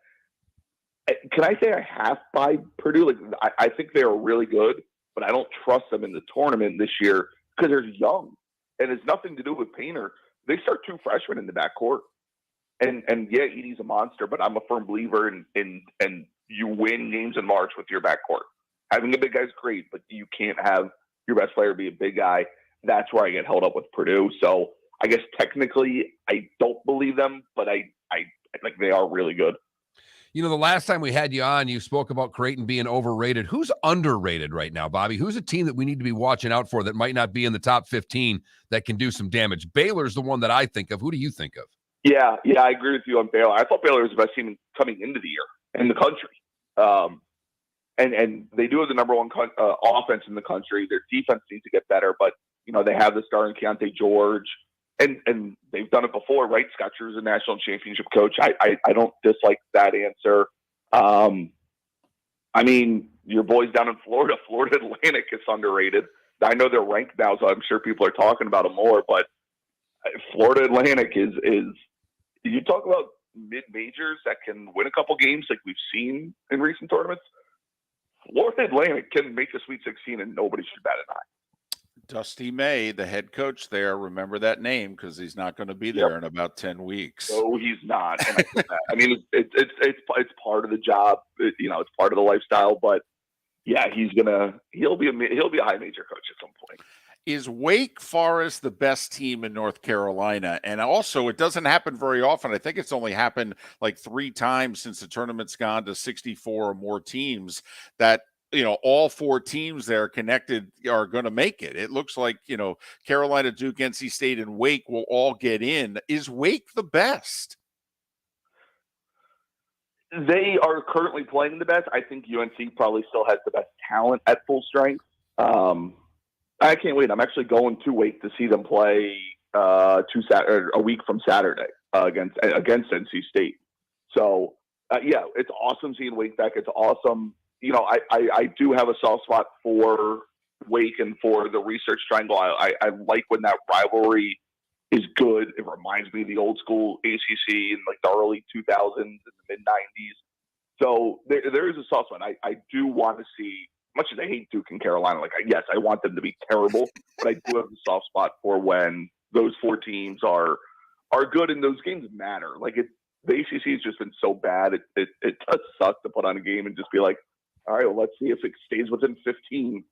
Can I say I half buy Purdue? I think they are really good, but I don't trust them in the tournament this year because they're young, and it's nothing to do with Painter. They start 2 freshmen in the backcourt, and yeah, Edey's a monster, but I'm a firm believer in you win games in March with your backcourt. Having a big guy is great, but you can't have your best player be a big guy. That's where I get held up with Purdue. So I guess technically I don't believe them, but I think they are really good. The last time we had you on, you spoke about Creighton being overrated. Who's underrated right now, Bobby? Who's a team that we need to be watching out for that might not be in the top 15 that can do some damage? Baylor's the one that I think of. Who do you think of? Yeah, I agree with you on Baylor. I thought Baylor was the best team coming into the year in the country. And they do have the number one offense in the country. Their defense needs to get better, but they have the star in Keontae George. And they've done it before, right? Scott Drew's a national championship coach. I don't dislike that answer. I mean, your boys down in Florida Atlantic is underrated. I know they're ranked now, so I'm sure people are talking about them more. But Florida Atlantic is you talk about mid-majors that can win a couple games like we've seen in recent tournaments. Florida Atlantic can make the Sweet 16, and nobody should bat an eye. Dusty May, the head coach there, remember that name because he's not going to be there in about 10 weeks. No, he's not. And I mean, it's part of the job. It's part of the lifestyle. But yeah, he'll be a high major coach at some point. Is Wake Forest the best team in North Carolina? And also, it doesn't happen very often. I think it's only happened like 3 times since the tournament's gone to 64 or more teams that all 4 teams there connected are going to make it. It looks like, Carolina, Duke, NC State, and Wake will all get in. Is Wake the best? They are currently playing the best. I think UNC probably still has the best talent at full strength. I can't wait. I'm actually going to Wake to see them play a week from Saturday against NC State. So, yeah, it's awesome seeing Wake back. It's awesome. I do have a soft spot for Wake and for the Research Triangle. I like when that rivalry is good. It reminds me of the old school ACC in like the early 2000s and the mid 90s. So there is a soft spot. I do want to see, much as I hate Duke and Carolina, like yes, I want them to be terrible, but I do have a soft spot for when those four teams are good and those games matter. Like the ACC has just been so bad. It does suck to put on a game and just be like, all right, well, let's see if it stays within 15.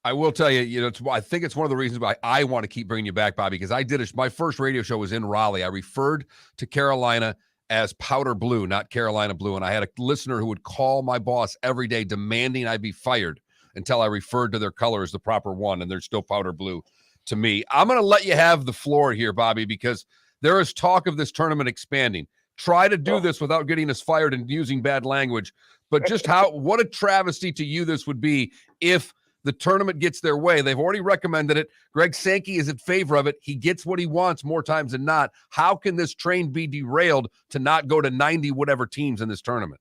I will tell you, I think it's one of the reasons why I want to keep bringing you back, Bobby, because I did my first radio show was in Raleigh. I referred to Carolina as powder blue, not Carolina blue. And I had a listener who would call my boss every day demanding I be fired until I referred to their color as the proper one, and they're still powder blue to me. I'm going to let you have the floor here, Bobby, because there is talk of this tournament expanding. Try to do this without getting us fired and using bad language. But just what a travesty to you this would be if the tournament gets their way. They've already recommended it. Greg Sankey is in favor of it. He gets what he wants more times than not. How can this train be derailed to not go to 90 whatever teams in this tournament?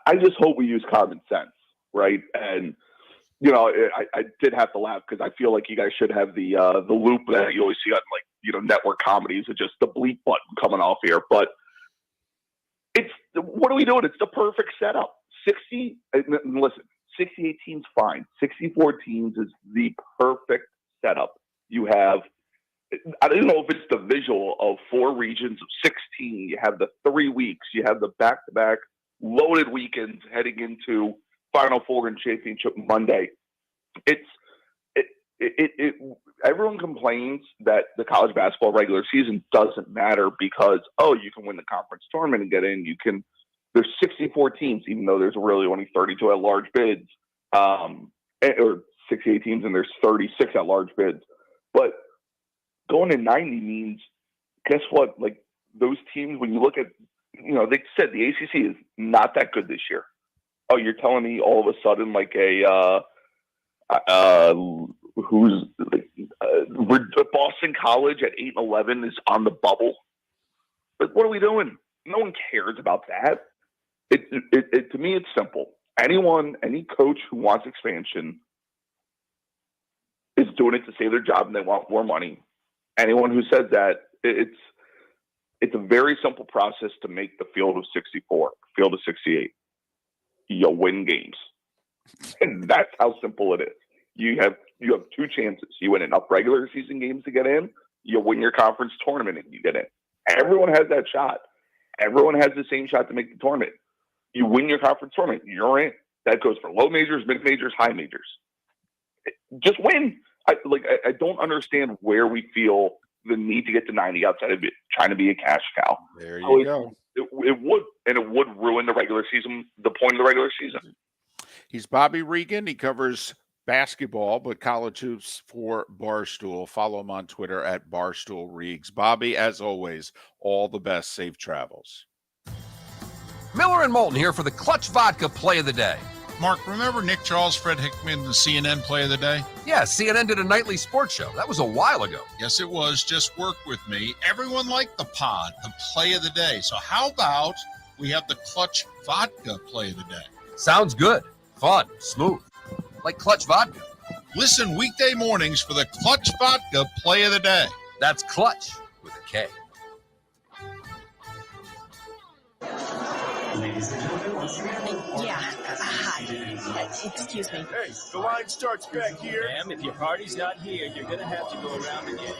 I just hope we use common sense, right? And, I did have to laugh because I feel like you guys should have the loop that you always see on network comedies of just the bleep button coming off here. But what are we doing? It's the perfect setup. 68 teams, fine. 64 teams is the perfect setup. You have, I don't know if it's the visual of 4 regions of 16. You have the 3 weeks. You have the back-to-back loaded weekends heading into Final Four and Championship Monday. Everyone complains that the college basketball regular season doesn't matter because, you can win the conference tournament and get in. There's 64 teams, even though there's really only 32 at large bids, or 68 teams, and there's 36 at large bids. But going to 90 means, guess what? Like those teams, when you look at, they said the ACC is not that good this year. Oh, you're telling me all of a sudden like Boston College at 8-11 is on the bubble? But what are we doing? No one cares about that. To me, it's simple. Any coach who wants expansion is doing it to save their job and they want more money. Anyone who says that, it's a very simple process to make the field of 64, field of 68. You'll win games. And that's how simple it is. You have 2 chances. You win enough regular season games to get in, you win your conference tournament and you get in. Everyone has that shot. Everyone has the same shot to make the tournament. You win your conference tournament, you're in. That goes for low majors, mid majors, high majors. Just win. I don't understand where we feel the need to get to 90 outside of it, trying to be a cash cow. There you go. It would ruin the regular season, the point of the regular season. He's Bobby Reagan. He covers basketball, but college hoops for Barstool. Follow him on Twitter at Barstool Reags. Bobby, as always, all the best. Safe travels. Miller and Moulton here for the Clutch Vodka Play of the Day. Mark, remember Nick Charles, Fred Hickman, the CNN Play of the Day? Yeah, CNN did a nightly sports show. That was a while ago. Yes, it was. Just work with me. Everyone liked the pod, the Play of the Day. So how about we have the Clutch Vodka Play of the Day? Sounds good. Fun. Smooth. Like Clutch Vodka. Listen weekday mornings for the Clutch Vodka Play of the Day. That's Clutch with a K. Yeah. Hi. Excuse me. Hey, the line starts back here. Ma'am, if your party's not here, you're going to have to go around again.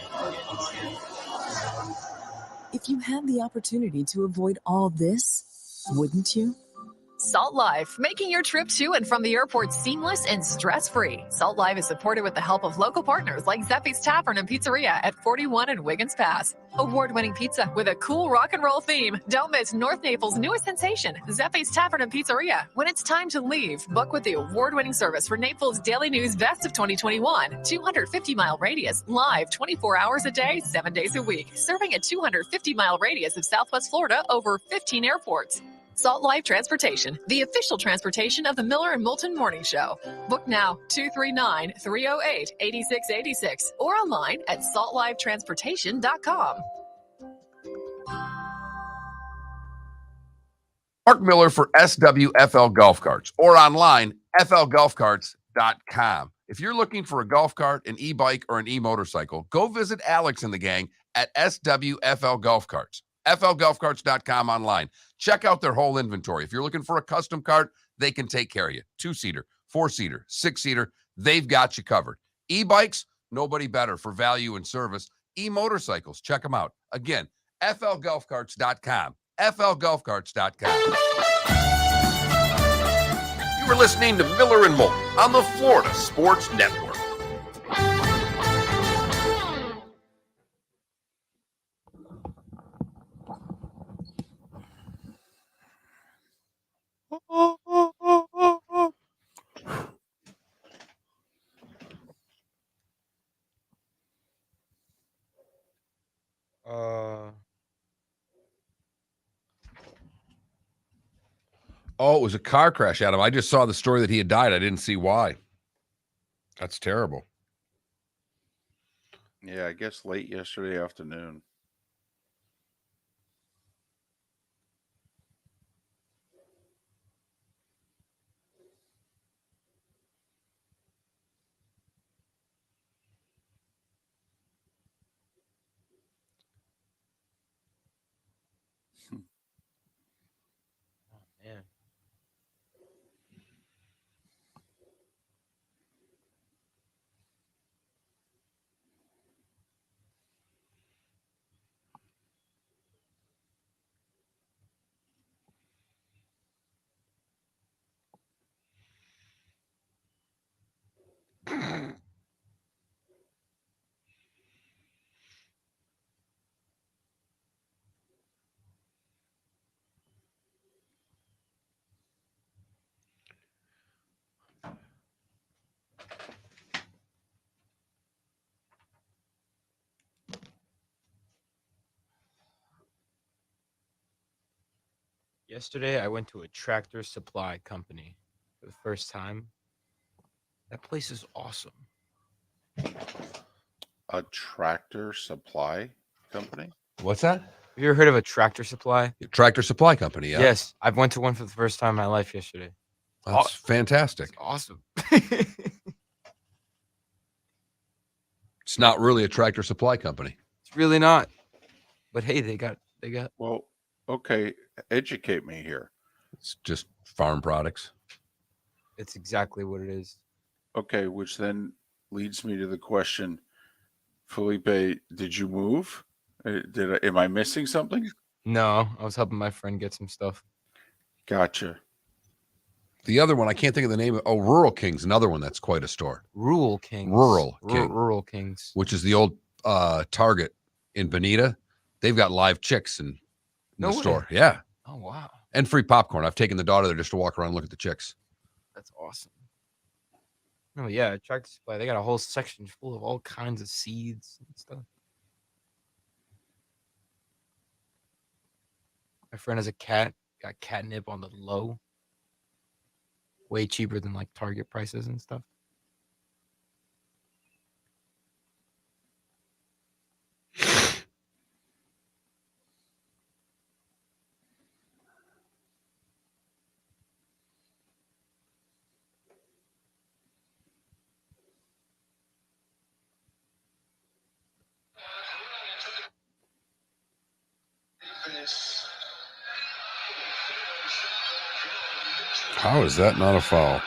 If you had the opportunity to avoid all this, wouldn't you? Salt Life, making your trip to and from the airport seamless and stress-free. Salt Life is supported with the help of local partners like Zeffy's Tavern and Pizzeria at 41 and Wiggins Pass. Award-winning pizza with a cool rock and roll theme. Don't miss North Naples' newest sensation, Zeffy's Tavern and Pizzeria. When it's time to leave, book with the award-winning service for Naples Daily News Best of 2021. 250-mile radius, live 24 hours a day, 7 days a week. Serving a 250-mile radius of Southwest Florida over 15 airports. Salt Life Transportation, the official transportation of the Miller and Moulton Morning Show. Book now, 239-308-8686, or online at saltlifetransportation.com. Mark Miller for SWFL Golf Carts, or online, flgolfcarts.com. If you're looking for a golf cart, an e-bike, or an e-motorcycle, go visit Alex and the gang at SWFL Golf Carts. FLGolfCarts.com online. Check out their whole inventory. If you're looking for a custom cart, they can take care of you. 2-seater, 4-seater, 6-seater, they've got you covered. E-bikes, nobody better for value and service. E-motorcycles, check them out. Again, FLGolfCarts.com. FLGolfCarts.com. You were listening to Miller and Moulton on the Florida Sports Network. Oh, it was a car crash, Adam. I just saw the story that he had died. I didn't see why. That's terrible. Yeah, I guess late yesterday afternoon. Man. Yesterday, I went to a Tractor Supply company for the first time. That place is awesome. A Tractor Supply company? What's that? Have you ever heard of a Tractor Supply? Tractor Supply Company, yeah. Yes, I went to one for the first time in my life yesterday. That's fantastic. It's awesome. It's not really a Tractor Supply Company. It's really not. But hey, they got. Well, okay, educate me here. It's just farm products. It's exactly what it is. Okay, which then leads me to the question, Felipe, did you move? Am I missing something? No, I was helping my friend get some stuff. Gotcha. The other one, I can't think of the name. Oh, Rural Kings, another one that's quite a store. Rural Kings. Rural Kings. Which is the old Target in Bonita. They've got live chicks in the store. Yeah. Oh, wow. And free popcorn. I've taken the daughter there just to walk around and look at the chicks. That's awesome. Oh, yeah, Tractor Supply. They got a whole section full of all kinds of seeds and stuff. My friend has a cat. Got catnip on the low. Way cheaper than like Target prices and stuff. How is that not a foul?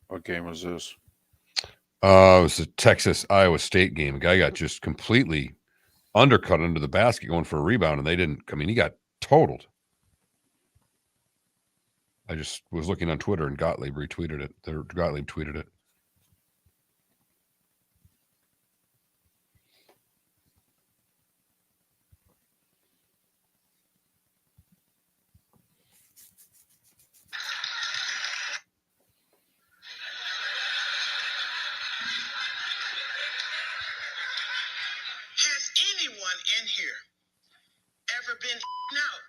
What game was this? It was a Texas-Iowa State game. A guy got just completely undercut under the basket going for a rebound, and they didn't. I mean, he got totaled. I just was looking on Twitter, and Gottlieb retweeted it. Gottlieb tweeted it. Has anyone in here ever been out?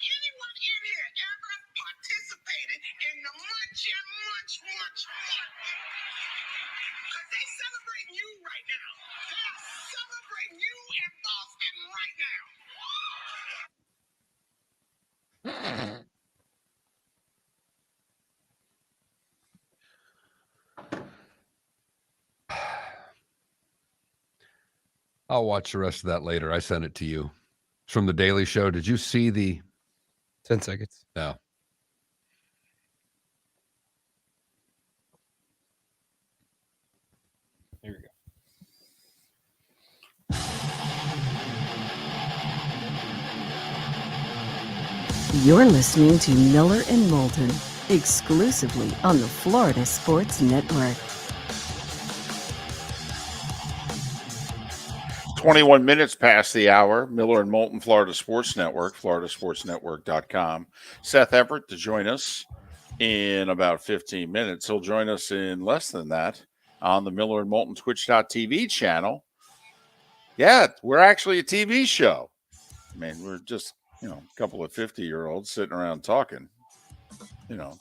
Anyone in here ever participated in the munch? Because they celebrate I'll watch the rest of that later. I sent it to you. It's from The Daily Show. Did you see the 10 seconds? No. Here we go. You're listening to Miller and Moulton, exclusively on the Florida Sports Network. 21 minutes past the hour. Miller and Moulton, Florida Sports Network, floridasportsnetwork.com. Seth Everett to join us in about 15 minutes. He'll join us in less than that on the Miller and Moulton Twitch.tv channel. Yeah, we're actually a TV show. I mean, we're just, a couple of 50-year-olds sitting around talking. Not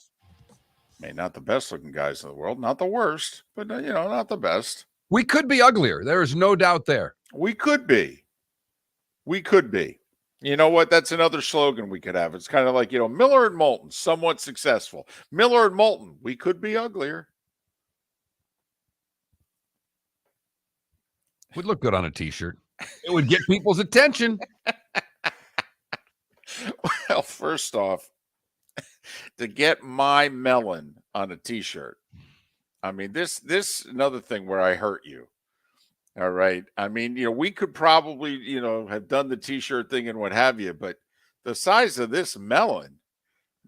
the best looking guys in the world, not the worst, but, not the best. We could be uglier. There is no doubt there. We could be. We could be. You know what? That's another slogan we could have. It's kind of like, Miller and Moulton, somewhat successful. Miller and Moulton, we could be uglier. Would look good on a T-shirt. It would get people's attention. Well, first off, to get my melon on a T-shirt, I mean, this another thing where I hurt you. All right. I mean, we could probably, have done the T-shirt thing and what have you, but the size of this melon,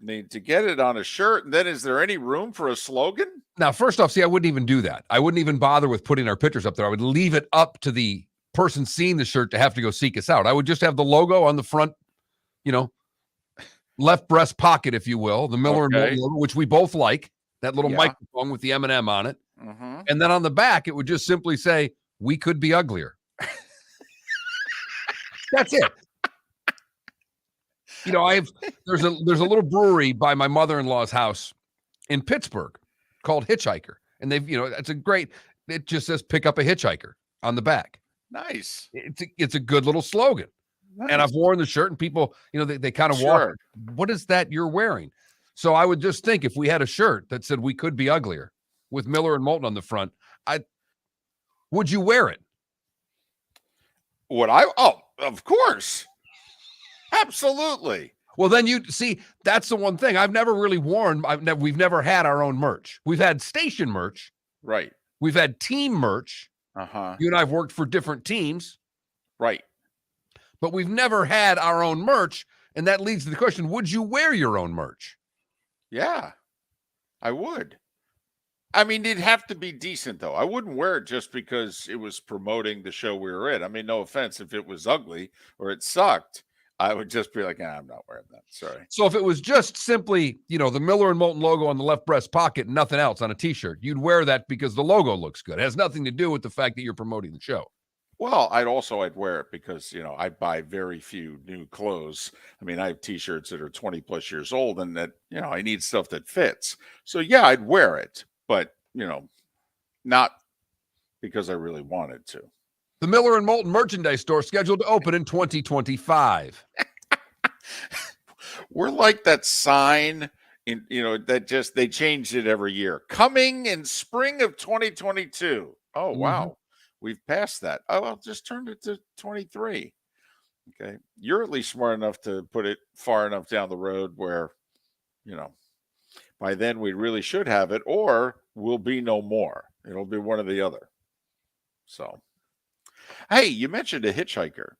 I mean, to get it on a shirt, and then is there any room for a slogan? Now, first off, I wouldn't even do that. I wouldn't even bother with putting our pictures up there. I would leave it up to the person seeing the shirt to have to go seek us out. I would just have the logo on the front, left breast pocket, if you will, the Miller and Moulton logo, which we both like, that little microphone with the M&M on it. Mm-hmm. And then on the back, it would just simply say, "We could be uglier." That's it. There's a little brewery by my mother-in-law's house in Pittsburgh called Hitchhiker. And they've, it just says "pick up a hitchhiker" on the back. Nice. It's a good little slogan. Nice. And I've worn the shirt and people, they kind of walk. What is that you're wearing? So I would just think if we had a shirt that said "we could be uglier" with Miller and Moulton on the front, would you wear it? Would I? Oh, of course. Absolutely. Well, then you see, that's the one thing I've never really worn. We've never had our own merch. We've had station merch. Right. We've had team merch. Uh-huh. You and I have worked for different teams. Right. But we've never had our own merch. And that leads to the question, would you wear your own merch? Yeah, I would. I mean, it'd have to be decent, though. I wouldn't wear it just because it was promoting the show we were in. I mean, no offense. If it was ugly or it sucked, I would just be like, I'm not wearing that. Sorry. So if it was just simply, the Miller and Moulton logo on the left breast pocket and nothing else on a T-shirt, you'd wear that because the logo looks good. It has nothing to do with the fact that you're promoting the show. Well, I'd wear it because, I buy very few new clothes. I mean, I have T-shirts that are 20 plus years old and that, I need stuff that fits. So yeah, I'd wear it, but, not because I really wanted to. The Miller and Moulton merchandise store scheduled to open in 2025. We're like that sign that they changed it every year. Coming in spring of 2022. Oh, wow. We've passed that. Oh, I'll just turn it to 23. Okay. You're at least smart enough to put it far enough down the road where, by then we really should have it, or will be no more. It'll be one or the other. So, hey, you mentioned a hitchhiker.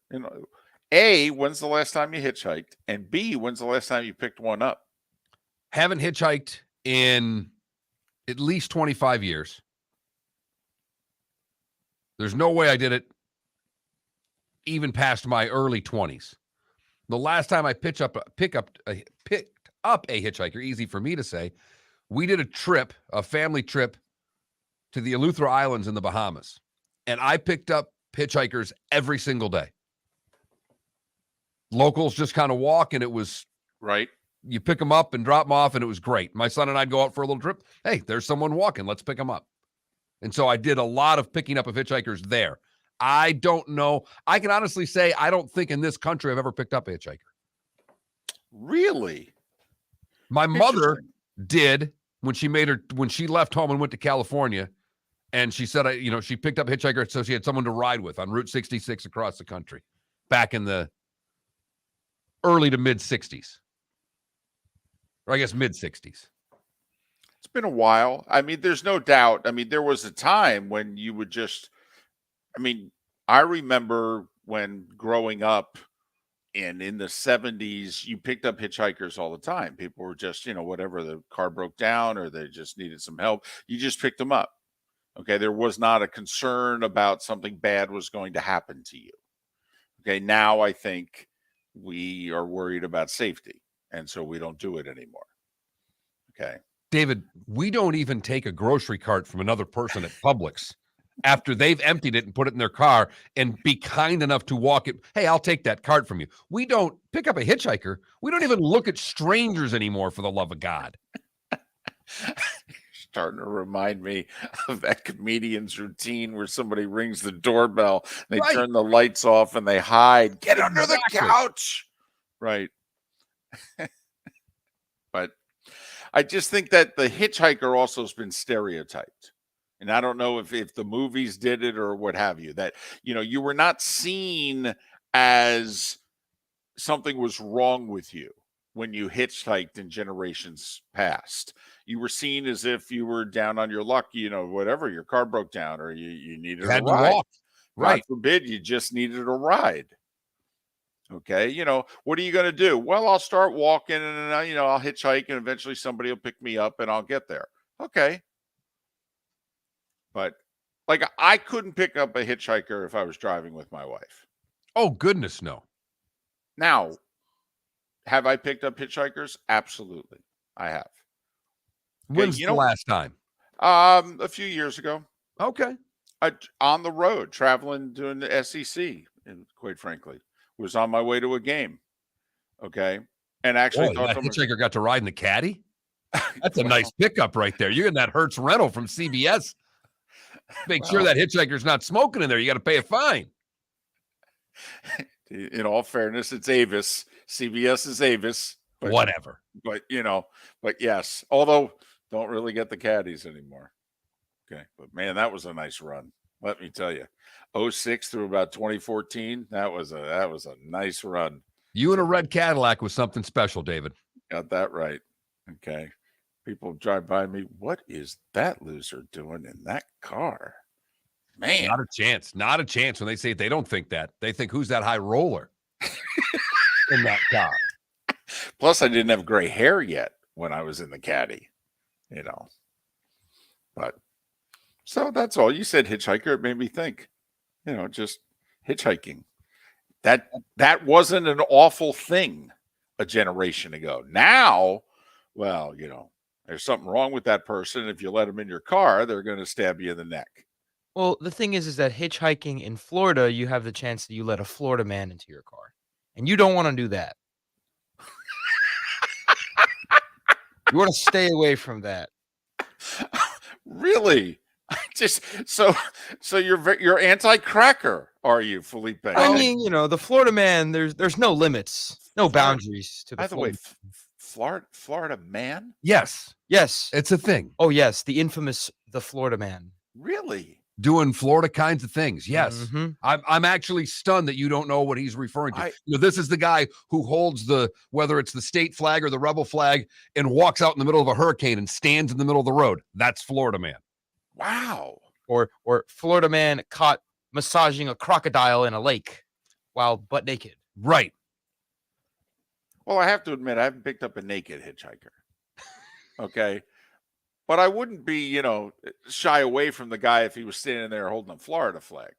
A, when's the last time you hitchhiked? And B, when's the last time you picked one up? Haven't hitchhiked in at least 25 years. There's no way I did it even past my early 20s. The last time I picked up a hitchhiker, easy for me to say, we did a family trip to the Eleuthera Islands in the Bahamas. And I picked up hitchhikers every single day. Locals just kind of walk, and it was right. You pick them up and drop them off, and it was great. My son and I'd go out for a little trip. Hey, there's someone walking. Let's pick them up. And so I did a lot of picking up of hitchhikers there. I don't know. I can honestly say I don't think in this country I've ever picked up a hitchhiker. Really? My mother did when she left home and went to California And she said, she picked up a hitchhiker so she had someone to ride with on Route 66 across the country back in the early to mid 60s. Or I guess mid 60s. It's been a while. I mean, there's no doubt. I mean, there was a time when you would just, I remember when growing up and in the 70s, you picked up hitchhikers all the time. People were just, whatever, the car broke down or they just needed some help. You just picked them up. Okay. There was not a concern about something bad was going to happen to you. Okay. Now I think we are worried about safety. And so we don't do it anymore. Okay. David, we don't even take a grocery cart from another person at Publix after they've emptied it and put it in their car and be kind enough to walk it. Hey, I'll take that cart from you. We don't pick up a hitchhiker. We don't even look at strangers anymore, for the love of God. Starting to remind me of that comedian's routine where somebody rings the doorbell, they turn the lights off and they hide. Get under the couch. Right. But I just think that the hitchhiker also has been stereotyped. And I don't know if the movies did it or what have you, that, you were not seen as something was wrong with you when you hitchhiked in generations past. You were seen as if you were down on your luck, whatever, your car broke down or you needed a ride. Walk. Right. God forbid you just needed a ride. Okay. What are you going to do? Well, I'll start walking and, I'll hitchhike and eventually somebody will pick me up and I'll get there. Okay. But I couldn't pick up a hitchhiker if I was driving with my wife. Oh, goodness, no. Now, have I picked up hitchhikers? Absolutely. I have. Okay, when's the last time? A few years ago. Okay. On the road, traveling, doing the SEC, and quite frankly, was on my way to a game. Okay. And actually that hitchhiker got to ride in the caddy? That's a nice pickup right there. You're in that Hertz rental from CBS. Make sure that hitchhiker's not smoking in there. You got to pay a fine. In all fairness, it's Avis. CBS is Avis. But, whatever. But, but yes. Although, don't really get the caddies anymore. Okay. But, man, that was a nice run. Let me tell you. 06 through about 2014, that was a nice run. You in a red Cadillac was something special, David. Got that right. Okay. People drive by me. What is that loser doing in that car? Man. Not a chance. Not a chance when they say they don't think that. They think, who's that high roller in that car? Plus, I didn't have gray hair yet when I was in the caddy, But so that's all. You said hitchhiker. It made me think, just hitchhiking. That wasn't an awful thing a generation ago. Now, well, there's something wrong with that person. If you let them in your car, they're going to stab you in the neck. Well, the thing is that hitchhiking in Florida, you have the chance that you let a Florida man into your car. And you don't want to do that. You want to stay away from that. Really? Just so you're anti-cracker, are you, Felipe? I mean, the Florida man, there's no limits, no boundaries to the By the way, Florida man? Yes. It's a thing. Oh, yes. The infamous the Florida man. Really? Doing Florida kinds of things. Yes. Mm-hmm. I'm actually stunned that you don't know what he's referring to. This is the guy who holds whether it's the state flag or the rebel flag and walks out in the middle of a hurricane and stands in the middle of the road. That's Florida man. Wow. Or Florida man caught massaging a crocodile in a lake while butt naked. Right. Well, I have to admit, I haven't picked up a naked hitchhiker. Okay. But I wouldn't be, shy away from the guy if he was standing there holding a Florida flag.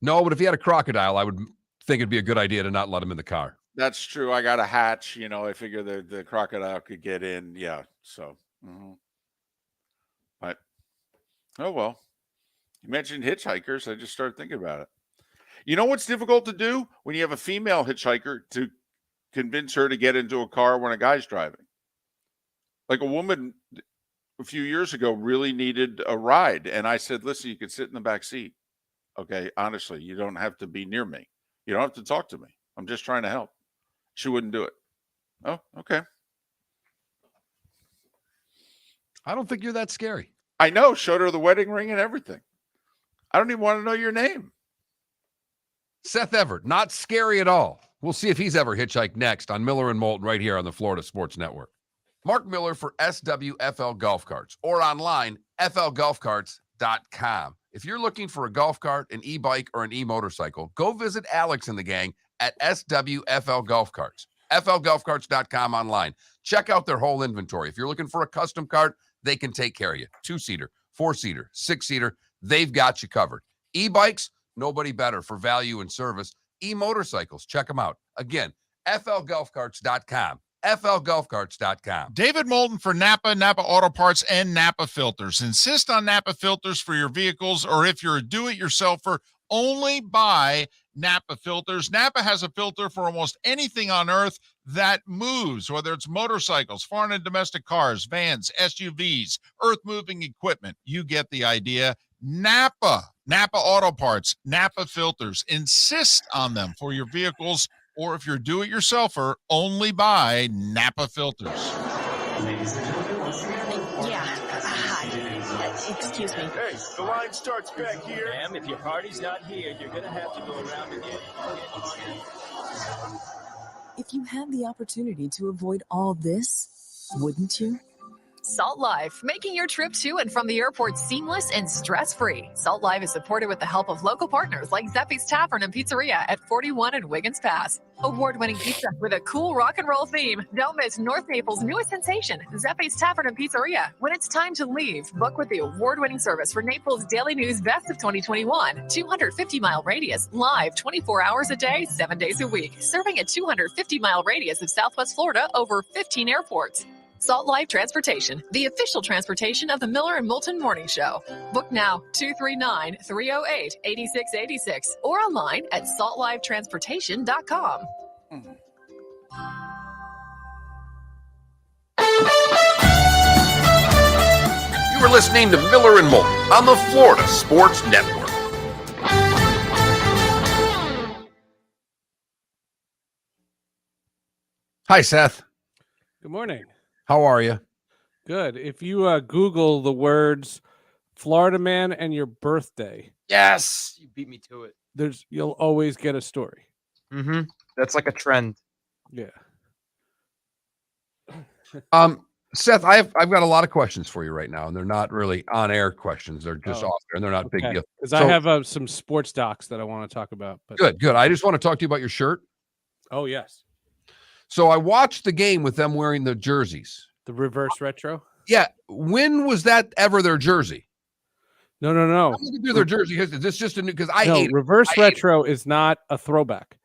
No, but if he had a crocodile, I would think it'd be a good idea to not let him in the car. That's true. I got a hatch. I figure the crocodile could get in. Yeah. So, but, oh, well. You mentioned hitchhikers. I just started thinking about it. You know what's difficult to do when you have a female hitchhiker to convince her to get into a car when a guy's driving? Like a woman a few years ago really needed a ride. And I said, listen, you can sit in the back seat. Okay. Honestly, you don't have to be near me. You don't have to talk to me. I'm just trying to help. She wouldn't do it. Oh, okay. I don't think you're that scary. I know. Showed her the wedding ring and everything. I don't even want to know your name. Seth Everett, not scary at all. We'll see if he's ever hitchhiked next on Miller and Moulton right here on the Florida Sports Network. Mark Miller for SWFL Golf Carts or online, flgolfcarts.com. If you're looking for a golf cart, an e-bike, or an e-motorcycle, go visit Alex and the gang at SWFL Golf Carts. flgolfcarts.com online. Check out their whole inventory. If you're looking for a custom cart, they can take care of you. 2-seater, 4-seater, 6-seater, they've got you covered. E-bikes, nobody better for value and service. E-motorcycles, check them out. Again, flgolfcarts.com. flgolfcarts.com. David Moulton for Napa Auto Parts, and Napa Filters. Insist on Napa filters for your vehicles, or if you're a do-it-yourselfer, only buy Napa filters. Napa has a filter for almost anything on earth that moves, whether it's motorcycles, foreign and domestic cars, vans, SUVs, earth-moving equipment. You get the idea. Napa Auto Parts, Napa filters. Insist on them for your vehicles, or if you're do-it-yourselfer, only buy Napa filters. Yeah. Hi. Excuse me. Hey, the line starts back here. Ma'am, if your party's not here, you're going to have to go around again. If you had the opportunity to avoid all this, wouldn't you? Salt Life, making your trip to and from the airport seamless and stress-free. Salt Life is supported with the help of local partners like Zeffy's Tavern and Pizzeria at 41 and Wiggins Pass. Award-winning pizza with a cool rock and roll theme. Don't miss North Naples' newest sensation, Zeffy's Tavern and Pizzeria. When it's time to leave, book with the award-winning service for Naples Daily News Best of 2021. 250-mile radius, live 24 hours a day, 7 days a week. Serving a 250-mile radius of Southwest Florida over 15 airports. Salt Life Transportation, the official transportation of the Miller and Moulton Morning Show. Book now, 239-308-8686, or online at saltlifetransportation.com. You were listening to Miller and Moulton on the Florida Sports Network. Hi, Seth. Good morning. How are you? Good. If you Google the words Florida man and your birthday, Yes, you beat me to it. you'll always get a story. Mm-hmm. That's like a trend. Yeah. Seth, I've got a lot of questions for you right now, and they're not really on-air questions. They're just off there, and they're not big deal. Because I have some sports docs that I want to talk about. But Good. I just want to talk to you about your shirt. Oh, yes. So I watched the game with them wearing the jerseys. The reverse retro? Yeah. When was that ever their jersey? No. I'm looking through their jersey. Is this just a new? Because I hate reverse retro is not a throwback.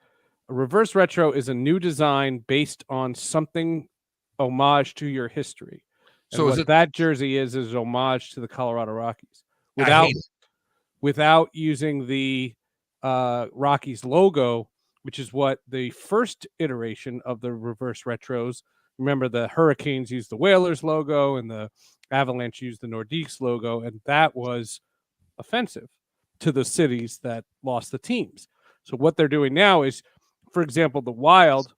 A reverse retro is a new design based on something homage to your history. And so what that jersey is homage to the Colorado Rockies without using the Rockies logo, which is what the first iteration of the reverse retros. Remember, the Hurricanes used the Whalers logo and the Avalanche used the Nordiques logo, and that was offensive to the cities that lost the teams. So what they're doing now is, for example, the Wild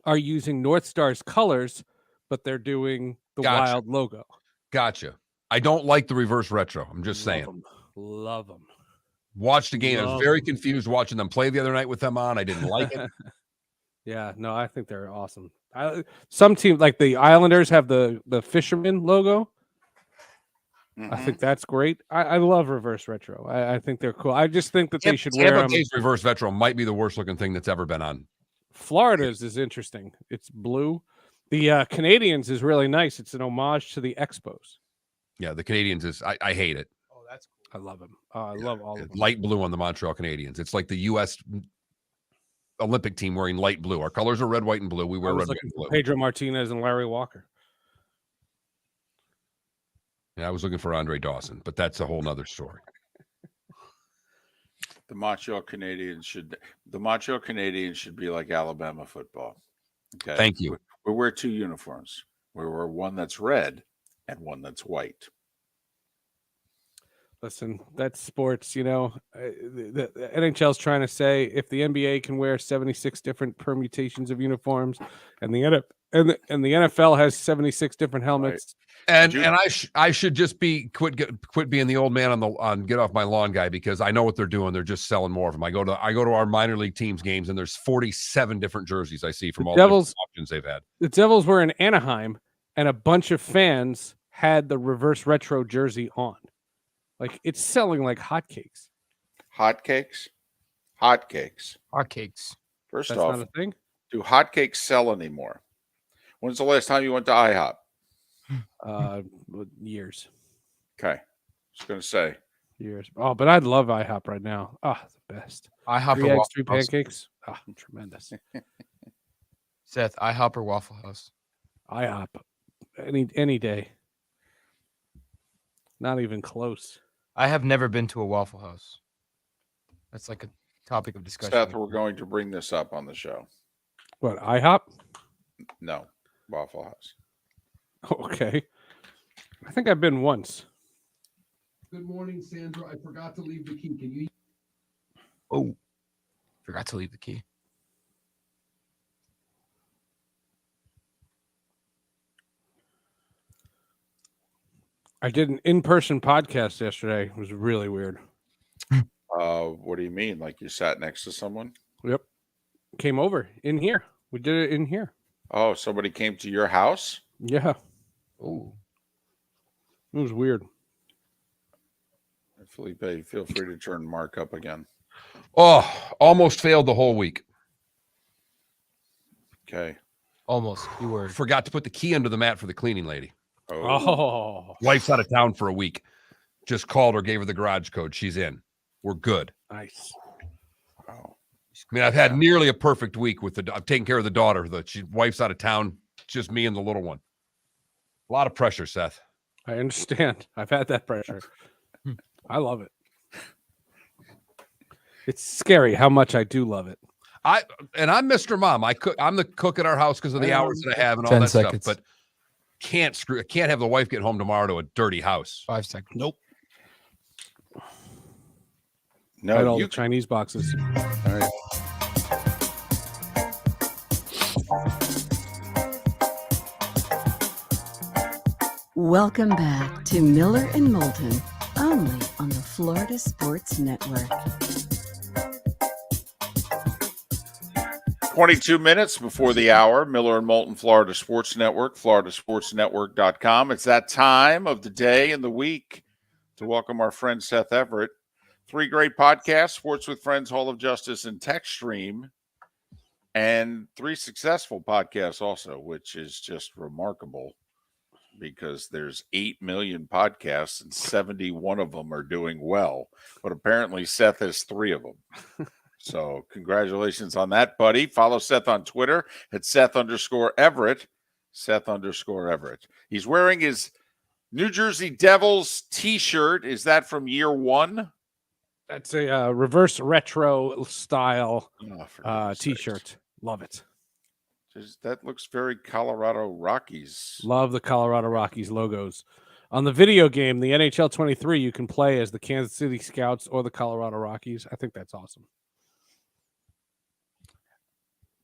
are using North Star's colors, but they're doing the Wild logo. Gotcha. I don't like the reverse retro. I'm just saying. Love them. Watched the game. I was very confused watching them play the other night with them on. I didn't like it. Yeah, no, I think they're awesome. Some teams, like the Islanders, have the fisherman logo. I think that's great. I love reverse retro. I think they're cool. I just think that they should wear them. Reverse retro might be the worst looking thing that's ever been on. Florida's is interesting. It's blue. The Canadians is really nice. It's an homage to the Expos. Yeah, the Canadians is. I hate it. Oh, that's cool. I love them. I love all of them. Light blue on the Montreal Canadiens. It's like the U.S. Olympic team wearing light blue. Our colors are red, white, and blue. We wear red, white, and blue. Pedro Martinez and Larry Walker. Yeah, I was looking for Andre Dawson, but that's a whole nother story. The Montreal Canadiens should be like Alabama football. Okay. Thank you. We wear two uniforms. We wear one that's red and one that's white. Listen, that's sports. You know, the NHL's trying to say if the NBA can wear 76 different permutations of uniforms and the And the NFL has 76 different helmets. And I should just quit being the old man on get off my lawn guy, because I know what they're doing. They're just selling more of them. I go to our minor league teams games, and there's 47 different jerseys I see from all the different options they've had. The Devils were in Anaheim, and a bunch of fans had the reverse retro jersey on. Like, it's selling like hotcakes. Hotcakes. First That's off, not a thing. do hotcakes sell anymore? When's the last time you went to IHOP? Years. Okay. Just going to say. Years. Oh, but I'd love IHOP right now. Oh, the best. IHOP 3 or eggs, Waffle 3 House? pancakes. Oh, tremendous. Seth, IHOP or Waffle House? IHOP. Any day. Not even close. I have never been to a Waffle House. That's like a topic of discussion. Seth, we're going to bring this up on the show. What, IHOP? No, Waffle House. Okay. I think I've been once. Good morning, Sandra. I forgot to leave the key. Can you? Oh, forgot to leave the key. I did an in-person podcast yesterday. It was really weird. What do you mean? Like you sat next to someone? Yep. Came over in here. We did it in here. Oh, somebody came to your house? Yeah. Oh. It was weird. Felipe, feel free to turn Mark up again. Oh, almost failed the whole week. Okay. Almost. Keyword. Forgot to put the key under the mat for the cleaning lady. Oh. Wife's out of town for a week. Just called her, gave her the garage code. She's in. We're good. Nice. Wow. I mean, I've had nearly a perfect week I'm taking care of the daughter. Wife's out of town. Just me and the little one. A lot of pressure, Seth. I understand. I've had that pressure. I love it. It's scary how much I do love it. I'm Mr. Mom. I'm the cook at our house because of the hours that I have and all that seconds. stuff. But I can't have the wife get home tomorrow to a dirty house. 5 seconds. Nope. No, I had all the Chinese boxes. All right. Welcome back to Miller and Moulton, only on the Florida Sports Network. 22 minutes before the hour, Miller and Moulton, Florida Sports Network, floridasportsnetwork.com. It's that time of the day and the week to welcome our friend Seth Everett. 3 great podcasts, Sports with Friends, Hall of Justice, and Tech Stream, and 3 successful podcasts also, which is just remarkable because there's 8 million podcasts and 71 of them are doing well. But apparently Seth has 3 of them. So congratulations on that, buddy. Follow Seth on Twitter at Seth_Everett. Seth_Everett. He's wearing his New Jersey Devils t-shirt. Is that from year 1? That's a reverse retro style t-shirt. Sakes. Love it. That looks very Colorado Rockies. Love the Colorado Rockies logos. On the video game, the NHL 23, you can play as the Kansas City Scouts or the Colorado Rockies. I think that's awesome.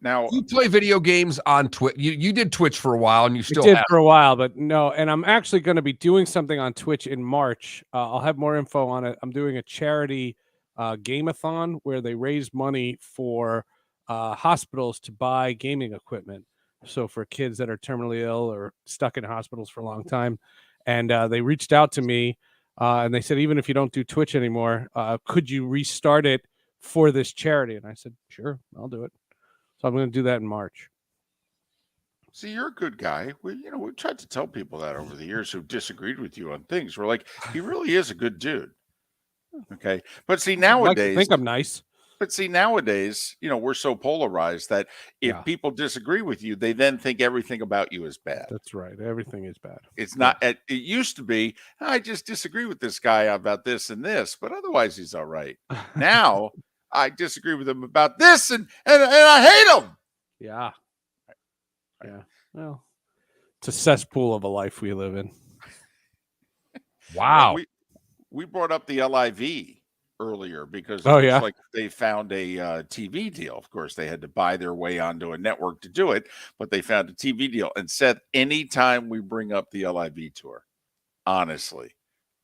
Now, you play video games on Twitch. You did Twitch for a while, and you still did have for a while, but no. And I'm actually going to be doing something on Twitch in March. I'll have more info on it. I'm doing a charity game-a-thon where they raise money for hospitals to buy gaming equipment. So for kids that are terminally ill or stuck in hospitals for a long time, and they reached out to me and they said, even if you don't do Twitch anymore, could you restart it for this charity? And I said, sure, I'll do it. So I'm going to do that in March. see, you're a good guy. We've tried to tell people that over the years who disagreed with you on things. We're like, he really is a good dude. Okay. But see, nowadays, I think I'm nice. But see, nowadays, we're so polarized that if people disagree with you, they then think everything about you is bad. That's right. Everything is bad. It's not. It used to be, I just disagree with this guy about this and this, but otherwise he's all right. Now I disagree with him about this and I hate him. Yeah. Yeah. Well, it's a cesspool of a life we live in. Wow. We brought up the LIV. earlier because Oh, it looks yeah. like they found a TV deal. Of course, they had to buy their way onto a network to do it, but they found a TV deal. And Seth, anytime we bring up the LIV tour, honestly,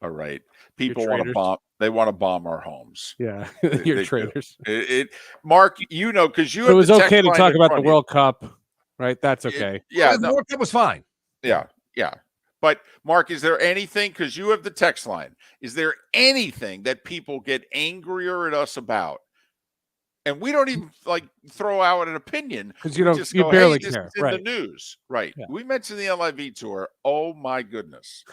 all right, people want to traitors. bomb. They want to bomb our homes. Yeah, They you're do. traitors. Mark, you know, because you It have was the text okay to line talk in about the front of you. World Cup, right? That's okay. Yeah, the World Cup was fine. Yeah. But Mark, is there anything, because you have the text line, is there anything that people get angrier at us about? And we don't even like throw out an opinion Because We you just you go, barely hey, this care, is in right? the news, right? Yeah. We mentioned the LIV tour. Oh my goodness,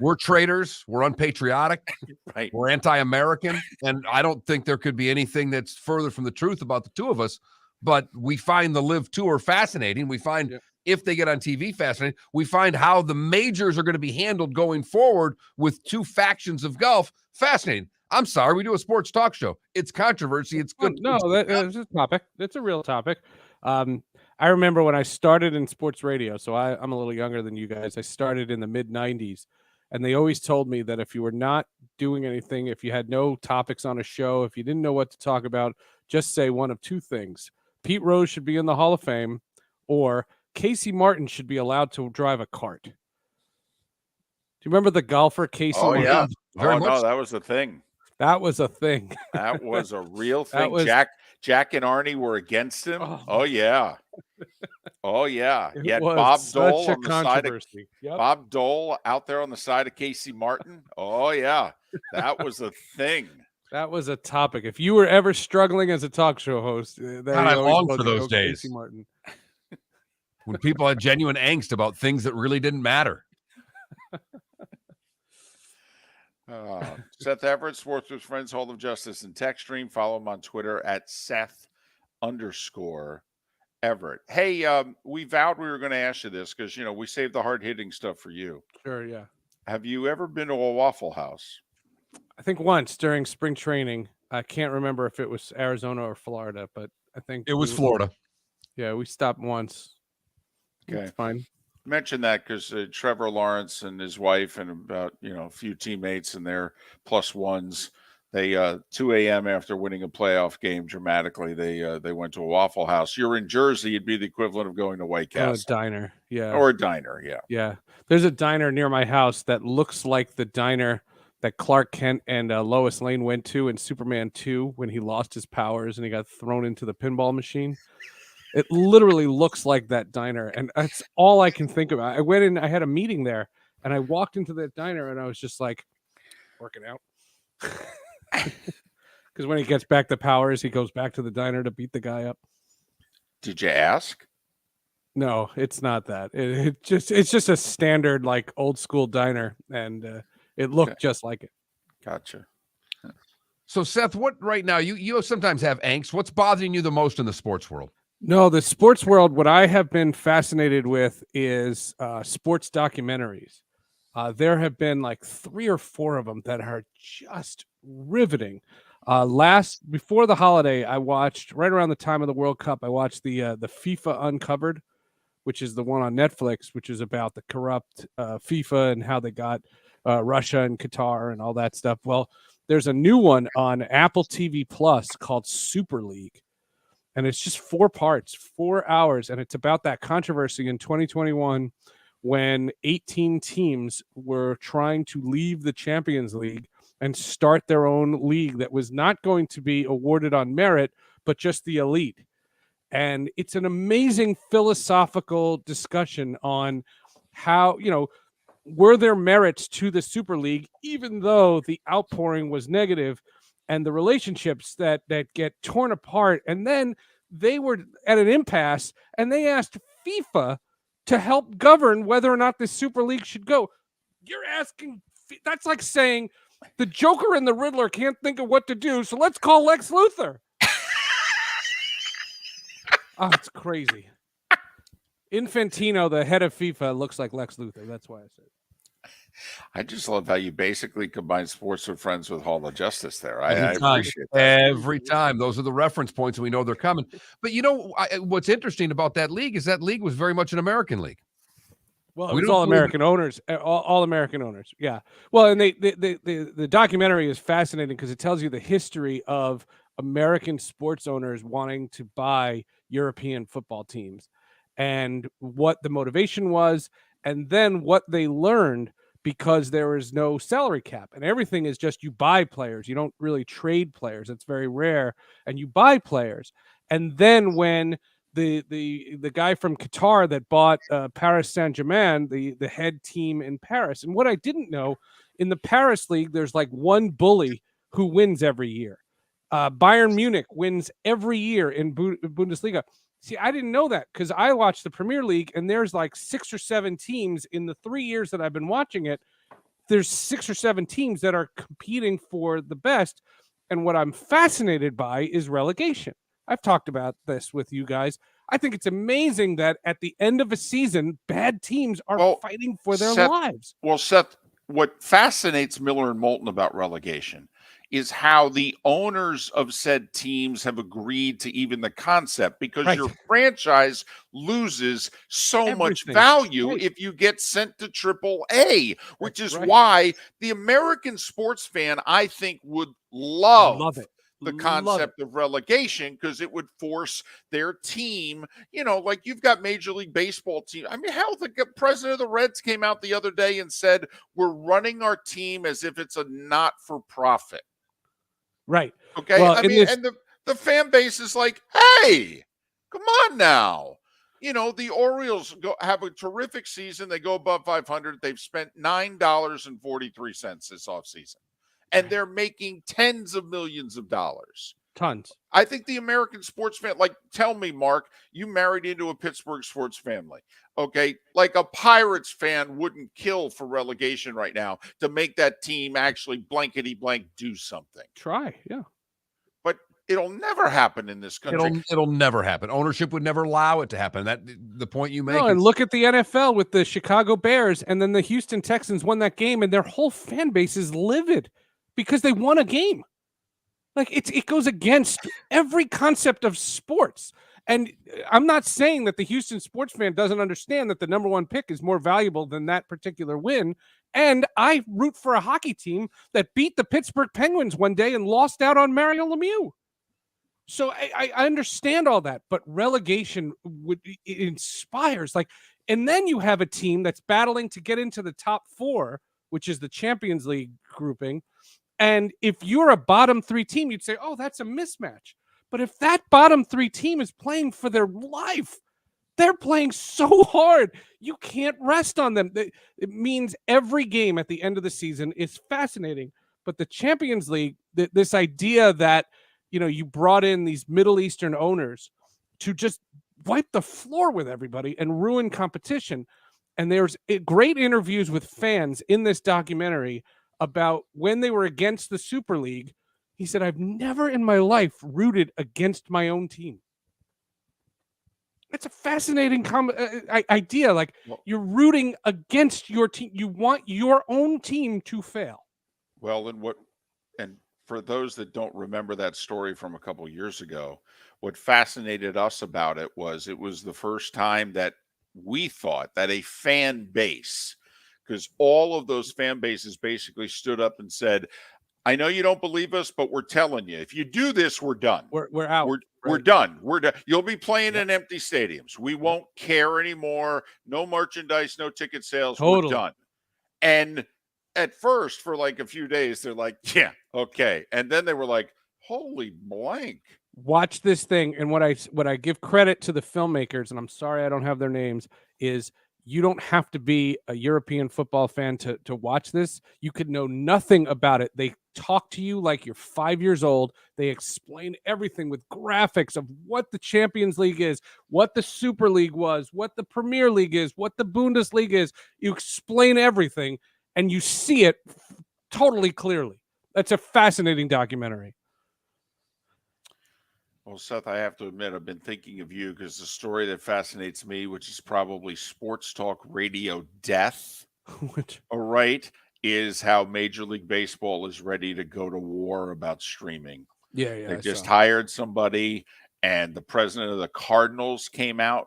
We're traitors. We're unpatriotic. right? We're anti-American. And I don't think there could be anything that's further from the truth about the two of us. But we find the Live Tour fascinating. We find if they get on TV fascinating. We find how the majors are going to be handled going forward with two factions of golf fascinating. I'm sorry, we do a sports talk show. It's controversy. It's good. No, that's a topic. It's a real topic. I remember when I started in sports radio, so I'm a little younger than you guys. I started in the mid 90s, and they always told me that if you were not doing anything, if you had no topics on a show, if you didn't know what to talk about, just say one of two things. Pete Rose should be in the Hall of Fame, or Casey Martin should be allowed to drive a cart. Do you remember the golfer Casey Oh Martin? yeah, Very no, much. that was a thing. That was a thing. That was a real That thing. was- Jack and Arnie were against him. Oh yeah, It Yet was Bob such Dole a on the side of controversy. Yep. Bob Dole out there on the side of Casey Martin. Oh yeah, that was a thing. That was a topic. If you were ever struggling as a talk show host, I long for those days. Casey Martin. When people had genuine angst about things that really didn't matter. Seth Everett, Sports with Friends, Hall of Justice and Tech Stream. Follow him on Twitter at Seth_Everett. Hey, we vowed we were going to ask you this because, we saved the hard-hitting stuff for you. Sure, yeah. Have you ever been to a Waffle House? I think once during spring training. I can't remember if it was Arizona or Florida, but I think It was Florida. Yeah, we stopped once. Okay. It's fine. Mention that because Trevor Lawrence and his wife and about a few teammates and their plus ones, they 2 a.m. after winning a playoff game dramatically, they went to a Waffle House. You're in Jersey, it'd be the equivalent of going to White Castle. A diner, yeah, or a diner, yeah. Yeah, there's a diner near my house that looks like the diner that Clark Kent and Lois Lane went to in Superman 2 when he lost his powers and he got thrown into the pinball machine. It literally looks like that diner, and that's all I can think about. I went in, I had a meeting there, and I walked into that diner, and I was just like, working out. Because when he gets back the powers, he goes back to the diner to beat the guy up. Did you ask? No, it's not that. It's just a standard like old school diner, and it looked just like it. Gotcha. So Seth, what right now you sometimes have angst. What's bothering you the most in the sports world? No, the sports world, what I have been fascinated with is sports documentaries. There have been like 3 or 4 of them that are just riveting. Before the holiday, I watched right around the time of the World Cup. I watched the FIFA Uncovered, which is the one on Netflix, which is about the corrupt FIFA and how they got Russia and Qatar and all that stuff. Well, there's a new one on Apple TV Plus called Super League. And it's just 4 parts, 4 hours. And it's about that controversy in 2021 when 18 teams were trying to leave the Champions League and start their own league that was not going to be awarded on merit, but just the elite. And it's an amazing philosophical discussion on how, were there merits to the Super League, even though the outpouring was negative, and the relationships that get torn apart. And then they were at an impasse, and they asked FIFA to help govern whether or not the Super League should go. You're asking, that's like saying the Joker and the Riddler can't think of what to do, so let's call Lex Luthor. Oh, it's crazy. Infantino, the head of FIFA, looks like Lex Luthor. That's why I said it. I just love how you basically combine Sports with Friends with Hall of Justice there. I Every time. appreciate that. Every time. Those are the reference points, and we know they're coming. But what's interesting about that league is that league was very much an American league. Well, it was all American owners, all American owners. Yeah. Well, and the documentary is fascinating because it tells you the history of American sports owners wanting to buy European football teams and what the motivation was, and then what they learned because there is no salary cap and everything is just you buy players. You don't really trade players. It's very rare, and you buy players. And then when the guy from Qatar that bought Paris Saint-Germain, the head team in Paris. And what I didn't know, in the Paris league, there's like one bully who wins every year. Bayern Munich wins every year in Bundesliga. See, I didn't know that because I watched the Premier League, and there's like 6 or 7 teams in the 3 years that I've been watching it. There's 6 or 7 teams that are competing for the best. And what I'm fascinated by is relegation. I've talked about this with you guys. I think it's amazing that at the end of a season, bad teams are fighting for their lives. Well, Seth, what fascinates Miller and Moulton about relegation is how the owners of said teams have agreed to even the concept, because your franchise loses so much value if you get sent to AAA, which is why the American sports fan, I think, would love it. The concept of relegation, because it would force their team, like you've got Major League Baseball team. I mean, hell, the president of the Reds came out the other day and said, we're running our team as if it's a not-for-profit. Right. Okay. Well, and the fan base is like, hey, come on now. The Orioles have a terrific season. They go above 500. They've spent $9.43 this offseason. And they're making tens of millions of dollars. Tons. I think the American sports fan, tell me, Mark, you married into a Pittsburgh sports family. Okay. Like a Pirates fan wouldn't kill for relegation right now to make that team actually blankety blank do something. Try. Yeah. But it'll never happen in this country. It'll never happen. Ownership would never allow it to happen. That the point you make. No, and look at the NFL with the Chicago Bears, and then the Houston Texans won that game, and their whole fan base is livid because they won a game. Like it goes against every concept of sports. And I'm not saying that the Houston sports fan doesn't understand that the number 1 pick is more valuable than that particular win. And I root for a hockey team that beat the Pittsburgh Penguins one day and lost out on Mario Lemieux. So I understand all that, but relegation it inspires. And then you have a team that's battling to get into the top 4, which is the Champions League grouping. And if you're a bottom 3 team, you'd say, oh, that's a mismatch. But if that bottom 3 team is playing for their life, they're playing so hard, you can't rest on them. It means every game at the end of the season is fascinating. But the Champions League, this idea that, you brought in these Middle Eastern owners to just wipe the floor with everybody and ruin competition. And there's great interviews with fans in this documentary about when they were against the Super League. He said, I've never in my life rooted against my own team. It's a fascinating idea. You're rooting against your team. You want your own team to fail. Well, and for those that don't remember that story from a couple of years ago, what fascinated us about it was the first time that we thought that a fan base, because all of those fan bases basically stood up and said, I know you don't believe us, but we're telling you, if you do this, we're done. We're out. We're done. We're done. You'll be playing in empty stadiums. We won't care anymore. No merchandise, no ticket sales. Totally. We're done. And at first, for like a few days, they're like, yeah, okay. And then they were like, holy blank. Watch this thing. And what I give credit to the filmmakers, and I'm sorry I don't have their names, is you don't have to be a European football fan to watch this. You could know nothing about it. They talk to you like you're 5 years old. They explain everything with graphics of what the Champions League is, what the Super League was, what the Premier League is, what the Bundesliga is. You explain everything, and you see it totally clearly. That's a fascinating documentary. Well, Seth, I have to admit, I've been thinking of you because the story that fascinates me, which is probably sports talk radio death, all right, is how Major League Baseball is ready to go to war about streaming. Yeah. They just hired somebody, and the president of the Cardinals came out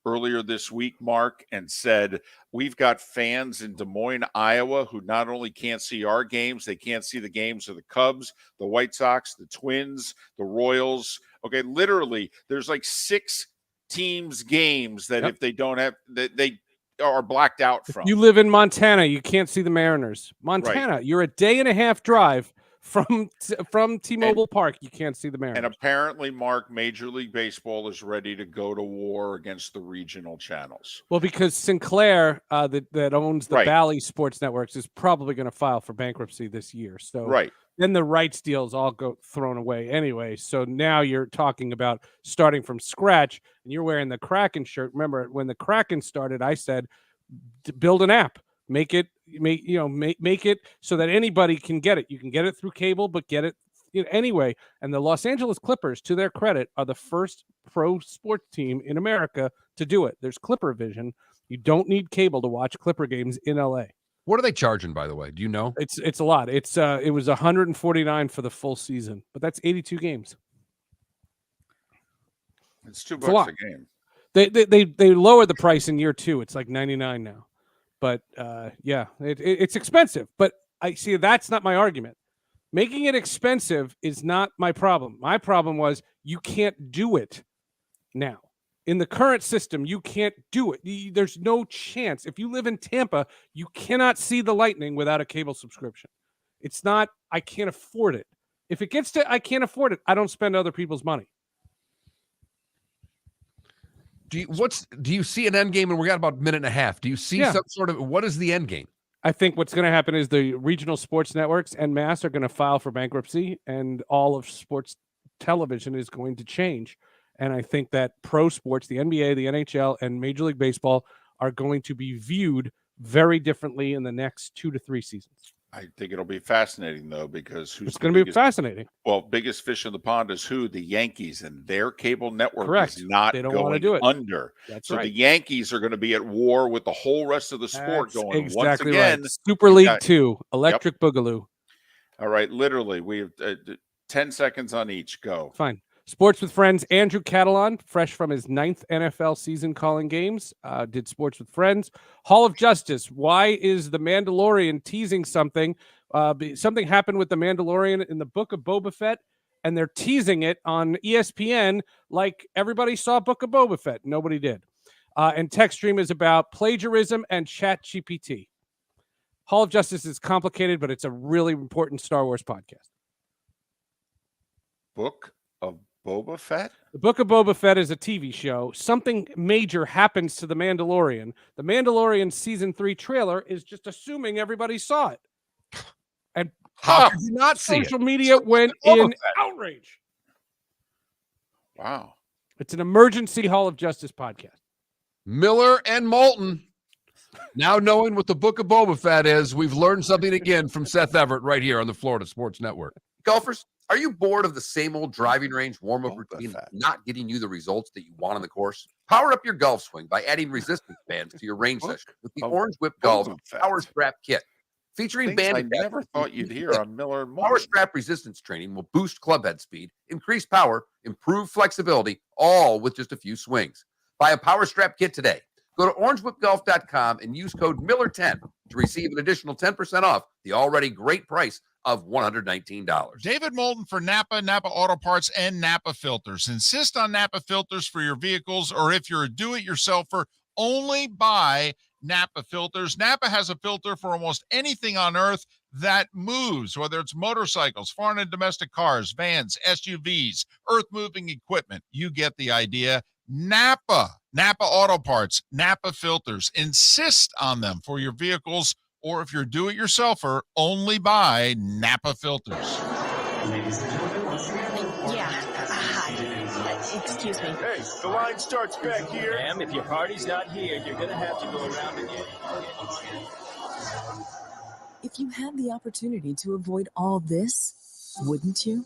earlier this week, Mark, and said, we've got fans in Des Moines, Iowa, who not only can't see our games, they can't see the games of the Cubs, the White Sox, the Twins, the Royals. Okay, literally, there's like 6 teams' games that if they don't have, that they are blacked out from. You live in Montana, you can't see the Mariners. Montana, you're a day and a half drive from T-Mobile Park. You can't see the Mariners. And apparently, Mark, Major League Baseball is ready to go to war against the regional channels. Well, because Sinclair, that owns the Bally Sports Networks, is probably going to file for bankruptcy this year. So then the rights deals all go thrown away anyway. So now you're talking about starting from scratch, and you're wearing the Kraken shirt. Remember, when the Kraken started, I said, build an app. Make it so that anybody can get it. You can get it through cable, but get it anyway. And the Los Angeles Clippers, to their credit, are the first pro sports team in America to do it. There's Clipper Vision. You don't need cable to watch Clipper games in LA. What are they charging, by the way? Do you know? It's a lot. It was $149 for the full season, but that's 82 games. It's $2 a game. They lowered the price in year 2. It's like $99 now. But it's expensive. But I see that's not my argument. Making it expensive is not my problem. My problem was you can't do it now. In the current system, you can't do it. There's no chance. If you live in Tampa, you cannot see the Lightning without a cable subscription. It's not, I can't afford it. If it gets to, I can't afford it, I don't spend other people's money. Do you see an end game? And we got about a minute and a half. Do you see some sort of, what is the end game? I think what's going to happen is the regional sports networks en masse are going to file for bankruptcy, and all of sports television is going to change. And I think that pro sports, the NBA, the NHL, and Major League Baseball are going to be viewed very differently in the next 2 to 3 seasons. I think it'll be fascinating, though, because it's going to be fascinating. Well, biggest fish in the pond is who? The Yankees, and their cable network Correct. is not they don't going want to do it. under. That's so right. the Yankees are going to be at war with the whole rest of the sport. That's going exactly once again. Right. Super League 2, Electric Boogaloo. All right, literally, we have 10 seconds on each. Go. Fine. Sports with Friends, Andrew Catalan, fresh from his 9th NFL season calling games, did Sports with Friends. Hall of Justice, why is the Mandalorian teasing something? Something happened with the Mandalorian in the Book of Boba Fett, and they're teasing it on ESPN like everybody saw Book of Boba Fett. Nobody did. And Tech Stream is about plagiarism and ChatGPT. Hall of Justice is complicated, but it's a really important Star Wars podcast. Book of Boba Fett? The Book of Boba Fett is a TV show. Something major happens to the Mandalorian. The Mandalorian season 3 trailer is just assuming everybody saw it. And how could you not see it? Social media went in outrage. Wow. It's an emergency Hall of Justice podcast. Miller and Moulton. Now knowing what the Book of Boba Fett is, we've learned something again from Seth Everett right here on the Florida Sports Network. Golfers, are you bored of the same old driving range warm-up routine that's not getting you the results that you want on the course? Power up your golf swing by adding resistance bands to your range session with the Orange Whip Golf Power Strap Kit. Featuring Things banded I never thought you'd hear on Miller and Moulton. Power Strap resistance training will boost clubhead speed, increase power, improve flexibility, all with just a few swings. Buy a Power Strap Kit today. Go to orangewhipgolf.com and use code Miller10 to receive an additional 10% off the already great price of $119. David Moulton for Napa, Napa Auto Parts, and Napa Filters. Insist on Napa filters for your vehicles, or if you're a do-it-yourselfer, only buy Napa filters. Napa has a filter for almost anything on earth that moves, whether it's motorcycles, foreign and domestic cars, vans, SUVs, earth-moving equipment. You get the idea. Napa Auto Parts, Napa filters. Insist on them for your vehicles, or if you're a do-it-yourselfer, only buy Napa filters. Excuse me. Hey, the line starts back here. Ma'am, if your party's not here, you're going to have to go around again. If you had the opportunity to avoid all this, wouldn't you?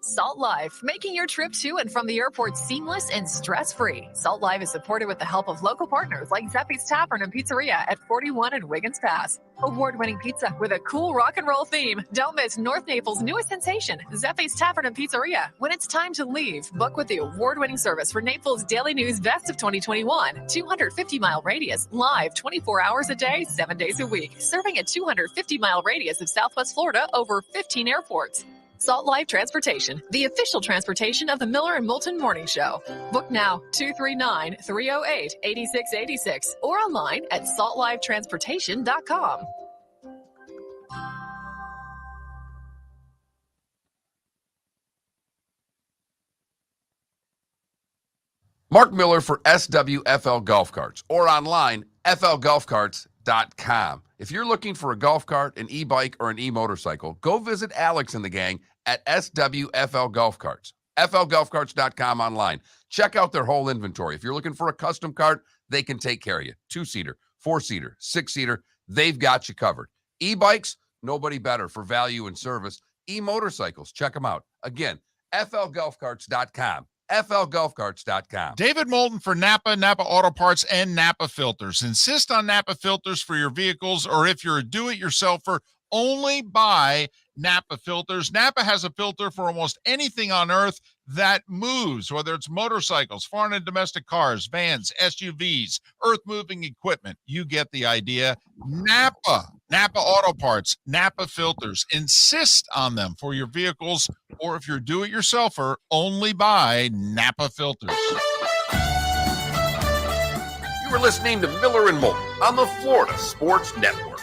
Salt Life, making your trip to and from the airport seamless and stress-free. Salt Life is supported with the help of local partners like Zephy's Tavern and Pizzeria at 41 and Wiggins Pass. Award-winning pizza with a cool rock and roll theme. Don't miss North Naples' newest sensation, Zephy's Tavern and Pizzeria. When it's time to leave, book with the award-winning service for Naples Daily News Best of 2021. 250-mile radius, live 24 hours a day, 7 days a week. Serving a 250-mile radius of Southwest Florida over 15 airports. Salt Life Transportation, the official transportation of the Miller and Moulton Morning Show. Book now, 239-308-8686, or online at saltlifetransportation.com. Mark Miller for SWFL Golf Carts, or online, flgolfcarts.com. If you're looking for a golf cart, an e-bike, or an e-motorcycle, go visit Alex and the gang at SWFL Golf Carts. flgolfcarts.com online. Check out their whole inventory. If you're looking for a custom cart, they can take care of you. 2-seater, 4-seater, 6-seater, they've got you covered. E-bikes, nobody better for value and service. E-motorcycles, check them out. Again, flgolfcarts.com. flgolfcarts.com. David Moulton for Napa, Napa Auto Parts, and Napa Filters. Insist on Napa filters for your vehicles, or if you're a do-it-yourselfer, only buy Napa filters. Napa has a filter for almost anything on earth that moves, whether it's motorcycles, foreign and domestic cars, vans, SUVs, earth-moving equipment. You get the idea. Napa Auto Parts, Napa filters. Insist on them for your vehicles, or if you're do-it-yourselfer, only buy Napa filters. You were listening to Miller and Moulton on the Florida Sports Network.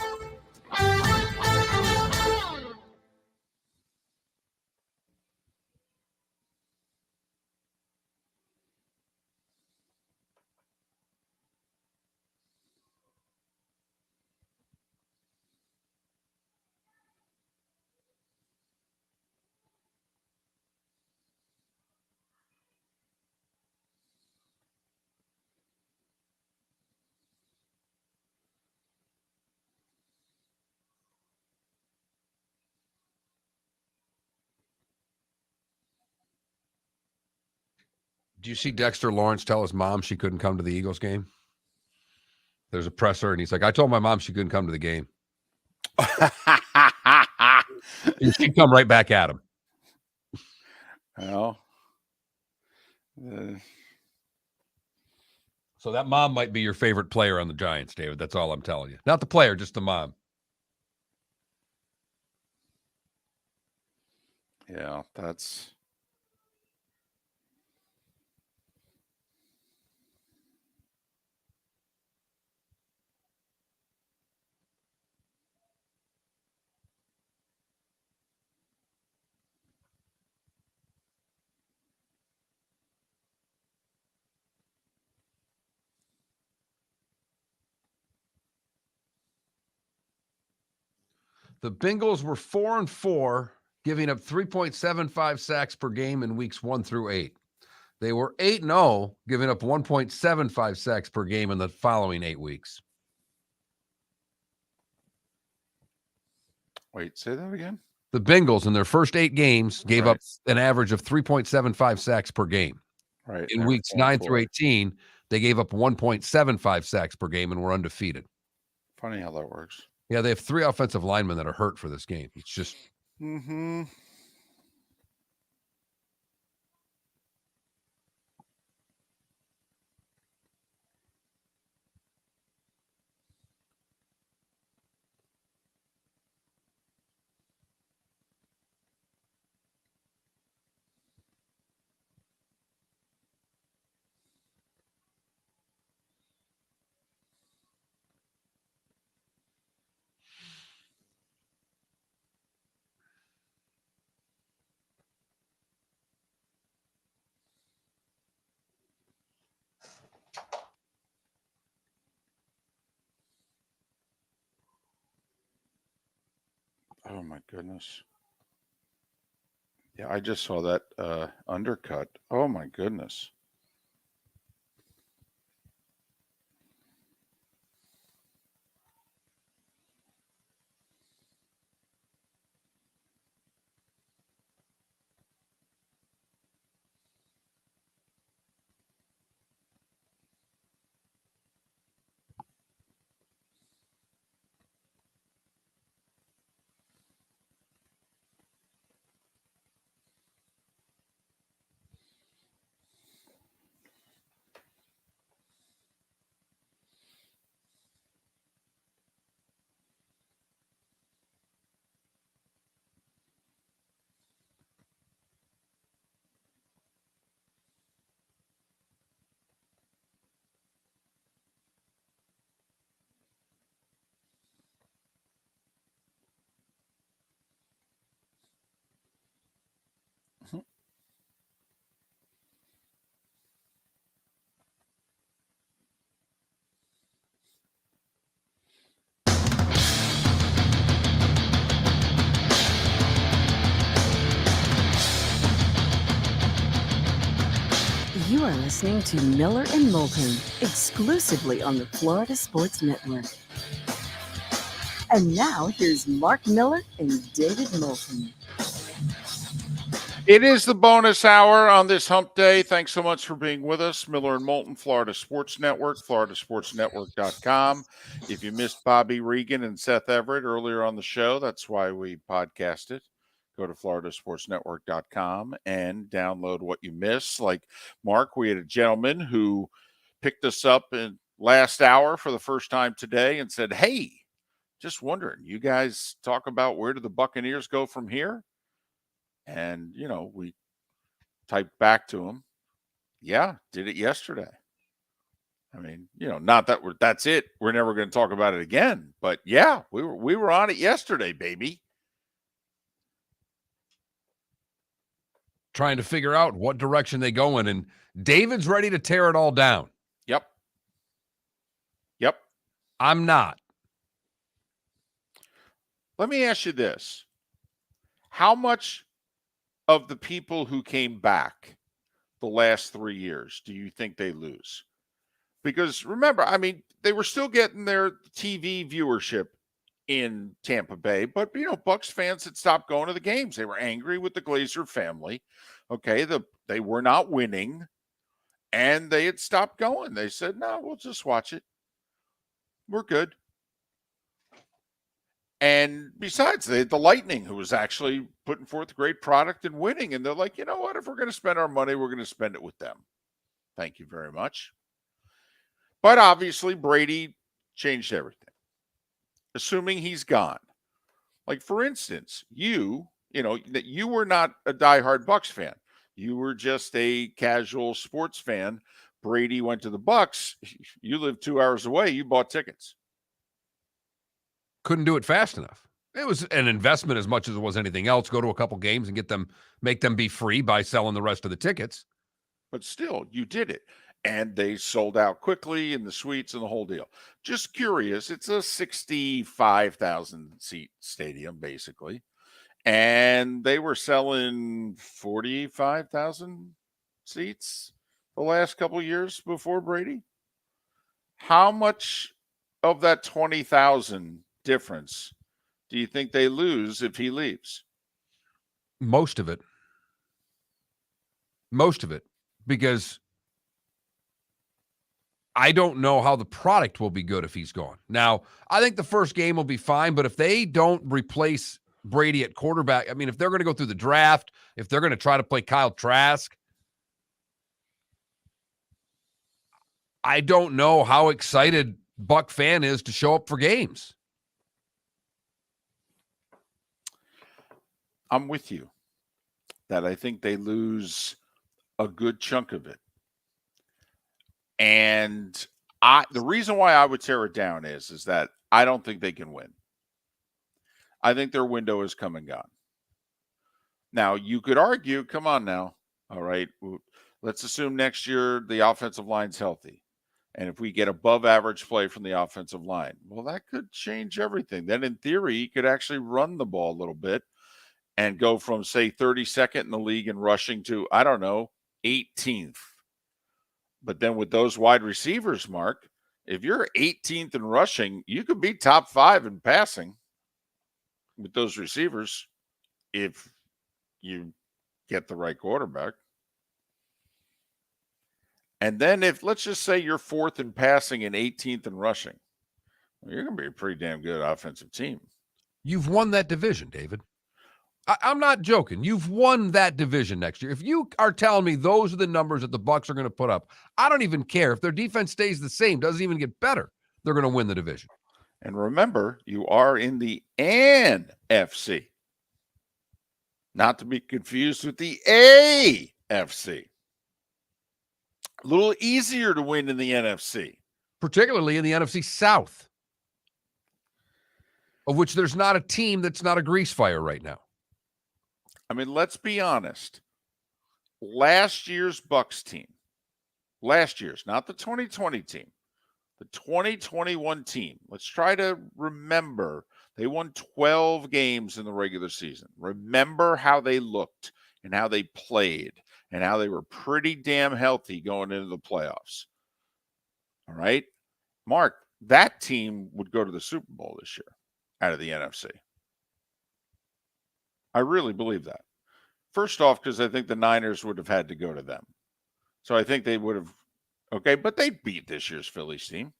Do you see Dexter Lawrence tell his mom she couldn't come to the Eagles game? There's a presser, and he's like, I told my mom she couldn't come to the game. And she'd come right back at him. Well, so that mom might be your favorite player on the Giants, David. That's all I'm telling you. Not the player, just the mom. yeah, that's... The Bengals were 4-4, giving up 3.75 sacks per game in weeks 1 through 8. They were 8-0, giving up 1.75 sacks per game in the following 8 weeks. Wait, say that again? The Bengals in their first 8 games gave Right. up an average of 3.75 sacks per game. Right. In they're weeks 4-4. 9 through 18, they gave up 1.75 sacks per game and were undefeated. Funny how that works. Yeah, they have 3 offensive linemen that are hurt for this game. It's just Mm-hmm. Oh my goodness. Yeah, I just saw that undercut. Oh my goodness. listening to Miller and Moulton, exclusively on the Florida Sports Network. And now here's Mark Miller and David Moulton. It is the bonus hour on this hump day. Thanks so much for being with us. Miller and Moulton, Florida Sports Network, floridasportsnetwork.com. If you missed Bobby Reagan and Seth Everett earlier on the show, that's why we podcast it. Go to floridasportsnetwork.com and download what you miss. Like Mark, we had a gentleman who picked us up in last hour for the first time today and said, hey, just wondering, you guys talk about where do the Buccaneers go from here? And, you know, we typed back to him, yeah, did it yesterday. I mean, you know, not that that's it. We're never going to talk about it again. But, yeah, we were on it yesterday, baby. Trying to figure out what direction they go in. And David's ready to tear it all down. Yep. I'm not. Let me ask you this. How much of the people who came back the last 3 years do you think they lose? Because remember, I mean, they were still getting their TV viewership in Tampa Bay, but, you know, Bucs fans had stopped going to the games. They were angry with the Glazer family. Okay, they were not winning, and they had stopped going. They said, no, we'll just watch it. We're good. And besides, they had the Lightning, who was actually putting forth a great product and winning. And they're like, you know what? If we're going to spend our money, we're going to spend it with them. Thank you very much. But obviously, Brady changed everything. Assuming he's gone. Like, for instance, you know, that you were not a diehard Bucs fan. You were just a casual sports fan. Brady went to the Bucs. You lived 2 hours away. You bought tickets. Couldn't do it fast enough. It was an investment as much as it was anything else. Go to a couple games and make them be free by selling the rest of the tickets. But still, you did it. And they sold out quickly in the suites and the whole deal. Just curious, it's a 65,000 seat stadium, basically. And they were selling 45,000 seats the last couple of years before Brady. How much of that 20,000 difference do you think they lose if he leaves? Most of it, because I don't know how the product will be good if he's gone. Now, I think the first game will be fine, but if they don't replace Brady at quarterback, I mean, if they're going to go through the draft, if they're going to try to play Kyle Trask, I don't know how excited Buck fan is to show up for games. I'm with you that I think they lose a good chunk of it. And the reason why I would tear it down is that I don't think they can win. I think their window is come and gone. Now, you could argue, come on now. All right, let's assume next year the offensive line's healthy. And if we get above average play from the offensive line, well, that could change everything. Then in theory, you could actually run the ball a little bit and go from, say, 32nd in the league in rushing to, I don't know, 18th. But then with those wide receivers, Mark, if you're 18th in rushing, you could be top 5 in passing with those receivers if you get the right quarterback. And then if, let's just say you're 4th in passing and 18th in rushing, well, you're going to be a pretty damn good offensive team. You've won that division, David. I'm not joking. You've won that division next year. If you are telling me those are the numbers that the Bucs are going to put up, I don't even care. If their defense stays the same, doesn't even get better, they're going to win the division. And remember, you are in the NFC. Not to be confused with the AFC. A little easier to win in the NFC. Particularly in the NFC South, of which there's not a team that's not a grease fire right now. I mean, let's be honest. Last year's Bucs team, last year's, not the 2020 team, the 2021 team, let's try to remember they won 12 games in the regular season. Remember how they looked and how they played and how they were pretty damn healthy going into the playoffs. All right. Mark, that team would go to the Super Bowl this year out of the NFC. I really believe that. First off, because I think the Niners would have had to go to them. So I think they would have, okay, but they beat this year's Phillies team,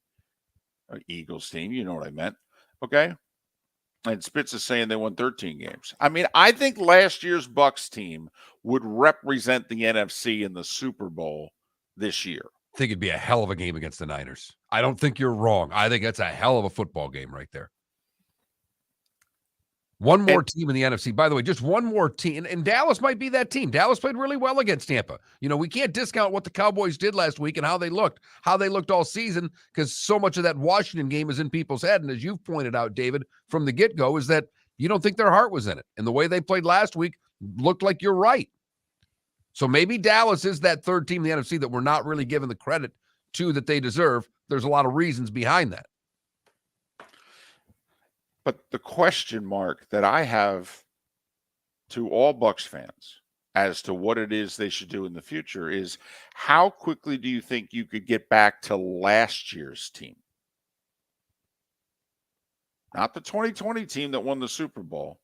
or Eagles team. You know what I meant. Okay. And Spitz is saying they won 13 games. I mean, I think last year's Bucs team would represent the NFC in the Super Bowl this year. I think it'd be a hell of a game against the Niners. I don't think you're wrong. I think that's a hell of a football game right there. One more team in the NFC. By the way, just one more team. And Dallas might be that team. Dallas played really well against Tampa. You know, we can't discount what the Cowboys did last week and how they looked all season, because so much of that Washington game is in people's head. And as you've pointed out, David, from the get-go, is that you don't think their heart was in it. And the way they played last week looked like you're right. So maybe Dallas is that third team in the NFC that we're not really giving the credit to that they deserve. There's a lot of reasons behind that. But the question mark that I have to all Bucs fans as to what it is they should do in the future is, how quickly do you think you could get back to last year's team? Not the 2020 team that won the Super Bowl.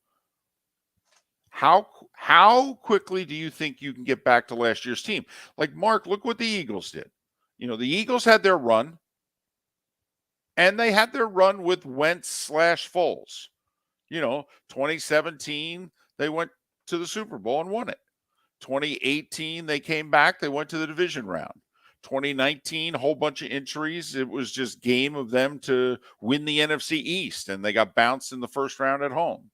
How quickly do you think you can get back to last year's team? Like, Mark, look what the Eagles did. You know, the Eagles had their run. And they had their run with Wentz/Foles. You know, 2017, they went to the Super Bowl and won it. 2018, they came back. They went to the division round. 2019, a whole bunch of injuries. It was just game of them to win the NFC East, and they got bounced in the first round at home.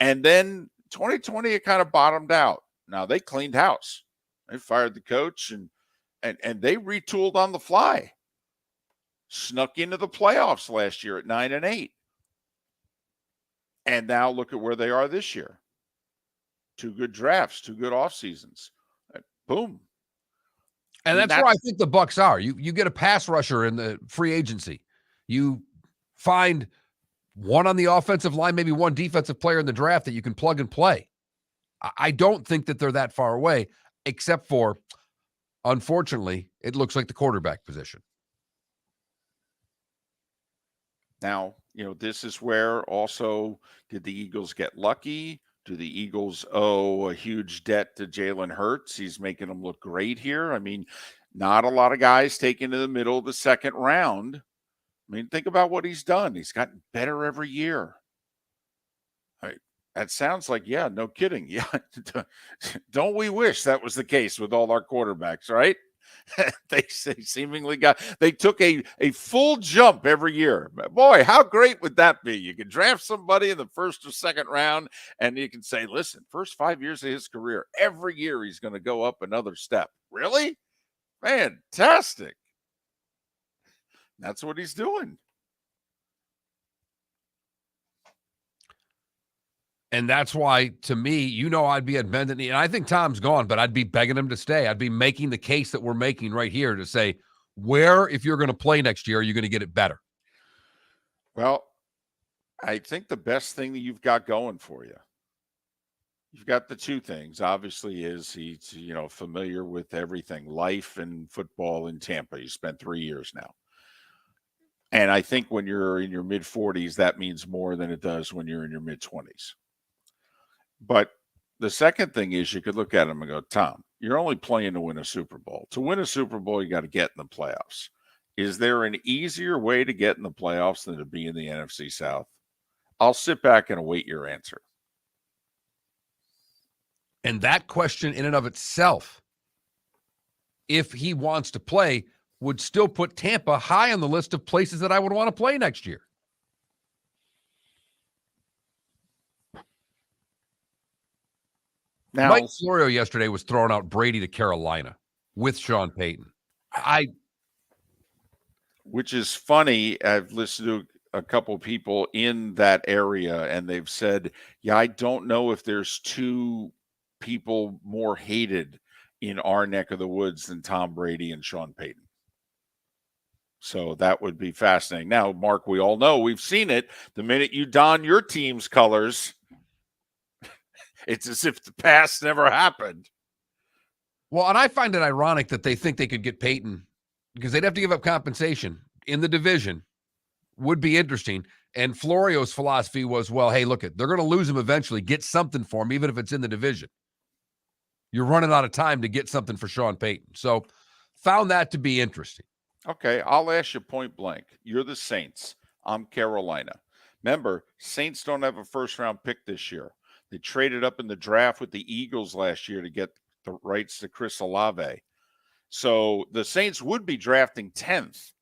And then 2020, it kind of bottomed out. Now, they cleaned house. They fired the coach, and they retooled on the fly. Snuck into the playoffs last year at 9-8. And now look at where they are this year. 2 good drafts, 2 good off seasons. Boom. And that's where I think the Bucs are. You get a pass rusher in the free agency. You find one on the offensive line, maybe one defensive player in the draft that you can plug and play. I don't think that they're that far away, except for, unfortunately, it looks like the quarterback position. Now, you know, this is where also, did the Eagles get lucky? Do the Eagles owe a huge debt to Jalen Hurts? He's making them look great here. I mean, not a lot of guys taken to the middle of the second round. I mean, think about what he's done. He's gotten better every year. That sounds like, yeah, no kidding. Yeah. Don't we wish that was the case with all our quarterbacks, right? They seemingly they took a full jump every year. Boy, how great would that be? You can draft somebody in the first or second round, and you can say, listen, first 5 years of his career, every year he's going to go up another step. Really? Fantastic. That's what he's doing. And that's why, to me, you know, I'd be at bended knee. And I think Tom's gone, but I'd be begging him to stay. I'd be making the case that we're making right here to say, where, if you're going to play next year, are you going to get it better? Well, I think the best thing that you've got going for you, you've got the 2 things. Obviously, is he's, you know, familiar with everything, life and football in Tampa. He spent 3 years now. And I think when you're in your mid-40s, that means more than it does when you're in your mid-20s. But the second thing is, you could look at him and go, Tom, you're only playing to win a Super Bowl. To win a Super Bowl, you got to get in the playoffs. Is there an easier way to get in the playoffs than to be in the NFC South? I'll sit back and await your answer. And that question in and of itself, if he wants to play, would still put Tampa high on the list of places that I would want to play next year. Now, Mike Florio yesterday was throwing out Brady to Carolina with Sean Payton. Which is funny. I've listened to a couple people in that area, and they've said, yeah, I don't know if there's 2 people more hated in our neck of the woods than Tom Brady and Sean Payton. So that would be fascinating. Now, Mark, we all know, we've seen it. The minute you don your team's colors, it's as if the past never happened. Well, and I find it ironic that they think they could get Peyton because they'd have to give up compensation in the division. Would be interesting. And Florio's philosophy was, well, hey, look, they're going to lose him eventually. Get something for him, even if it's in the division. You're running out of time to get something for Sean Payton. So found that to be interesting. Okay, I'll ask you point blank. You're the Saints. I'm Carolina. Remember, Saints don't have a first-round pick this year. They traded up in the draft with the Eagles last year to get the rights to Chris Olave. So the Saints would be drafting 10th,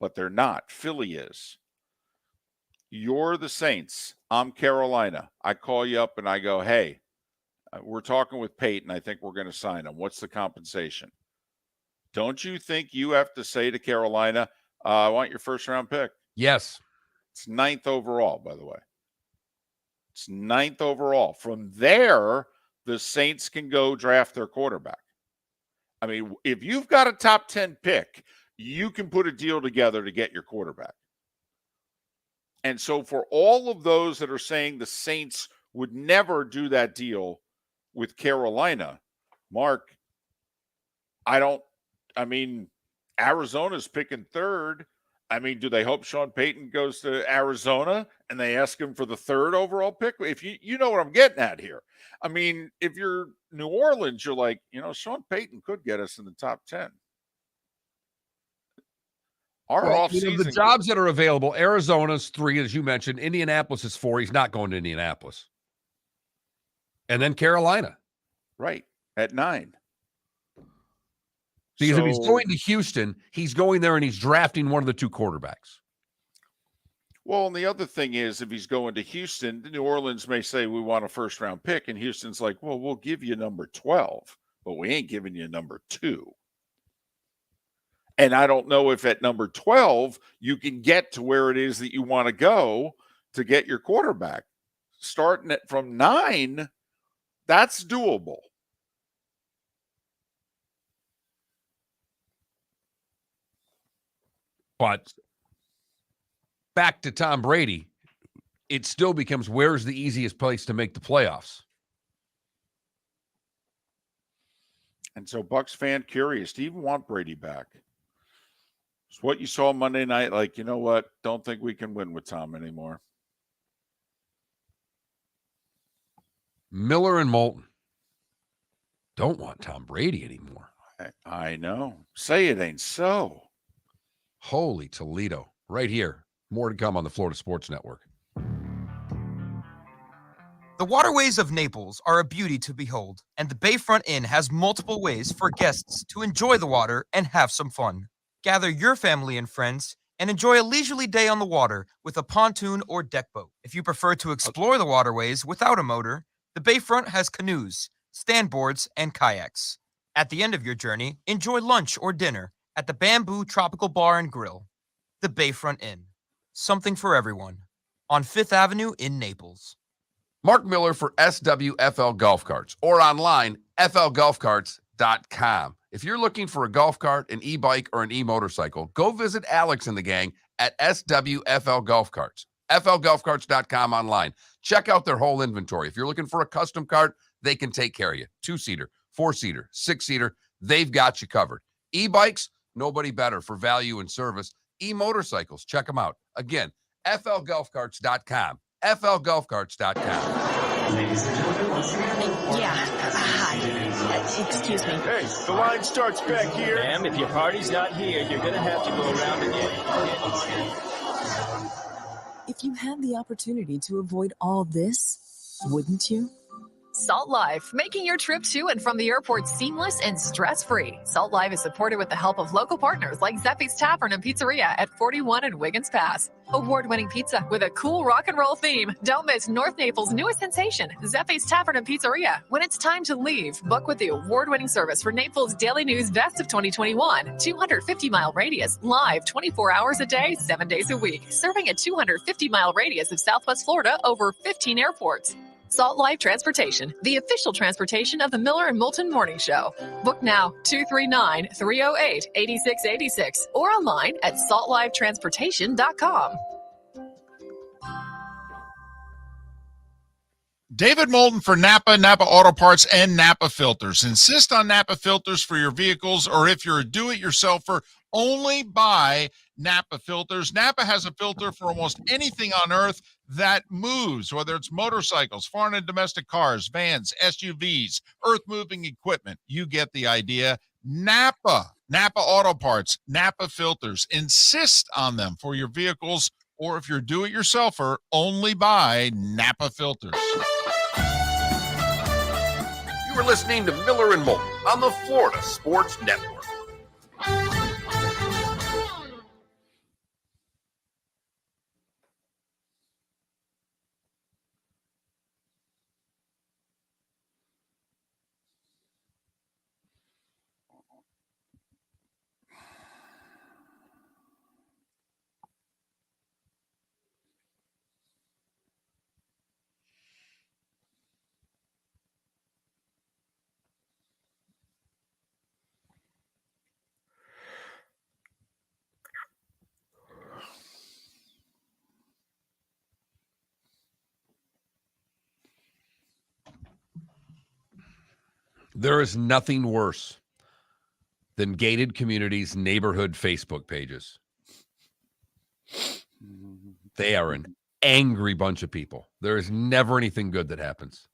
but they're not. Philly is. You're the Saints. I'm Carolina. I call you up and I go, hey, we're talking with Peyton. I think we're going to sign him. What's the compensation? Don't you think you have to say to Carolina, I want your first-round pick? Yes. It's 9th overall, by the way. It's 9th overall. From there, the Saints can go draft their quarterback. I mean, if you've got a top 10 pick, you can put a deal together to get your quarterback. And so for all of those that are saying the Saints would never do that deal with Carolina, Mark, Arizona's picking 3rd. I mean, do they hope Sean Payton goes to Arizona and they ask him for the 3rd overall pick? If you know what I'm getting at here. I mean, if you're New Orleans, you're like, Sean Payton could get us in the top 10. The jobs that are available, Arizona's 3, as you mentioned. Indianapolis is 4. He's not going to Indianapolis. And then Carolina. Right, at 9. Because if he's going to Houston, he's going there and he's drafting one of the 2 quarterbacks. Well, and the other thing is, if he's going to Houston, New Orleans may say, we want a first-round pick, and Houston's like, well, we'll give you number 12, but we ain't giving you number 2. And I don't know if at number 12, you can get to where it is that you want to go to get your quarterback. Starting it from 9, that's doable. But back to Tom Brady, it still becomes, where's the easiest place to make the playoffs? And so Bucs fan curious, do you even want Brady back? It's what you saw Monday night, like, you know what? Don't think we can win with Tom anymore. Miller and Moulton don't want Tom Brady anymore. I know. Say it ain't so. Holy Toledo. Right here. More to come on the Florida Sports Network. The waterways of Naples are a beauty to behold, and the Bayfront Inn has multiple ways for guests to enjoy the water and have some fun. Gather your family and friends and enjoy a leisurely day on the water with a pontoon or deck boat. If you prefer to explore the waterways without a motor, the Bayfront has canoes, standboards, and kayaks. At the end of your journey, enjoy lunch or dinner at the Bamboo Tropical Bar and Grill. The Bayfront Inn. Something for everyone. On 5th Avenue in Naples. Mark Miller for SWFL Golf Carts, or online, flgolfcarts.com. If you're looking for a golf cart, an e-bike, or an e-motorcycle, go visit Alex and the gang at SWFL Golf Carts. flgolfcarts.com online. Check out their whole inventory. If you're looking for a custom cart, they can take care of you. 2-seater, 4-seater, 6-seater, they've got you covered. E-bikes, nobody better for value and service. E-motorcycles, check them out. Again, flgolfcarts.com. flgolfcarts.com. Ladies and gentlemen, Hi. Excuse me. Hey, the line starts back here. Ma'am, if your party's not here, you're going to have to go around again. If you had the opportunity to avoid all this, wouldn't you? Salt Life, making your trip to and from the airport seamless and stress-free. Salt Life is supported with the help of local partners like Zeffy's Tavern and Pizzeria at 41 and Wiggins Pass. Award-winning pizza with a cool rock and roll theme. Don't miss North Naples' newest sensation, Zeffy's Tavern and Pizzeria. When it's time to leave, book with the award-winning service for Naples Daily News Best of 2021. 250-mile radius, live 24 hours a day, 7 days a week. Serving a 250-mile radius of Southwest Florida over 15 airports. Salt Life Transportation, the official transportation of the Miller and Moulton Morning Show. Book now, 239-308-8686, or online at saltlifetransportation.com. David Moulton for Napa, Napa Auto Parts, and Napa Filters. Insist on Napa filters for your vehicles, or if you're a do-it-yourselfer, only buy Napa filters. Napa has a filter for almost anything on earth that moves, whether it's motorcycles, foreign and domestic cars, vans, SUVs, earth-moving equipment. You get the idea. Napa Auto Parts, Napa filters. Insist on them for your vehicles, or if you're a do-it-yourselfer, only buy Napa filters. You are listening to Miller and Moulton on the Florida Sports Network. There is nothing worse than gated communities' neighborhood Facebook pages. They are an angry bunch of people. There is never anything good that happens.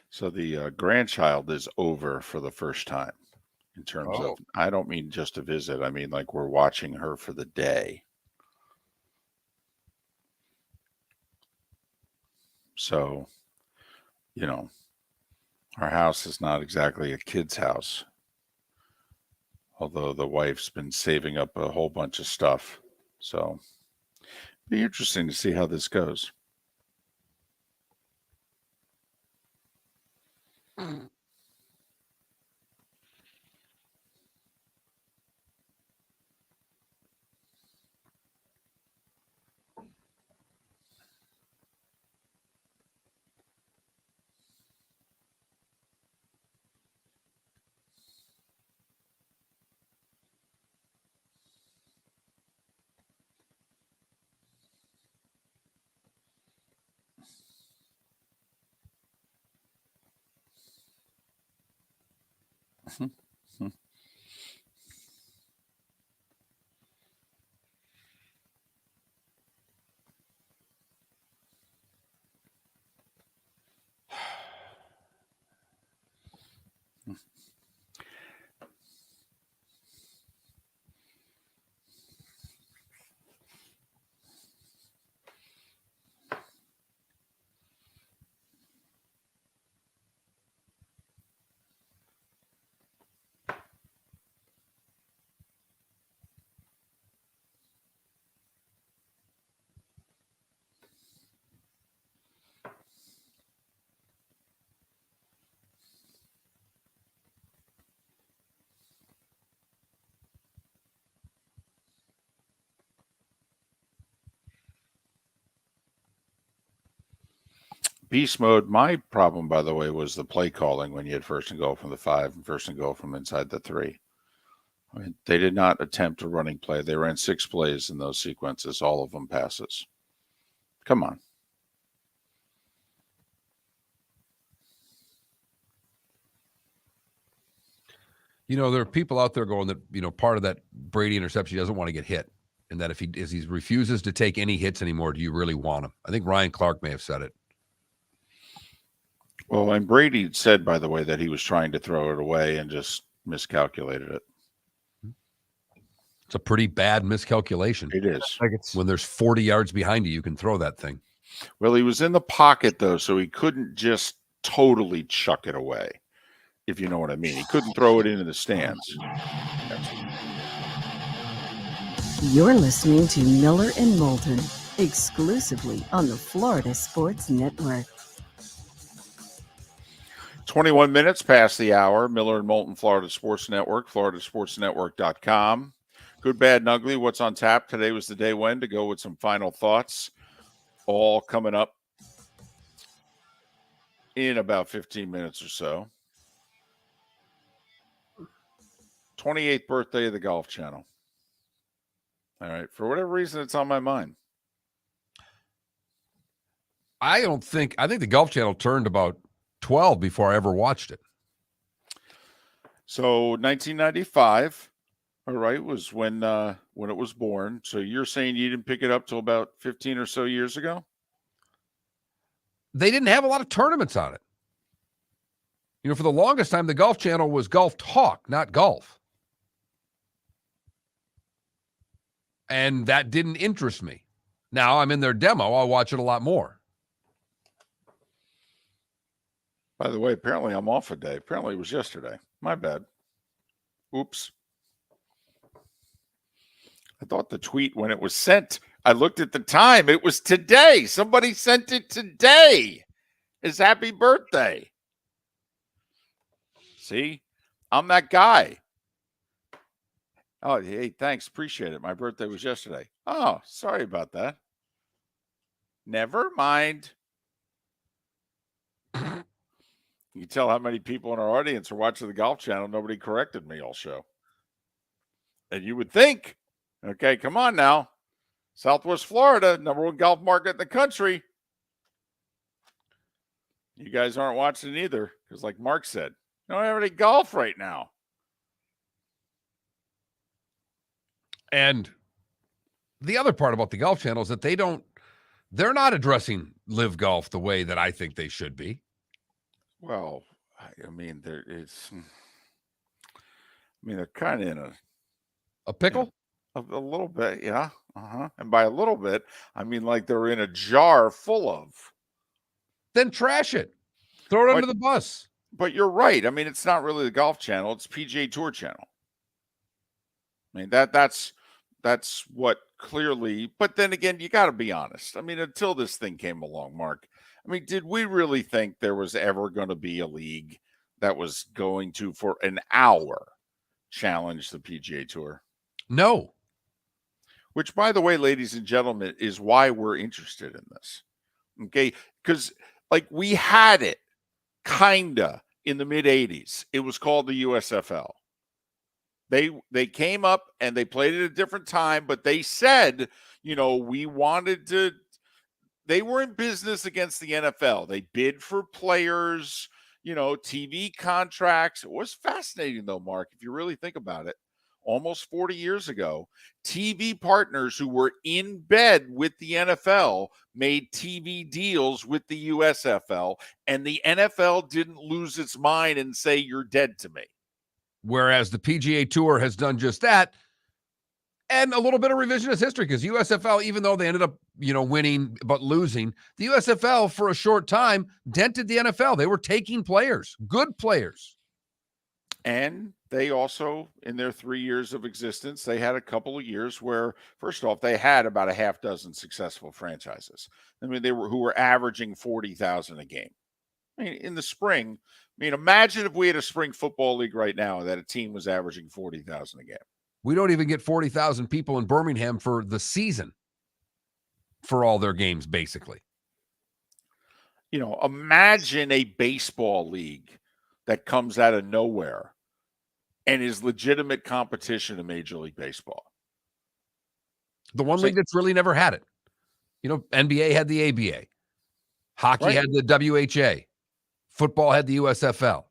So the grandchild is over for the first time in terms of, I don't mean just a visit. I mean, like, we're watching her for the day. So, you know, our house is not exactly a kid's house. Although the wife's been saving up a whole bunch of stuff. So be interesting to see how this goes. Beast mode. My problem, by the way, was the play calling when you had first and goal from the 5 and first and goal from inside the 3. I mean, they did not attempt a running play. They ran 6 plays in those sequences, all of them passes. Come on. You know, there are people out there going that, you know, part of that Brady interception, he doesn't want to get hit. And that if he refuses to take any hits anymore, do you really want him? I think Ryan Clark may have said it. Well, and Brady said, by the way, that he was trying to throw it away and just miscalculated it. It's a pretty bad miscalculation. It is. Like it's When there's 40 yards behind you, you can throw that thing. Well, he was in the pocket, though, so he couldn't just totally chuck it away, if you know what I mean. He couldn't throw it into the stands. You're listening to Miller and Moulton, exclusively on the Florida Sports Network. 21 minutes past the hour. Miller and Moulton, Florida Sports Network, floridasportsnetwork.com. Good, bad, and ugly. What's on tap? Today was the day when to go with some final thoughts. All coming up in about 15 minutes or so. 28th birthday of the Golf Channel. All right. For whatever reason, it's on my mind. I think the Golf Channel turned about 12 before I ever watched it. So 1995, all right, was when it was born. So you're saying you didn't pick it up till about 15 or so years ago? They didn't have a lot of tournaments on it. You know, for the longest time, the Golf Channel was Golf Talk, not golf. And that didn't interest me. Now I'm in their demo. I'll watch it a lot more. By the way, apparently I'm off a day. Apparently it was yesterday. My bad. Oops. I thought the tweet when it was sent, I looked at the time. It was today. Somebody sent it today. It's happy birthday. See, I'm that guy. Oh, hey, thanks. Appreciate it. My birthday was yesterday. Oh, sorry about that. Never mind. You can tell how many people in our audience are watching the Golf Channel. Nobody corrected me all show. And you would think, okay, come on now. Southwest Florida, #1 golf market in the country. You guys aren't watching either because, like Mark said, you don't have any golf right now. And the other part about the Golf Channel is that they're not addressing live golf the way that I think they should be. Well, I mean, they're kind of in a pickle, a little bit, yeah. And by a little bit, I mean like they're in a jar full of. Then trash it, throw it under the bus. But you're right. I mean, it's not really the Golf Channel; it's PGA Tour Channel. I mean that's what clearly. But then again, you got to be honest. I mean, until this thing came along, Mark. I mean, did we really think there was ever going to be a league that was going to, for an hour, challenge the PGA Tour? No. Which, by the way, ladies and gentlemen, is why we're interested in this. Okay? Because, like, we had it, kinda, in the mid-'80s. It was called the USFL. They came up and they played at a different time, but they said, you know, we wanted to. They were in business against the NFL. They bid for players, you know, TV contracts. It was fascinating, though, Mark, if you really think about it. Almost 40 years ago, TV partners who were in bed with the NFL made TV deals with the USFL, and the NFL didn't lose its mind and say, you're dead to me. Whereas the PGA Tour has done just that. And a little bit of revisionist history, because USFL, even though they ended up, you know, winning but losing, the USFL for a short time dented the NFL. They were taking players, good players. And they also, in their 3 years of existence, they had a couple of years where, first off, they had about a half dozen successful franchises. I mean, who were averaging 40,000 a game. I mean, in the spring, I mean, imagine if we had a spring football league right now that a team was averaging 40,000 a game. We don't even get 40,000 people in Birmingham for the season for all their games, basically. You know, imagine a baseball league that comes out of nowhere and is legitimate competition to Major League Baseball. The one league that's really never had it. You know, NBA had the ABA. Hockey had the WHA. Football had the USFL.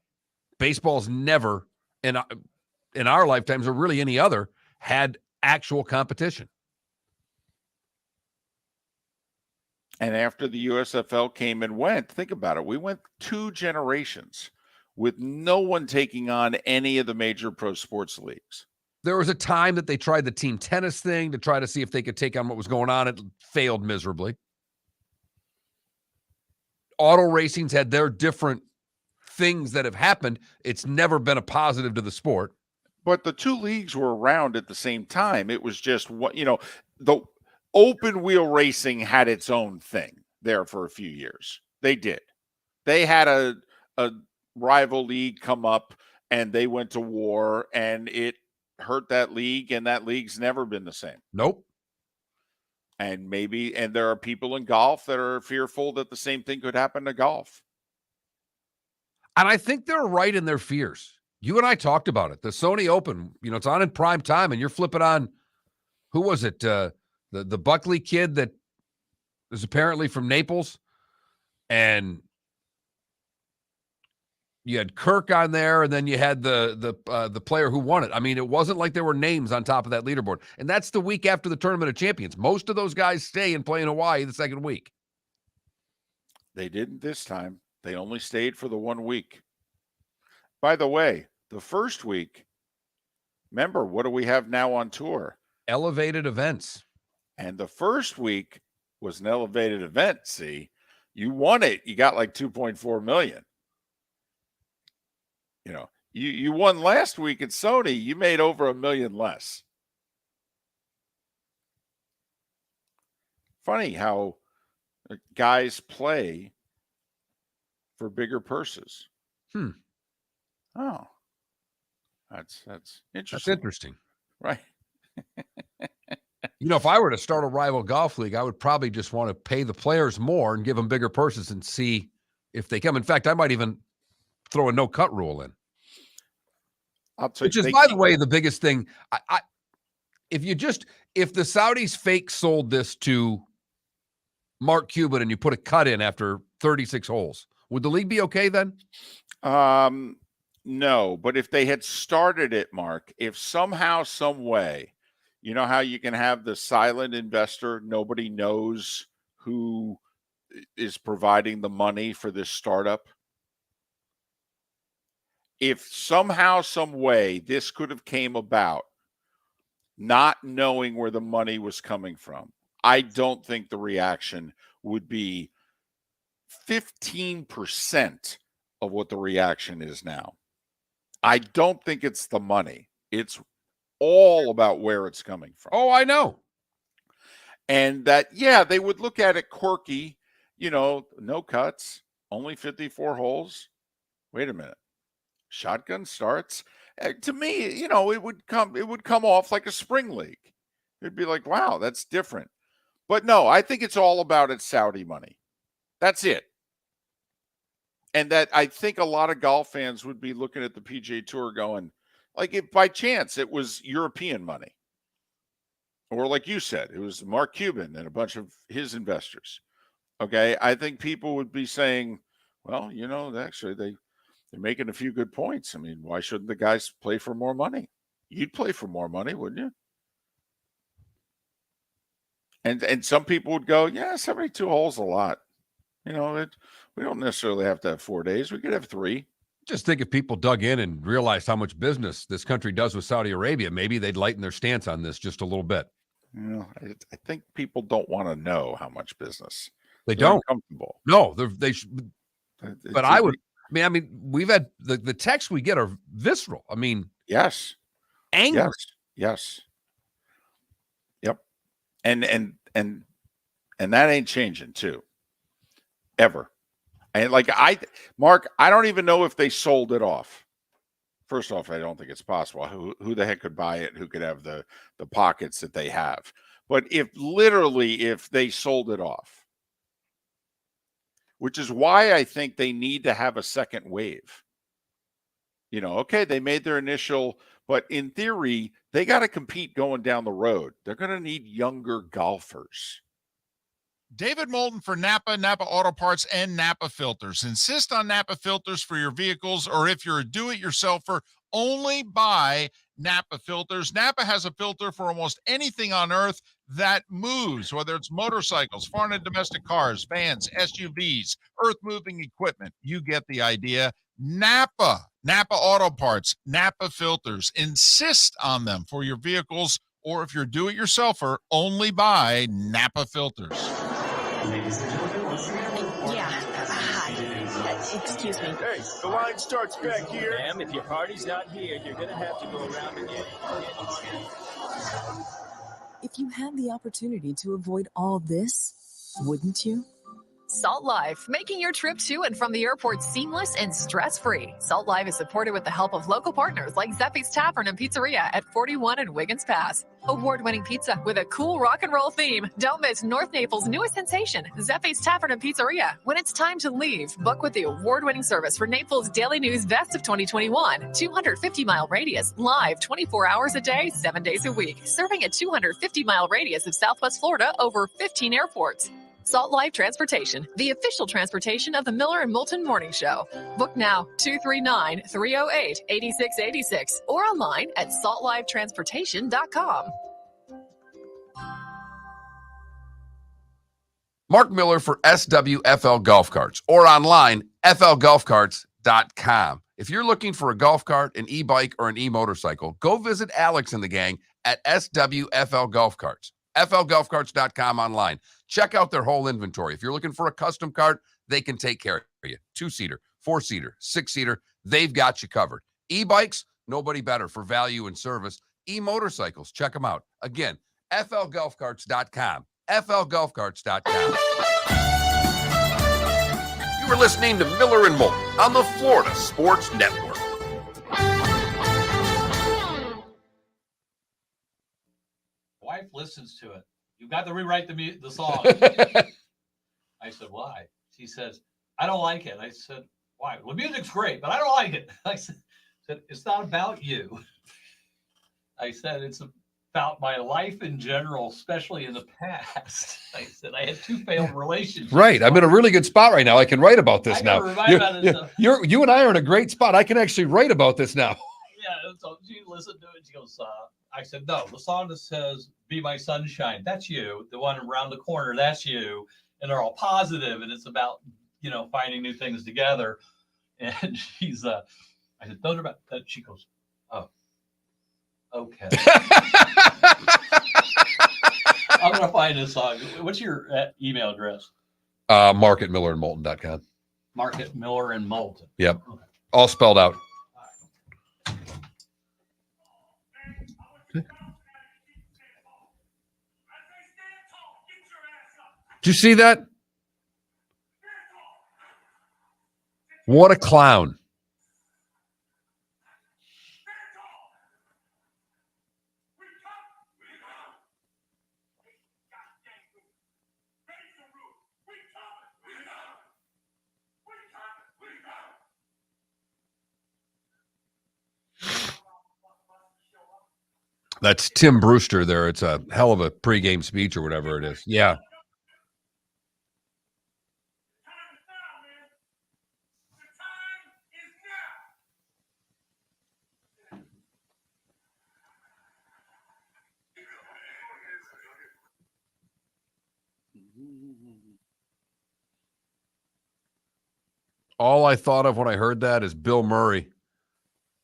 Baseball's never, in our lifetimes or really any other, had actual competition. And after the USFL came and went, think about it. We went 2 generations with no one taking on any of the major pro sports leagues. There was a time that they tried the team tennis thing to try to see if they could take on what was going on. It failed miserably. Auto racing's had their different things that have happened. It's never been a positive to the sport. But the 2 leagues were around at the same time. It was just what, the open wheel racing had its own thing there for a few years. They did. They had a rival league come up and they went to war and it hurt that league, and that league's never been the same. Nope. And there are people in golf that are fearful that the same thing could happen to golf. And I think they're right in their fears. You and I talked about it. The Sony Open, it's on in prime time, and you're flipping on, who was it? The Buckley kid that is apparently from Naples, and you had Kirk on there, and then you had the player who won it. I mean, it wasn't like there were names on top of that leaderboard. And that's the week after the Tournament of Champions. Most of those guys stay and play in Hawaii the second week. They didn't this time. They only stayed for the 1 week. By the way, the first week, remember, what do we have now on tour? Elevated events. And the first week was an elevated event. See, you won it. You got like 2.4 million. You won last week at Sony. You made over $1 million less. Funny how guys play for bigger purses. Oh, that's interesting. That's interesting. Right. If I were to start a rival golf league, I would probably just want to pay the players more and give them bigger purses and see if they come. In fact, I might even throw a no-cut rule in. Which is, by the way, the biggest thing. If the Saudis fake sold this to Mark Cuban and you put a cut in after 36 holes, would the league be okay then? No, but if they had started it, Mark, if somehow, some way, you know how you can have the silent investor, nobody knows who is providing the money for this startup. If somehow, some way, this could have came about, not knowing where the money was coming from, I don't think the reaction would be 15% of what the reaction is now. I don't think it's the money. It's all about where it's coming from. Oh, I know. And that, they would look at it quirky, no cuts, only 54 holes. Wait a minute. Shotgun starts. To me, it would come off like a spring league. It'd be like, wow, that's different. But no, I think it's all about its Saudi money. That's it. And that I think a lot of golf fans would be looking at the PGA Tour going, like, if by chance it was European money. Or like you said, it was Mark Cuban and a bunch of his investors. Okay, I think people would be saying, well, actually they're making a few good points. I mean, why shouldn't the guys play for more money? You'd play for more money, wouldn't you? And some people would go, 72 holes a lot. We don't necessarily have to have 4 days. We could have 3. Just think if people dug in and realized how much business this country does with Saudi Arabia, maybe they'd lighten their stance on this just a little bit. I think people don't want to know how much business. They're don't. Uncomfortable. No, they should. But I would. I mean, we've had the texts we get are visceral. I mean, yes, angry. Yes. Yep. And that ain't changing too. Ever. And Mark, I don't even know if they sold it off. First off, I don't think it's possible. Who the heck could buy it? Who could have the pockets that they have? But if they sold it off, which is why I think they need to have a second wave. Okay, they made their initial, but in theory, they got to compete going down the road. They're going to need younger golfers. David Moulton for Napa, Napa Auto Parts, and Napa Filters. Insist on Napa filters for your vehicles, or if you're a do-it-yourselfer, only buy Napa filters. Napa has a filter for almost anything on earth that moves, whether it's motorcycles, foreign and domestic cars, vans, SUVs, earth-moving equipment. You get the idea. Napa Auto Parts, Napa filters. Insist on them for your vehicles, or if you're do-it-yourselfer, only buy Napa filters. Yeah. Hi. Excuse me. Hey, the line starts back here. Ma'am, if your party's not here, you're going to have to go around again. If you had the opportunity to avoid all this, wouldn't you? Salt Life, making your trip to and from the airport seamless and stress-free. Salt Life is supported with the help of local partners like Zeffy's Tavern and Pizzeria at 41 and Wiggins Pass. Award-winning pizza with a cool rock and roll theme. Don't miss North Naples' newest sensation, Zeffy's Tavern and Pizzeria. When it's time to leave, book with the award-winning service for Naples Daily News Best of 2021. 250-mile radius, live 24 hours a day, 7 days a week. Serving a 250-mile radius of Southwest Florida over 15 airports. Salt Life Transportation, the official transportation of the Miller and Moulton Morning Show. Book now, 239-308-8686, or online at saltlifetransportation.com. Mark Miller for SWFL Golf Carts, or online, flgolfcarts.com. If you're looking for a golf cart, an e-bike, or an e-motorcycle, go visit Alex and the gang at SWFL Golf Carts. flgolfcarts.com online. Check out their whole inventory. If you're looking for a custom cart, they can take care of you. 2-seater, 4-seater, 6-seater, they've got you covered. E-bikes, nobody better for value and service. E-motorcycles, check them out. Again, flgolfcarts.com. flgolfcarts.com. You were listening to Miller and Moulton on the Florida Sports Network. Wife listens to it. You've got to rewrite the song. I said, why? She says, I don't like it. I said, why? Well, the music's great, but I don't like it. I said, it's not about you. I said, it's about my life in general, especially in the past. I said, I had 2 failed relationships. Right. I'm in a really good spot right now. I can write about this now. You and I are in a great spot. I can actually write about this now. Yeah. So she listened to it. She goes, I said, no, the song that says, Be My Sunshine, that's you. The one around the corner, that's you. And they're all positive, and it's about, finding new things together. And she's, I said, those are about that. She goes, oh, okay. I'm going to find this song. What's your email address? Mark at millerandmoulton.com. Mark at Miller and Moulton. Yep. Okay. All spelled out. Did you see that? What a clown. That's Tim Brewster there. It's a hell of a pregame speech or whatever it is. Yeah. All I thought of when I heard that is Bill Murray. Isn't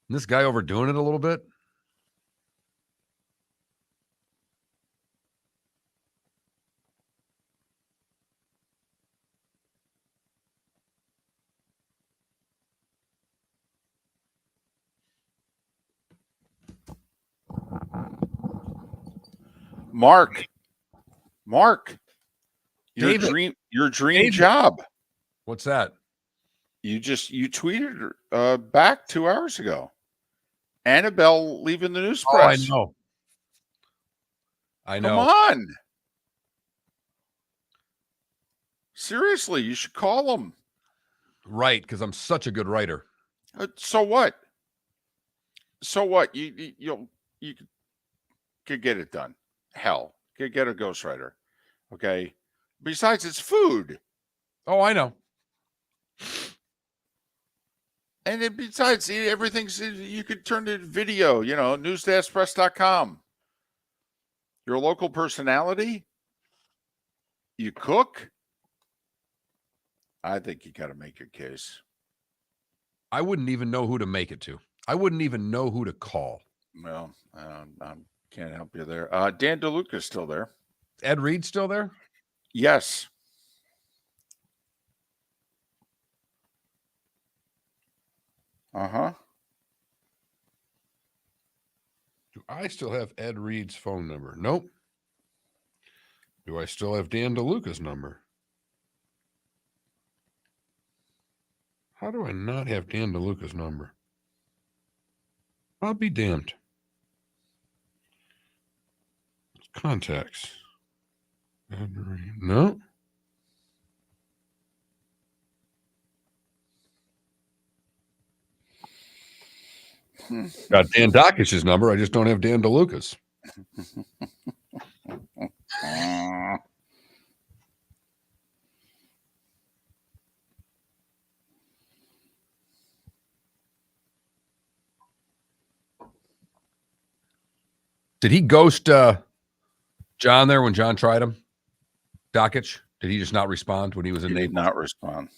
this guy overdoing it a little bit? Mark, your David. dream job. What's that? You tweeted back 2 hours ago. Annabelle leaving the news press. I know. Come on. Seriously, you should call them. Right, because I'm such a good writer. So what? So what? You could get it done. Hell, could get a ghostwriter. Okay. Besides, it's food. Oh, I know. And then besides, everything's, you could turn it video, news-press.com. You're a local personality. You cook. I think you got to make your case. I wouldn't even know who to make it to. I wouldn't even know who to call. Well, I can't help you there. Dan DeLuca's still there. Ed Reed still there? Yes. Uh-huh. Do I still have Ed Reed's phone number? Nope. Do I still have Dan DeLuca's number? How do I not have Dan DeLuca's number? I'll be damned. Contacts. Ed Reed. No. Got Dan Dockich's number. I just don't have Dan DeLuca's. Did he ghost John there when John tried him? Dockich? Did he just not respond when he was in Naples? He did not respond.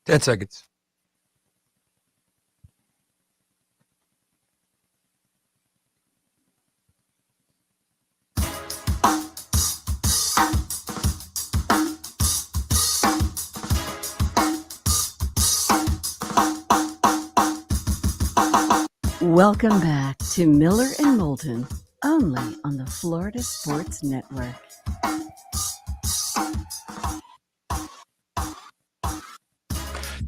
Ten seconds. Welcome back to Miller and Moulton, only on the Florida Sports Network.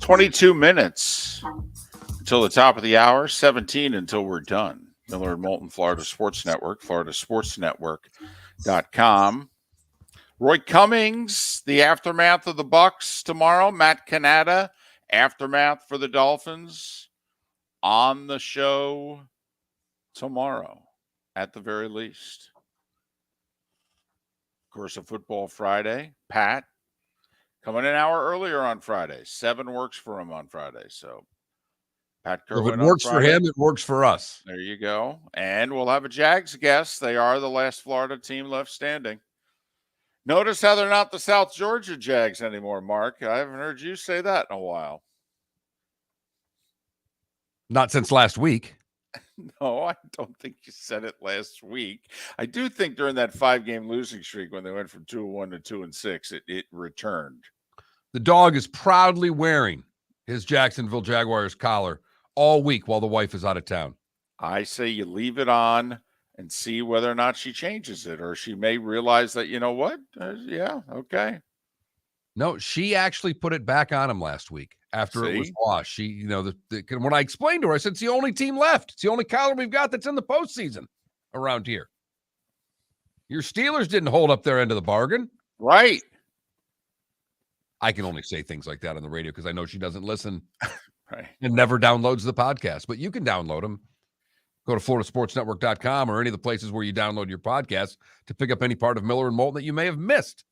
"22 minutes until the top of the hour, 17 until we're done." Miller and Moulton, Florida Sports Network, floridasportsnetwork.com. Roy Cummings, the aftermath of the Bucks tomorrow. Matt Canada, aftermath for the Dolphins, on the show tomorrow, at the very least. Of course, a Football Friday. Pat, coming an hour earlier on Friday. 7 works for him on Friday. So, Pat Kerwin. If it works for him, it works for us. There you go. And we'll have a Jags guest. They are the last Florida team left standing. Notice how they're not the South Georgia Jags anymore, Mark. I haven't heard you say that in a while. Not since last week. No, I don't think you said it last week. I do think during that 5-game losing streak when they went from 2-1 to 2-6, it returned. The dog is proudly wearing his Jacksonville Jaguars collar all week while the wife is out of town. I say you leave it on and see whether or not she changes it, or she may realize that, you know what? Yeah, okay. No, she actually put it back on him last week after it was washed. She, when I explained to her, I said, it's the only team left. It's the only collar we've got that's in the postseason around here. Your Steelers didn't hold up their end of the bargain. Right. I can only say things like that on the radio because I know she doesn't listen right. and never downloads the podcast. But you can download them. Go to floridasportsnetwork.com or any of the places where you download your podcasts to pick up any part of Miller and Moulton that you may have missed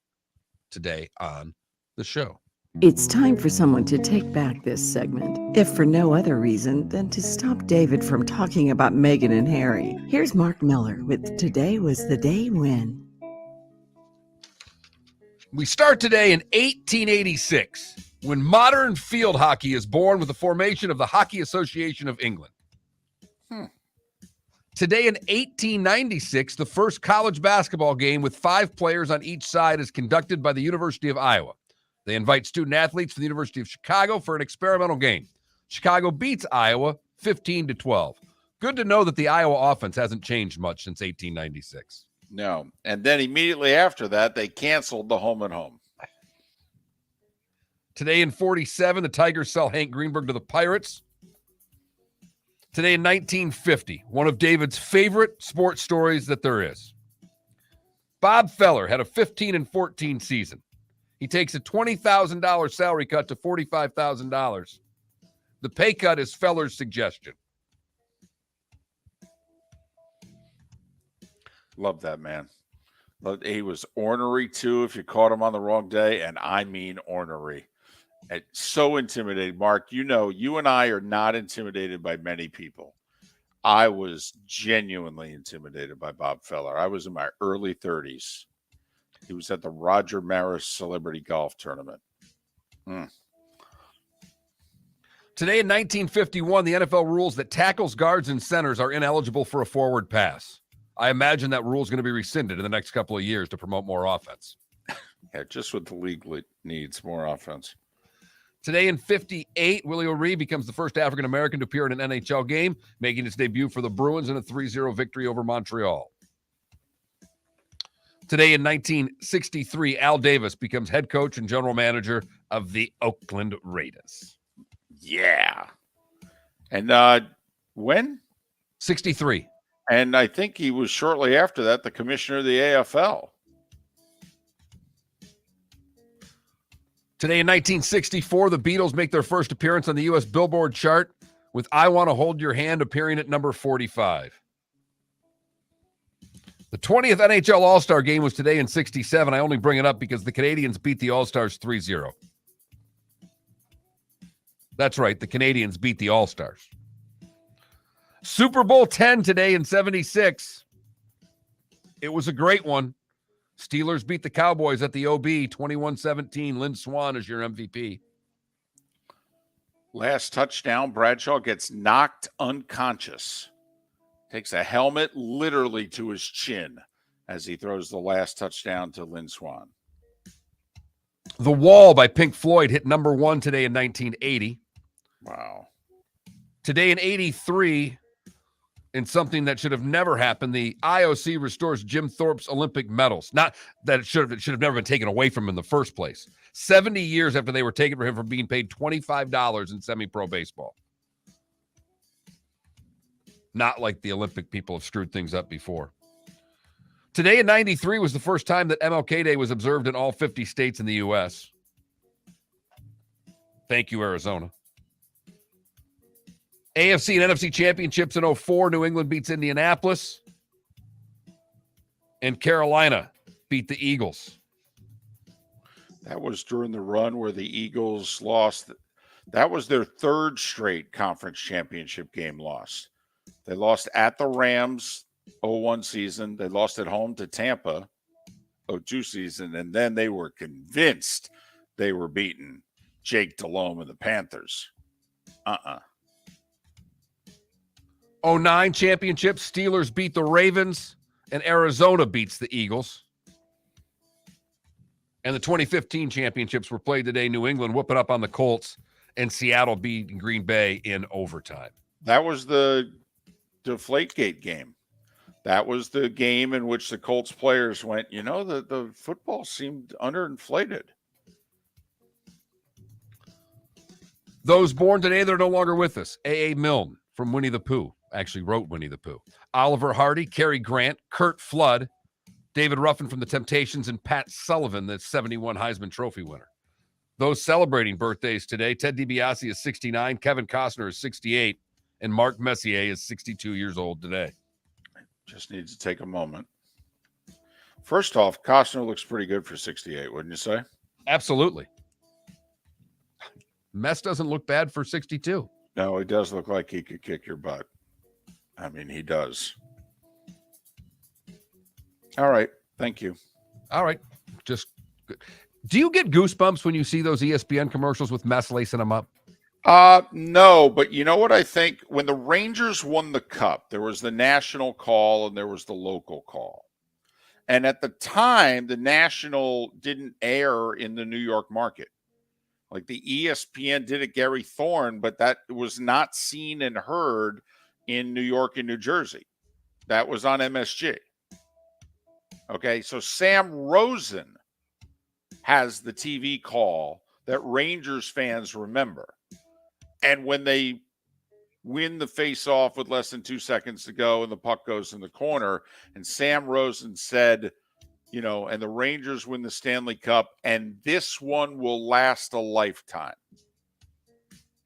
today on the show. It's time for someone to take back this segment, if for no other reason than to stop David from talking about Meghan and Harry. Here's Mark Miller with Today Was the Day When. We start today in 1886, when modern field hockey is born with the formation of the Hockey Association of England. Today in 1896, the first college basketball game with 5 players on each side is conducted by the University of Iowa. They invite student athletes from the University of Chicago for an experimental game. Chicago beats Iowa 15-12. Good to know that the Iowa offense hasn't changed much since 1896. No. And then immediately after that, they canceled the home and home. Today in 47, the Tigers sell Hank Greenberg to the Pirates. Today in 1950, one of David's favorite sports stories that there is. Bob Feller had a 15-14 season. He takes a $20,000 salary cut to $45,000. The pay cut is Feller's suggestion. Love that man. He was ornery too if you caught him on the wrong day, and I mean ornery. It's so intimidating. Mark, you know, you and I are not intimidated by many people. I was genuinely intimidated by Bob Feller. I was in my early 30s. He was at the Roger Maris Celebrity Golf Tournament. Today in 1951, the NFL rules that tackles, guards, and centers are ineligible for a forward pass. I imagine that rule is going to be rescinded in the next couple of years to promote more offense. Yeah, just what the league needs, more offense. Today in 58, Willie O'Ree becomes the first African-American to appear in an NHL game, making his debut for the Bruins in a 3-0 victory over Montreal. Today in 1963, Al Davis becomes head coach and general manager of the Oakland Raiders. Yeah. And when? 63. And I think he was shortly after that the commissioner of the AFL. Today in 1964, the Beatles make their first appearance on the U.S. Billboard chart with I Want to Hold Your Hand appearing at number 45. The 20th NHL All-Star game was today in 67. I only bring it up because the Canadians beat the All-Stars 3-0. That's right, the Canadians beat the All-Stars. Super Bowl 10 today in 76. It was a great one. Steelers beat the Cowboys at the OB 21-17. Lynn Swann is your MVP. Last touchdown, Bradshaw gets knocked unconscious. Takes a helmet literally to his chin as he throws the last touchdown to Lynn Swann. The Wall by Pink Floyd hit number 1 today in 1980. Wow. Today in 83, in something that should have never happened, the IOC restores Jim Thorpe's Olympic medals. Not that it should have never been taken away from him in the first place. 70 years after they were taken from him for being paid $25 in semi-pro baseball. Not like the Olympic people have screwed things up before. Today in 93 was the first time that MLK Day was observed in all 50 states in the U.S. Thank you, Arizona. AFC and NFC championships in 04. New England beats Indianapolis. And Carolina beat the Eagles. That was during the run where the Eagles lost. That was their third straight conference championship game loss. They lost at the Rams 01 season. They lost at home to Tampa 02 season. And then they were convinced they were beating Jake Delhomme and the Panthers. 09 championship, Steelers beat the Ravens, and Arizona beats the Eagles. And the 2015 championships were played today. New England whooping up on the Colts, and Seattle beating Green Bay in overtime. That was the Deflategate game. That was the game in which the Colts players went, you know, the football seemed underinflated. Those born today, they're no longer with us. A.A. Milne from Winnie the Pooh. Actually wrote Winnie the Pooh. Oliver Hardy, Cary Grant, Kurt Flood, David Ruffin from the Temptations, and Pat Sullivan, the 71 Heisman Trophy winner. Those celebrating birthdays today, Ted DiBiase is 69, Kevin Costner is 68, and Mark Messier is 62 years old today. Just needs to take a moment. First off, Costner looks pretty good for 68, wouldn't you say? Absolutely. Mess doesn't look bad for 62. No, he does look like he could kick your butt. I mean, he does. All right. Thank you. All right. Just good. Do you get goosebumps when you see those ESPN commercials with Mess lacing them up? No, but you know what I think? When the Rangers won the Cup, there was the national call and there was the local call. And at the time, the national didn't air in the New York market. Like the ESPN did at Gary Thorne, but that was not seen and heard in New York and New Jersey. That was on MSG. Okay, so Sam Rosen has the TV call that Rangers fans remember. And when they win the face-off with less than 2 seconds to go and the puck goes in the corner, and Sam Rosen said, and the Rangers win the Stanley Cup, and this one will last a lifetime.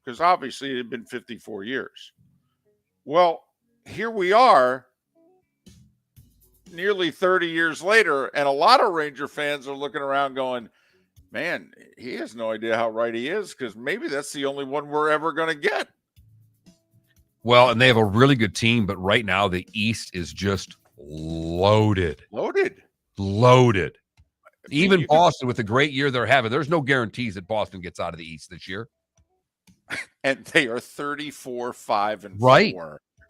Because obviously it had been 54 years. Well, here we are nearly 30 years later, and a lot of Ranger fans are looking around going, man, he has no idea how right he is, because maybe that's the only one we're ever going to get. Well, and they have a really good team, but right now the East is just loaded. Even Boston, with the great year they're having, there's no guarantees that Boston gets out of the East this year. And they are 34-5-4. Right.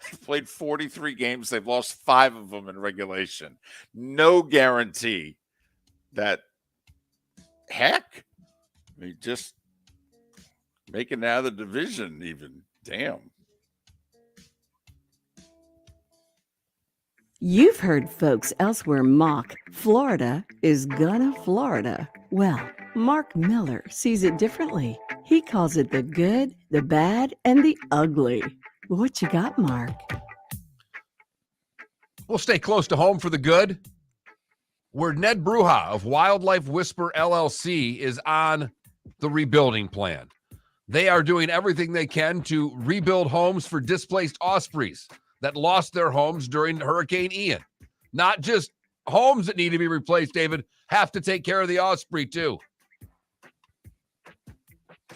They've played 43 games. They've lost 5 of them in regulation. No guarantee that, heck, I mean, just making it out of the division even. Damn. You've heard folks elsewhere mock Florida is gonna Florida. Well, Mark Miller sees it differently. He calls it the good, the bad, and the ugly. What you got, Mark? We'll stay close to home for the good, where Ned Bruja of Wildlife Whisper LLC is on the rebuilding plan. They are doing everything they can to rebuild homes for displaced ospreys that lost their homes during Hurricane Ian. Not just homes that need to be replaced, David, have to take care of the osprey too.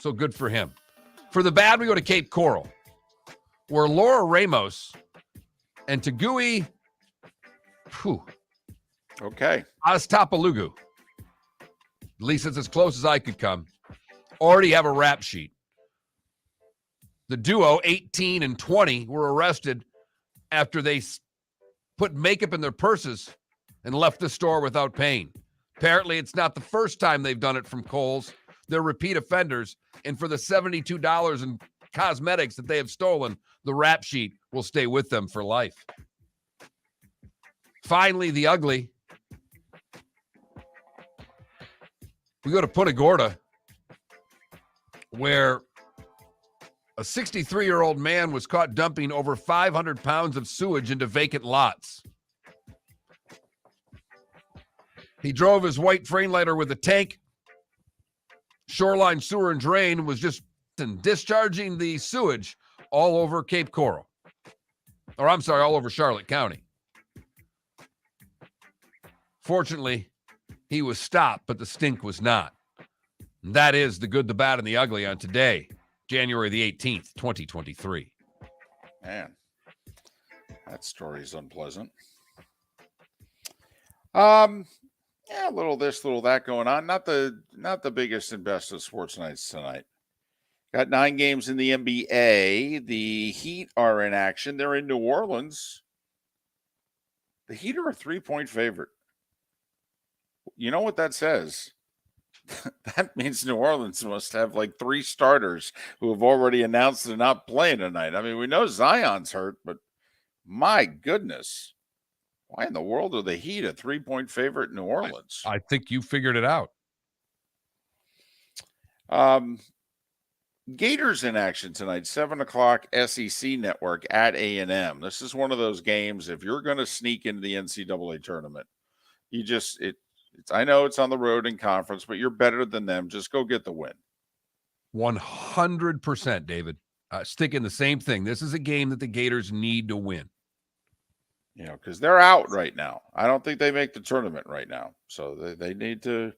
So good for him. For the bad, we go to Cape Coral, where Laura Ramos and Tagui Aztapalugu, at least it's as close as I could come, already have a rap sheet. The duo, 18 and 20, were arrested after they put makeup in their purses and left the store without paying. Apparently, it's not the first time they've done it from Kohl's. They're repeat offenders, and for the $72 in cosmetics that they have stolen, the rap sheet will stay with them for life. Finally, the ugly. We go to Punta Gorda, where a 63-year-old man was caught dumping over 500 pounds of sewage into vacant lots. He drove his white Freightliner with a tank, Shoreline Sewer and Drain, was just discharging the sewage all over Cape Coral. Or I'm sorry, all over Charlotte County. Fortunately, he was stopped, but the stink was not. And that is the good, the bad, and the ugly on today, January the 18th, 2023. Man, that story is unpleasant. Yeah, a little this, little that going on. Not the biggest and best of sports nights tonight. Got 9 games in the NBA. The Heat are in action. They're in New Orleans. The Heat are a 3-point favorite. You know what that says? That means New Orleans must have like 3 starters who have already announced they're not playing tonight. I mean, we know Zion's hurt, but my goodness. Why in the world are the Heat a 3-point favorite in New Orleans? I think you figured it out. Gators in action tonight, 7 o'clock SEC Network at A&M. This is one of those games, if you're going to sneak into the NCAA tournament, I know it's on the road in conference, but you're better than them. Just go get the win. 100%, David. Sticking the same thing. This is a game that the Gators need to win. Because they're out right now. I don't think they make the tournament right now. So they need to,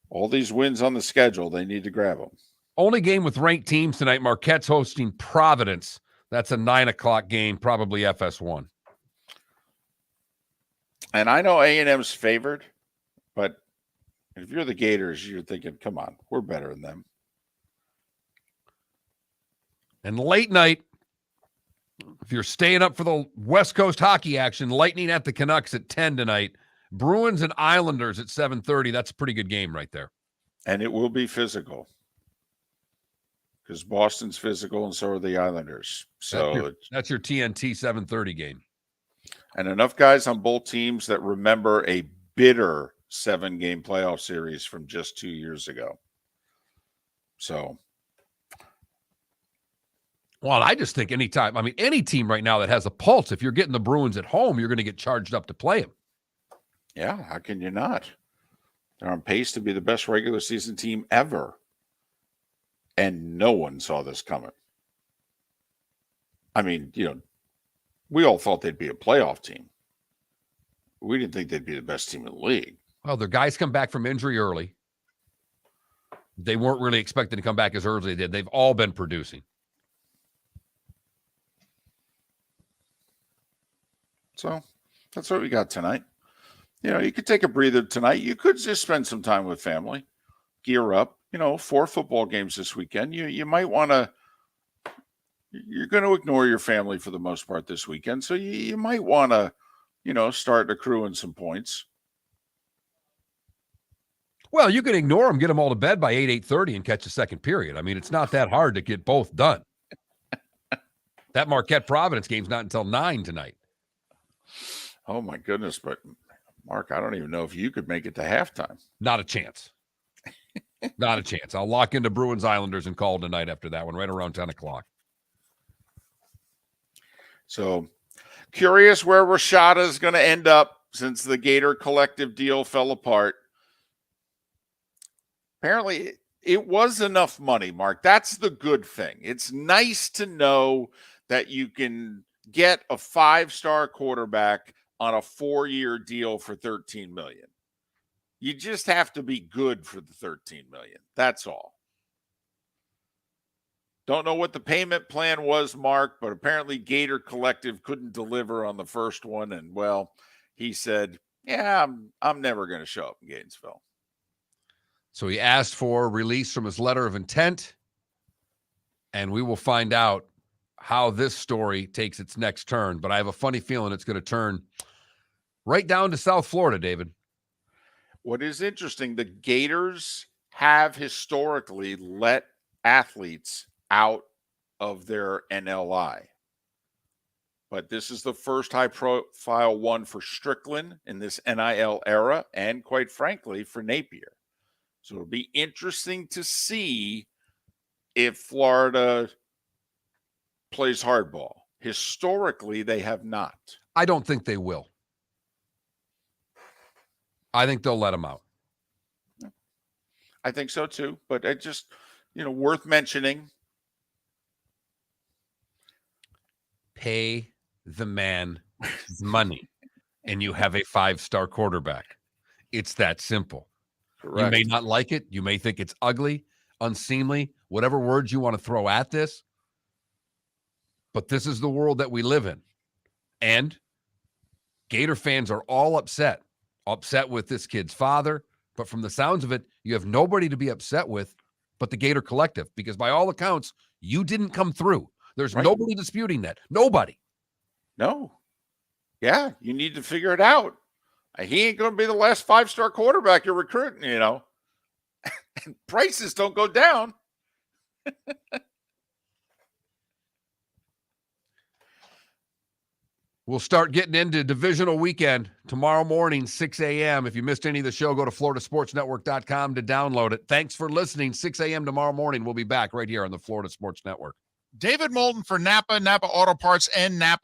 all these wins on the schedule, they need to grab them. Only game with ranked teams tonight. Marquette's hosting Providence. That's a 9 o'clock game, probably FS1. And I know A&M's favored, but if you're the Gators, you're thinking, come on, we're better than them. And late night, if you're staying up for the West Coast hockey action, Lightning at the Canucks at 10 tonight. Bruins and Islanders at 7:30. That's a pretty good game right there. And it will be physical. Because Boston's physical and so are the Islanders. So that's your TNT 7:30 game. And enough guys on both teams that remember a bitter 7-game playoff series from just 2 years ago. So. Well, I just think any team right now that has a pulse, if you're getting the Bruins at home, you're going to get charged up to play them. Yeah, how can you not? They're on pace to be the best regular season team ever. And no one saw this coming. I mean, we all thought they'd be a playoff team. We didn't think they'd be the best team in the league. Well, their guys come back from injury early. They weren't really expected to come back as early as they did. They've all been producing. So that's what we got tonight. You could take a breather tonight. You could just spend some time with family, gear up. 4 football games this weekend. You might want to. You're going to ignore your family for the most part this weekend, so you might want to, start accruing some points. Well, you can ignore them, get them all to bed by 8:30, and catch a second period. I mean, it's not that hard to get both done. That Marquette Providence game's not until 9 tonight. Oh my goodness! But Mark, I don't even know if you could make it to halftime. Not a chance. Not a chance. I'll lock into Bruins Islanders and call tonight after that one, right around 10 o'clock. So, curious where Rashada is going to end up since the Gator Collective deal fell apart. Apparently, it was enough money, Mark. That's the good thing. It's nice to know that you can get a 5-star quarterback on a 4-year deal for $13 million. You just have to be good for the $13 million. That's all. Don't know what the payment plan was, Mark, but apparently Gator Collective couldn't deliver on the first one. And, well, he said, yeah, I'm never going to show up in Gainesville. So he asked for release from his letter of intent, and we will find out how this story takes its next turn. But I have a funny feeling it's going to turn right down to South Florida, David. What is interesting, the Gators have historically let athletes out of their NLI. But this is the first high-profile one for Strickland in this NIL era, and quite frankly, for Napier. So it'll be interesting to see if Florida plays hardball. Historically, they have not. I don't think they will. I think they'll let him out. I think so too, but it just, worth mentioning. Pay the man money, and you have a 5-star quarterback. It's that simple. Correct. You may not like it. You may think it's ugly, unseemly, whatever words you want to throw at this. But this is the world that we live in. And Gator fans are all upset with this kid's father. But from the sounds of it, you have nobody to be upset with but the Gator Collective, because by all accounts, you didn't come through. There's nobody disputing that. Nobody. No. Yeah, you need to figure it out. He ain't going to be the last 5-star quarterback you're recruiting, And prices don't go down. We'll start getting into divisional weekend tomorrow morning, 6 a.m. If you missed any of the show, go to floridasportsnetwork.com to download it. Thanks for listening. 6 a.m. tomorrow morning. We'll be back right here on the Florida Sports Network. David Moulton for Napa Auto Parts, and Napa